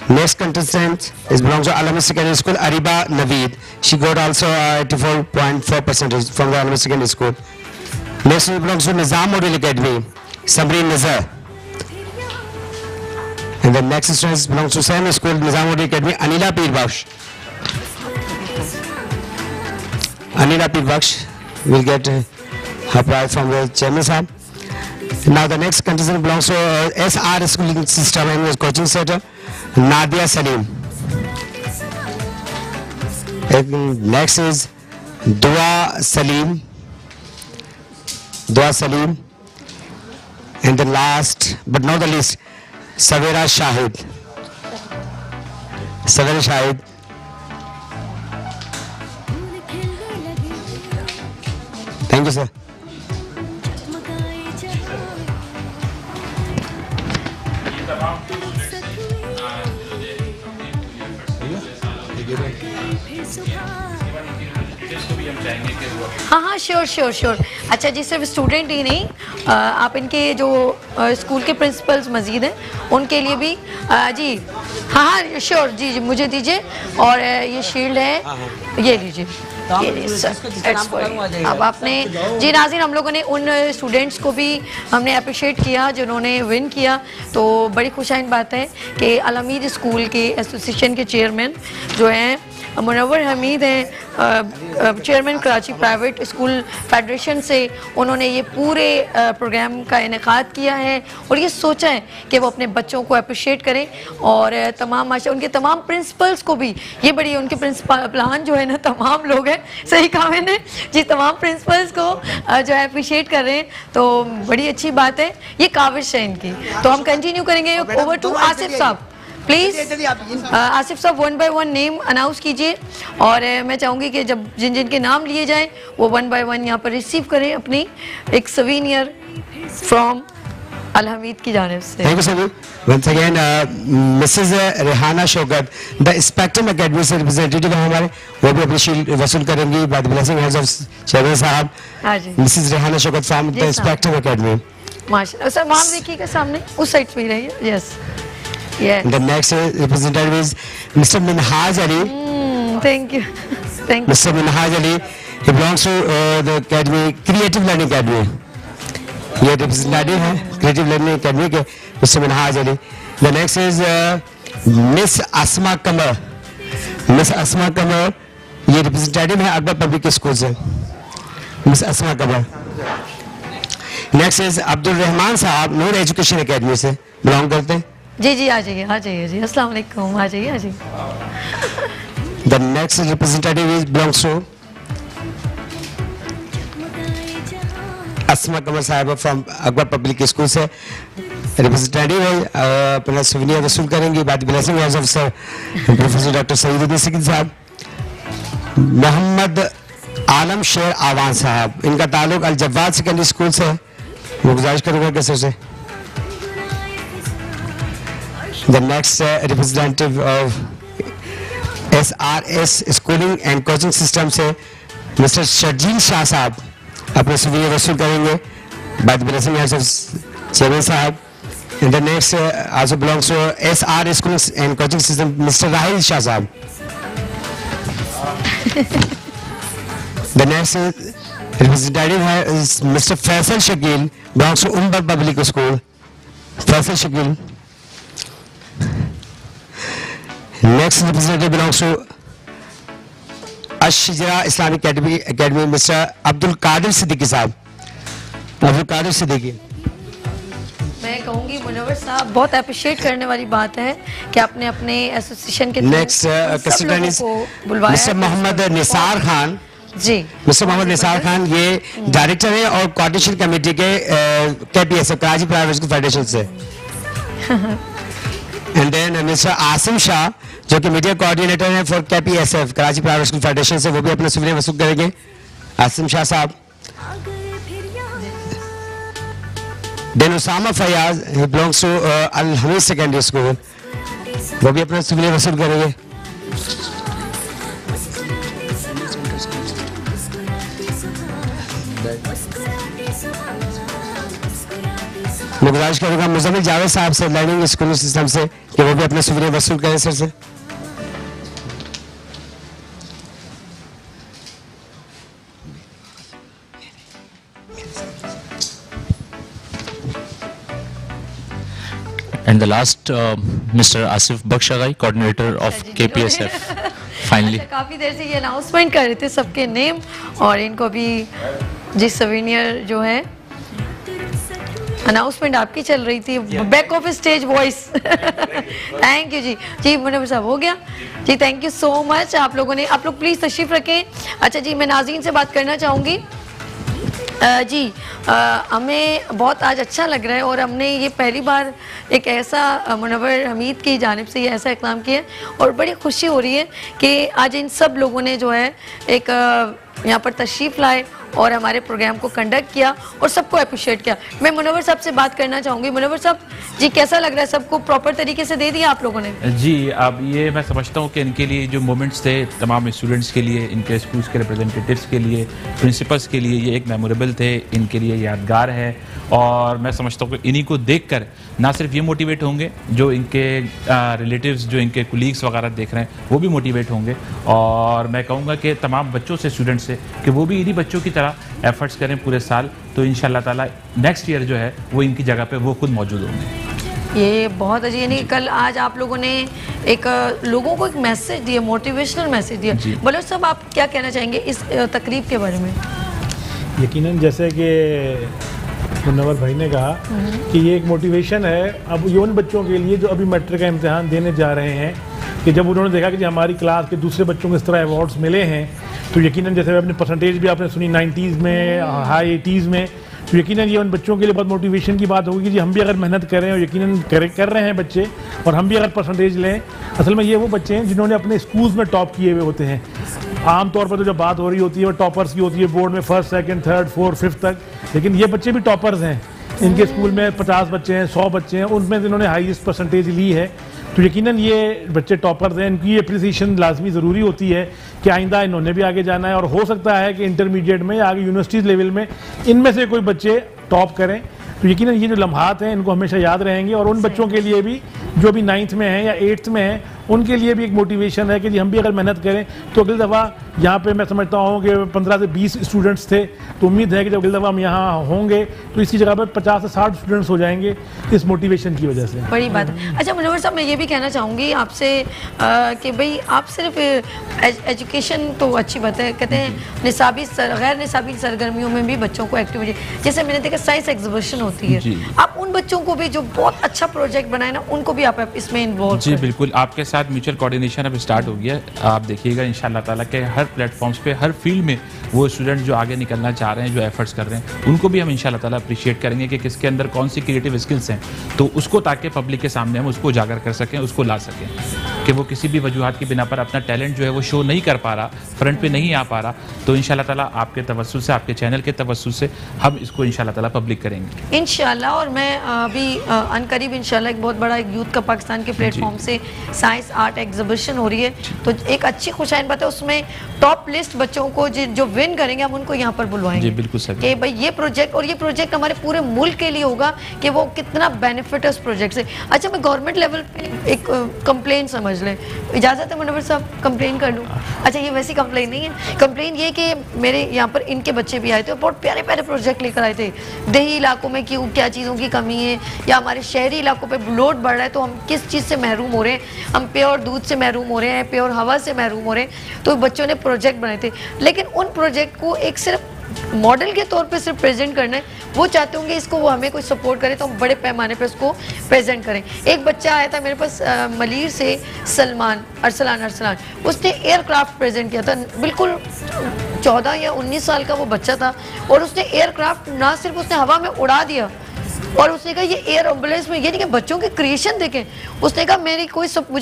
Next contestant is belongs to Al Hamid Secondary School, Ariba Naveed. She got also 84.4% from the Al Hamid Secondary School. Next student belongs to Nizam Model Academy, Samreen Nazar. And the next student belongs to same school, Nizam Model Academy, Anila Peer Baksh. Anila Peer Baksh will get her prize from the chairman sahab. Now the next contestant belongs to SR Schooling System and Coaching Center, Nadia Salim. And next is Dua Salim. And the last but not the least, Savera Shahid. You sir. हाँ हाँ sure sure sure. अच्छा जी, सिर्फ student ही नहीं, आप इनके जो school के principles मजीद हैं उनके लिए भी जी हाँ हाँ श्योर जी जी मुझे दीजिए। और ये शील्ड है, ये लीजिए। अब आपने जी नाज़रीन, हम लोगों ने उन स्टूडेंट्स को भी हमने अप्रिशिएट किया जिन्होंने विन किया, तो बड़ी खुशाइन बात है कि अल हमीद स्कूल के एसोसिएशन के चेयरमैन जो हैं मुनव्वर हमीद हैं, chairman Karachi private school federation से, उन्होंने ये पूरे प्रोग्राम का इनेकाद किया है और ये सोचा है कि वो अपने बच्चों को अप्रिशिएट करें। और तमाम माशा उनके तमाम प्रिंसिपल्स को भी, ये बड़ी उनके प्रिंसिपल जो है ना, तमाम लोग हैं, सही कहा मैंने जी, तमाम प्रिंसिपल्स को जो है अप्रिशिएट कर रहे हैं, तो बड़ी अच्छी बात है, ये काविश है इनकी। तो हम कंटिन्यू करेंगे। ओवर टू आसिफ साहब प्लीज। आसिफ साहब 1 by 1 नेम अनाउंस कीजिए और मैं चाहूँगी कि जब जिन जिन के नाम लिए जाएं वो 1 by 1 यहाँ पर रिसीव करें अपनी एक सवीनियर फ्रॉम अल हमीद की जानिब से। Thank you sir. Once again Mrs Rehana Shaukat, the Spectrum Academy से रिप्रेजेंटेटिव हैं हमारे, वो भी अपनी शील्ड वसूल करेंगी by the blessing hands of chairman साहब। हाँ जी, Mrs Rehana Shaukat from the Spectrum Academy. माशाल्लाह सर, नाम देखिएगा सामने उस साइड पे ही रहिए। Yes Yeah. The next representative is Mr. Minhaj Ali. Thank you. Thank you. Mr. Minhaj Ali, he belongs to the academy, Creative Learning Academy. ये representative है Creative Learning Academy के Mr. Minhaj Ali. The next is Miss Asma Qamar. Miss Asma Qamar ये representative है Akbar public school से, Miss Asma Qamar. Next is Abdul Rahman साहब नूर education academy से belong करते हैं। जी जी आ जाइए जी, अस्सलाम वालेकुम, आ जाइए। The next representative is belongs to Asma Qamar साहिबा फ्रॉम अकबर पब्लिक स्कूल से रिप्रेजेंटेटिव है, अपना सुविनियर वसूल करेंगे बाद blessing of sir professor doctor Saeed Sikin साहब। मोहम्मद आलम शेर आवान साहब, इनका ताल्लुक अल जवाद सेकेंडरी स्कूल से, वो गुजारिश करूँगा कि सर से। The next representative of SRS Schooling and Coaching System से Mr. शर्जील शाह साहब अपने सुविधा वसूल करेंगे बाद ब्लेसिंग ऑफ चेयरमैन साहब। And the next also belongs to SR Schooling and Coaching System Mr. Rahil Shah साहब। The next representative है Mr. Faisal Shakeel, belongs to Umber public school, Faisal Shakeel. Next representative belongs to Ash-Shijra Islamic academy Mr Abdul Qadir Siddiqui साहब। अब्दुल कादिर सिद्दीकी, मैं कहूँगी मुनव्वर साहब बहुत अप्रिशिएट करने वाली बात है कि आपने अपने एसोसिएशन के next Mr Mohammad Nisar Khan ji. Mr Mohammad Nisar Khan ये डायरेक्टर है और कोऑर्डिनेशन कमेटी के KPSF Karachi private school federation से। And then Mr Asim Shah जो कि मीडिया कोऑर्डिनेटर हैं for KPSF Karachi private school federation से, वो भी अपने सुविधा वसूल करेंगे। आसिम शाह साहब। Then Usama Fayaz, he belongs to Al Hameed secondary school, वो भी अपना सुविधा वसूल करेंगे। मैं गुजारिश करूँगा मुज़म्मिल जावेद साहब से लर्निंग स्कूल सिस्टम से कि वो भी अपने सुविधा वसूल करें सर से। And the last, Mr. Asif Bakshagai, coordinator of KPSF. Finally. काफी देर से ये अनाउंसमेंट कर रहे थे सबके नेम और इनको भी जी सवीनियर जो है अनाउंसमेंट आपकी चल रही थी, back of stage voice. Thank you जी मुनव्वर साहब हो गया जी, थैंक यू सो मच। आप लोगों ने, आप लोग प्लीज़ तशरीफ़ रखें। अच्छा जी, मैं नाज़रीन से बात करना चाहूँगी जी। हमें बहुत आज अच्छा लग रहा है और हमने ये पहली बार एक ऐसा मुनव्वर हमीद की जानिब से ये ऐसा इक़दाम किया और बड़ी खुशी हो रही है कि आज इन सब लोगों ने जो है एक यहाँ पर तशरीफ़ लाए और हमारे प्रोग्राम को कंडक्ट किया और सबको अप्रिशिएट किया। मैं मुनव्वर साहब से बात करना चाहूँगी। मुनव्वर साहब जी, कैसा लग रहा है? सबको प्रॉपर तरीके से दे दिया आप लोगों ने? जी, अब ये मैं समझता हूँ कि इनके लिए जो मोमेंट्स थे तमाम स्टूडेंट्स के लिए, इनके स्कूल्स के रिप्रेजेंटेटिव्स के लिए, प्रिंसिपल्स के लिए ये एक मेमोरेबल थे, इनके लिए यादगार है। और मैं समझता हूँ कि इन्हीं को देखकर ना सिर्फ ये मोटिवेट होंगे, जो इनके रिलेटिव्स, जो इनके कुलीग्स वगैरह देख रहे हैं वो भी मोटिवेट होंगे। और मैं कहूँगा कि तमाम बच्चों से, स्टूडेंट्स से, कि वो भी इन्हीं बच्चों की तरह एफर्ट्स करें पूरे साल, तो इंशाल्लाह ताला नेक्स्ट ईयर जो है वो इनकी जगह पे वो खुद मौजूद होंगे। ये बहुत अच्छी, यानी कल आज आप लोगों ने एक लोगों को एक मैसेज दिया, मोटिवेशनल मैसेज दिया। बलोच साहब, आप क्या कहना चाहेंगे इस तकरीब के बारे में? यकीनन जैसे कि मुनव्वर भाई ने कहा कि ये एक मोटिवेशन है अब ये उन बच्चों के लिए जो अभी मैट्रिक का इम्तिहान देने जा रहे हैं, कि जब उन्होंने देखा कि हमारी क्लास के दूसरे बच्चों को इस तरह अवार्ड्स मिले हैं, तो यकीनन जैसे अपने परसेंटेज भी आपने सुनी 90s में, हाई 80s में, तो यकीनन ये उन बच्चों के लिए बहुत मोटिवेशन की बात होगी कि जी हम भी अगर मेहनत करें, और यकीनन कर रहे हैं बच्चे, और हम भी अगर परसेंटेज लें। असल में ये वो बच्चे हैं जिन्होंने अपने स्कूल्स में टॉप किए हुए होते हैं। आमतौर पर तो जब बात हो रही होती है वो टॉपर्स की होती है, बोर्ड में 1st, 2nd, 3rd, 4th, 5th तक, लेकिन ये बच्चे भी टॉपर्स हैं। इनके स्कूल में 50 बच्चे हैं, 100 बच्चे हैं, उनमें इन्होंने हाईएस्ट परसेंटेज ली है, तो यकीनन ये बच्चे टॉपर्स हैं। इनकी एप्रिसिएशन लाजमी ज़रूरी होती है कि आइंदा इन्होंने भी आगे जाना है, और हो सकता है कि इंटरमीडिएट में या आगे यूनिवर्सिटीज़ लेवल में इनमें से कोई बच्चे टॉप करें। तो यकीनन ये जो लम्हात हैं इनको हमेशा याद रहेंगे, और उन बच्चों के लिए भी जो भी 9th में हैं या 8th में हैं, उनके लिए भी एक मोटिवेशन है कि जी हम भी अगर मेहनत करें तो अगली दफ़ा यहाँ पे मैं समझता हूँ कि 15 से 20 स्टूडेंट्स थे, तो उम्मीद है कि जब अगली दफ़ा हम यहाँ होंगे तो इसकी जगह पर 50 से 60 स्टूडेंट्स हो जाएंगे इस मोटिवेशन की वजह से। बड़ी बात है। अच्छा मुनव्वर साहब, मैं ये भी कहना चाहूँगी आपसे कि भाई आप सिर्फ एजुकेशन तो अच्छी बात है, कहते हैं निसाबी गैर निसाबी सरगर्मियों में भी बच्चों को एक्टिविटी, जैसे मैंने देखा साइंस एग्जीबिशन होती है, आप उन बच्चों को भी जो बहुत अच्छा प्रोजेक्ट बनाए ना, उनको भी आप इसमें इन्वॉल्व? जी बिल्कुल, आपके साथ म्यूचुअल कोऑर्डिनेशन अब स्टार्ट हो गया। आप देखिएगा इंशाल्लाह ताला के हर प्लेटफॉर्म्स पे, हर फील्ड में वो स्टूडेंट जो आगे निकलना चाह रहे हैं, जो एफर्ट्स कर रहे हैं, उनको भी हम इंशाल्लाह ताला अप्रिशिएट करेंगे कि किसके अंदर कौन सी क्रिएटिव स्किल्स हैं, तो उसको ताकि पब्लिक के सामने हम उसको उजागर कर सकें, उसको ला सकें कि वो किसी भी वजूहात की बिना पर अपना टैलेंट जो है वो शो नहीं कर पा रहा, फ्रंट पे नहीं आ पा रहा, तो इंशाल्लाह ताला आपके तवस्सुल से, आपके चैनल के तवस्सुल से हम इसको इंशाल्लाह ताला पब्लिक करेंगे इंशाल्लाह। और मैं अभी अनकरीब इंशाल्लाह एक बहुत बड़ा एक यूथ का पाकिस्तान के प्लेटफॉर्म से साइंस आर्ट एग्जीबिशन हो रही है, तो एक अच्छी खुशाइन बात है, उसमें टॉप लिस्ट बच्चों को जो विन करेंगे हम उनको यहाँ पर बुलवाएंगे। जी बिल्कुल सही कि भाई ये प्रोजेक्ट, और ये प्रोजेक्ट हमारे पूरे मुल्क के लिए होगा कि वो कितना बेनिफिट है उस प्रोजेक्ट से। अच्छा, मैं गवर्नमेंट लेवल पे एक कंप्लेन समझ लें, इजाज़त है मुनव्वर साहब कंप्लेन कर लूँ? अच्छा, ये वैसी कंप्लेन नहीं है, कंप्लेन ये कि मेरे यहाँ पर इनके बच्चे भी आए थे और बहुत प्यारे प्यारे प्रोजेक्ट लेकर आए थे। देही इलाकों में क्यों क्या चीज़ों की कमी है, या हमारे शहरी इलाकों पर लोड बढ़ रहा है, तो हम किस चीज़ से महरूम हो रहे हैं, हम प्योर दूध से महरूम हो रहे हैं, प्योर हवा से महरूम हो रहे हैं। तो बच्चों ने प्रोजेक्ट बनाए थे, लेकिन उन प्रोजेक्ट को एक सिर्फ मॉडल के तौर पे सिर्फ प्रेजेंट करना है, वो चाहते होंगे इसको वो हमें कोई सपोर्ट करे तो हम बड़े पैमाने पे उसको प्रेजेंट करें। एक बच्चा आया था मेरे पास मलीर से, सलमान अरसलान, उसने एयरक्राफ्ट प्रेजेंट किया था, बिल्कुल 14 या 19 साल का वो बच्चा था, और उसने एयरक्राफ्ट ना सिर्फ उसने हवा में उड़ा दिया, और उसने कहा ये एयर एम्बुलेंस में, ये नहीं कि बच्चों के क्रिएशन देखें, उसने कहा मुझे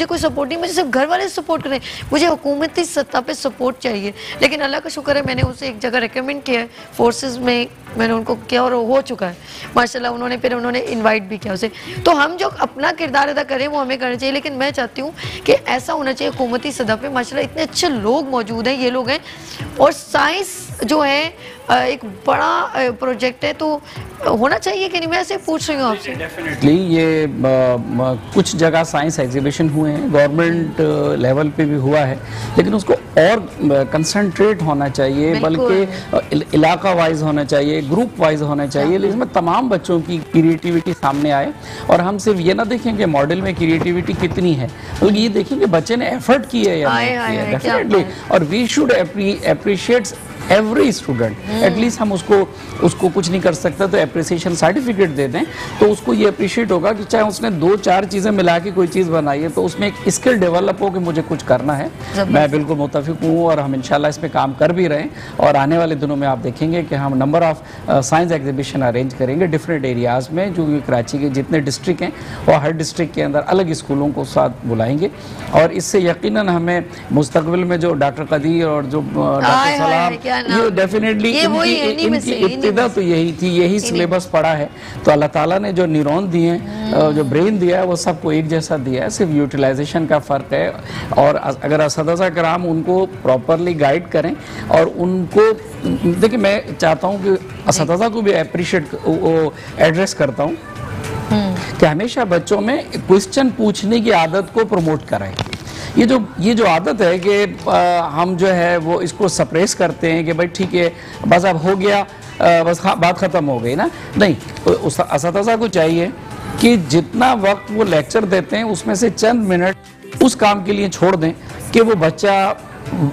कोई सपोर्ट नहीं, मुझे सिर्फ घर वाले सपोर्ट करें, मुझे हुकूमती सतह पे सपोर्ट चाहिए। लेकिन अल्लाह का शुक्र है मैंने उसे एक जगह रिकमेंड किया है, फोर्सेस में मैंने उनको किया और हो चुका है माशाल्लाह, उन्होंने इनवाइट भी किया उसे। तो हम जो अपना किरदार अदा करें वो हमें करना चाहिए, लेकिन मैं चाहती हूँ कि ऐसा होना चाहिए हुकूमती सतह पे, माशाल्लाह इतने अच्छे लोग मौजूद हैं, ये लोग हैं, और साइंस जो है एक बड़ा प्रोजेक्ट है, तो होना चाहिए कि नहीं, मैं ऐसे पूछ रही हूँ आपसे। डेफिनेटली ये कुछ जगह साइंस एग्जीबिशन हुए हैं, गवर्नमेंट लेवल पे भी हुआ है, लेकिन उसको और कंसंट्रेट होना चाहिए, बल्कि इलाका वाइज होना चाहिए, ग्रुप वाइज होना चाहिए, इसमें तमाम बच्चों की क्रिएटिविटी सामने आए, और हम सिर्फ ये ना देखें कि मॉडल में क्रिएटिविटी कितनी है, बल्कि ये देखें कि बच्चे ने एफर्ट किया है या नहीं किया है, डेफिनेटली। और we should appreciate every student, at least हम उसको कुछ नहीं कर सकते तो एप्रिसिएशन सर्टिफिकेट दे दें, तो उसको ये अप्रिशिएट होगा कि चाहे उसने 2-4 चीज़ें मिला के कोई चीज़ बनाई है, तो उसमें एक स्किल डेवलप हो कि मुझे कुछ करना है। मैं बिल्कुल मुत्तफिक हूँ, और हम इंशाल्लाह इस पर काम कर भी रहे हैं, और आने वाले दिनों में आप देखेंगे कि हम number of science exhibition arrange करेंगे डिफरेंट एरियाज़ में, जो कराची के जितने डिस्ट्रिक्ट हैं, और हर डिस्ट्रिक्ट के अंदर अलग स्कूलों को साथ बुलाएंगे, और इससे यकीनन हमें मुस्तकबिल में जो डॉक्टर कदीर और जो डॉक्टर सलाम ये डेफिनेटली इनकी इब्तिदा तो यही थी, यही सिलेबस पढ़ा है। तो अल्लाह ताला ने जो न्यूरॉन दिए हैं, जो ब्रेन दिया है, वो सबको एक जैसा दिया है, सिर्फ यूटिलाइजेशन का फ़र्क है। और अगर असतज़ा कराम उनको प्रॉपरली गाइड करें और उनको देखिए, मैं चाहता हूँ कि असतज़ा को भी अप्रिशिएट एड्रेस करता हूँ कि हमेशा बच्चों में क्वेश्चन पूछने की आदत को प्रमोट कराएं। ये जो आदत है कि हम जो है वो इसको सप्रेस करते हैं कि भाई ठीक है बस अब हो गया, बस बात ख़त्म हो गई ना। नहीं, उस असतज़ा को चाहिए कि जितना वक्त वो लेक्चर देते हैं उसमें से चंद मिनट उस काम के लिए छोड़ दें कि वो बच्चा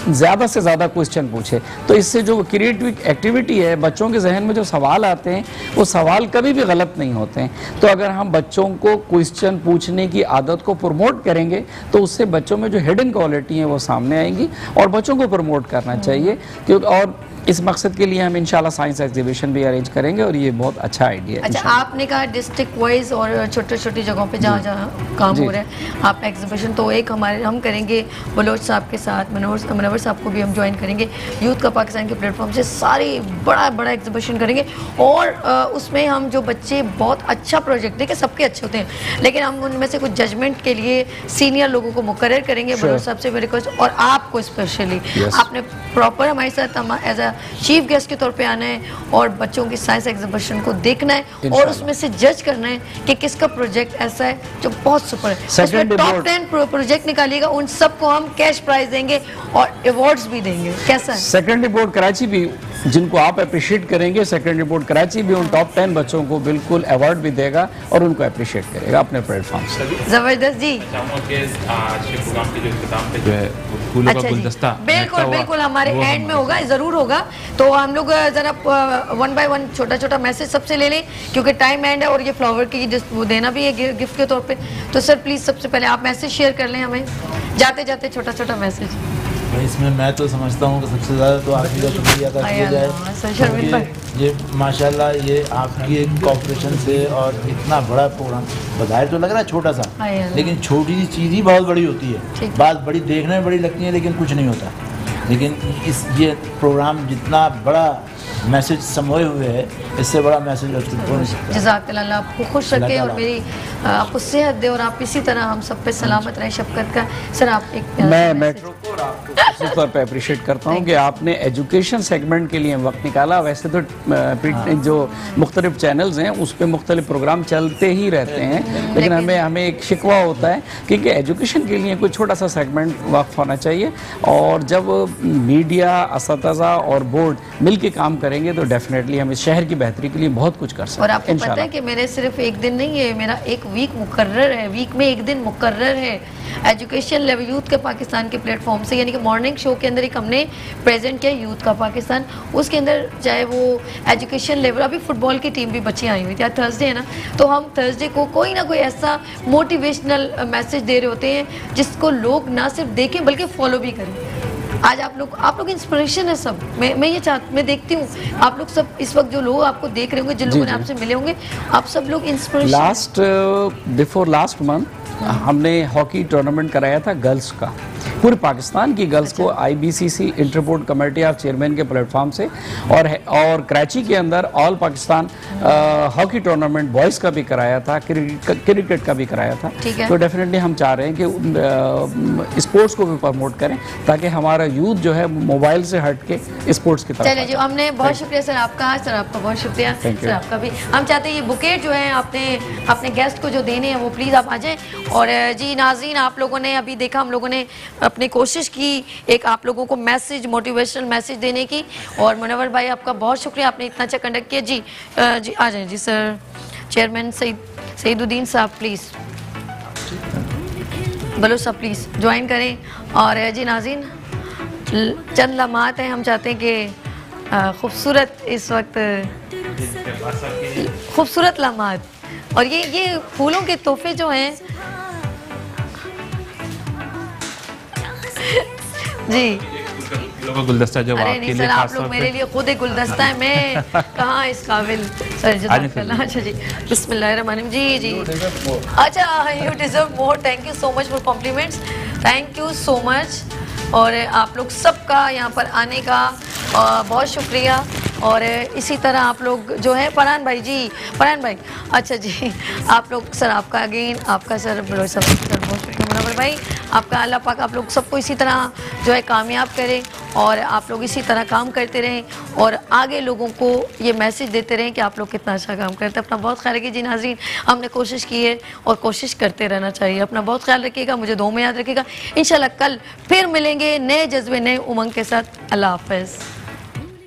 ज़्यादा से ज़्यादा क्वेश्चन पूछे। तो इससे जो क्रिएटिव एक्टिविटी है, बच्चों के जहन में जो सवाल आते हैं वो सवाल कभी भी गलत नहीं होते हैं। तो अगर हम बच्चों को क्वेश्चन पूछने की आदत को प्रमोट करेंगे तो उससे बच्चों में जो हिडन क्वालिटी है वो सामने आएंगी और बच्चों को प्रमोट करना चाहिए। क्योंकि और इस मकसद के लिए हम इंशाल्लाह साइंस एग्जीबिशन भी अरेंज करेंगे और ये बहुत अच्छा आइडिया है। अच्छा, आपने कहा डिस्ट्रिक्ट वाइज और छोटे छोटी जगहों पे जहाँ जहाँ काम हो रहा है आप एग्जीबिशन, तो एक हम करेंगे बलोच साहब के साथ, मनोवर साहब को भी हम ज्वाइन करेंगे, यूथ का पाकिस्तान के प्लेटफॉर्म से सारी बड़ा एग्जीबिशन करेंगे। और उसमें हम जो बच्चे बहुत अच्छा प्रोजेक्ट, देखिए सबके अच्छे होते हैं, लेकिन हम उनमें से कुछ जजमेंट के लिए सीनियर लोगों को मुकर्रर करेंगे। बलोच साहब से मेरी रिक्वेस्ट, और आपको स्पेशली आपने प्रॉपर हमारे साथ एज अ चीफ गेस्ट के तौर पे आना है और बच्चों की साइंस एग्जीबिशन को देखना है और उसमें से जज करना है कि किसका प्रोजेक्ट ऐसा है जो बहुत सुपर है। उसमें टॉप 10 प्रोजेक्ट निकालिएगा, उन सबको हम कैश प्राइज देंगे और अवार्ड्स भी देंगे। कैसा है? सेकेंडरी बोर्ड कराची भी, जिनको आप अप्रिशिएट करेंगे, सेकेंडरी बोर्ड कराची भी उन टॉप 10 बच्चों को बिल्कुल अवार्ड भी देगा और उनको अप्रिशिएट करेगा अपने प्लेटफॉर्म से। जबरदस्त जी। बिल्कुल हमारे एंड में होगा, जरूर होगा। तो हम लोग जरा 1 बाय 1 छोटा मैसेज सबसे ले लें क्योंकि टाइम एंड है और ये फ्लावर की वो देना भी है गिफ्ट के तौर पे। तो सर प्लीज सबसे पहले आप मैसेज शेयर कर लें हमें, जाते जाते छोटा मैसेज। इसमें मैं तो समझता हूँ कि सबसे ज़्यादा तो आप ही का शुक्रिया अदा किया जाए। ये माशाल्लाह ये आपकी एक कॉपरेशन से और इतना बड़ा प्रोग्राम, बधाई तो लग रहा है छोटा सा, लेकिन छोटी सी चीज़ ही बहुत बड़ी होती है। बात बड़ी देखने में बड़ी लगती है लेकिन कुछ नहीं होता। लेकिन ये प्रोग्राम जितना बड़ा मैसेज समोए हुए है, इससे बड़ा मैसेज हो नहीं सकता। जज़ाकल्लाह, आपको खुश रखे और मेरी आपको सेहत दे और आप इसी तरह हम सब पे सलामत रहे। शफकत का सर आप एक मैं मेट्रो को और आपको खास तौर पे अप्रिशिएट करता हूँ कि आपने एजुकेशन सेगमेंट के लिए वक्त निकाला। वैसे तो जो मुख्तलिफ चैनल्स हैं उस पर मुख्तलिफ प्रोग्राम चलते ही रहते हैं, लेकिन हमें एक शिकवा होता है क्योंकि एजुकेशन के लिए कोई छोटा सा सेगमेंट वक्फ होना चाहिए। और जब मीडिया, असतज़ा और बोर्ड मिल के काम करेंगे तो डेफिनेटली हम इस शहर की बेहतरी के लिए बहुत कुछ कर सकते हैं। और आपको पता है कि मेरे सिर्फ एक दिन नहीं है, मेरा एक वीक मुकर्रर है, वीक में एक दिन मुकर्रर है एजुकेशन लेवल यूथ के पाकिस्तान के प्लेटफॉर्म से। यानी कि मॉर्निंग शो के अंदर एक हमने प्रेजेंट किया यूथ का पाकिस्तान, उसके अंदर चाहे वो एजुकेशन लेवल, अभी फुटबॉल की टीम भी बच्ची आई हुई थी, आज थर्सडे है ना, तो हम थर्सडे को कोई ना कोई ऐसा मोटिवेशनल मैसेज दे रहे होते हैं जिसको लोग ना सिर्फ देखें बल्कि फॉलो भी करें। आज आप लोग इंस्पिरेशन है सब। मैं ये मैं देखती हूँ आप लोग सब इस वक्त जो लोग आपको देख रहे होंगे, जिन लोगों ने आपसे मिले होंगे, आप सब लोग इंस्पिरेशन। बिफोर लास्ट मंथ हमने हॉकी टूर्नामेंट कराया था गर्ल्स का, पूरे पाकिस्तान की गर्ल्स को IBCC inter board committee of chairman के प्लेटफॉर्म से, और कराची के अंदर all Pakistan hockey tournament boys का भी कराया था, क्रिकेट का भी कराया था। तो डेफिनेटली हम चाह रहे हैं कि स्पोर्ट्स को भी प्रमोट करें ताकि हमारा यूथ जो है मोबाइल से हट के स्पोर्ट्स की तरफ। चलिए जी, हमने बहुत शुक्रिया सर आपका, सर आपका बहुत शुक्रिया, सर आपका भी। हम चाहते हैं ये बुके जो है आपने अपने गेस्ट को जो देने हैं वो प्लीज़ आप आ जाएँ। और जी नाज़रीन, आप लोगों ने अभी देखा, हम लोगों ने अपनी कोशिश की एक आप लोगों को मैसेज, मोटिवेशनल मैसेज देने की। और मुनव्वर भाई आपका बहुत शुक्रिया, आपने इतना अच्छा कंडक्ट किया। जी जी आ जाए जी सर, चेयरमैन सईदुद्दीन साहब प्लीज़, बलोच साहब प्लीज़ ज्वाइन करें। और जी नाज़रीन, चंद लम्हात हैं, हम चाहते हैं कि खूबसूरत इस वक्त खूबसूरत लम्हात और ये फूलों के तोहफे जो हैं जी गुलदस्ता जो अरे नहीं सर, आप लोग मेरे लिए खुद एक गुलदस्ता है, मैं कहाँ इस काबिल। सर जज़ाकल्लाह। अच्छा जी, बिस्मिल्लाहिर्रहमानिर्रहीम। जी जी अच्छा, you deserve more, thank you so much for compliments, thank you so much. और आप लोग सबका यहाँ पर आने का बहुत शुक्रिया। और इसी तरह आप लोग जो है फरहान भाई जी, फरहान भाई, अच्छा जी, आप लोग सर, आपका अगेन आपका सर बहुत शुक्रिया मुनव्वर भाई, आपका अल्लाह पाक आप लोग सबको इसी तरह जो है कामयाब करें और आप लोग इसी तरह काम करते रहें और आगे लोगों को ये मैसेज देते रहें कि आप लोग कितना अच्छा काम करते हैं। अपना बहुत ख्याल रखिए जी नाज़रीन, हमने कोशिश की है और कोशिश करते रहना चाहिए। अपना बहुत ख्याल रखिएगा, मुझे दुआ में याद रखिएगा। इंशाल्लाह कल फिर मिलेंगे नए जज्बे नए उमंग के साथ। अल्लाह हाफ़िज़।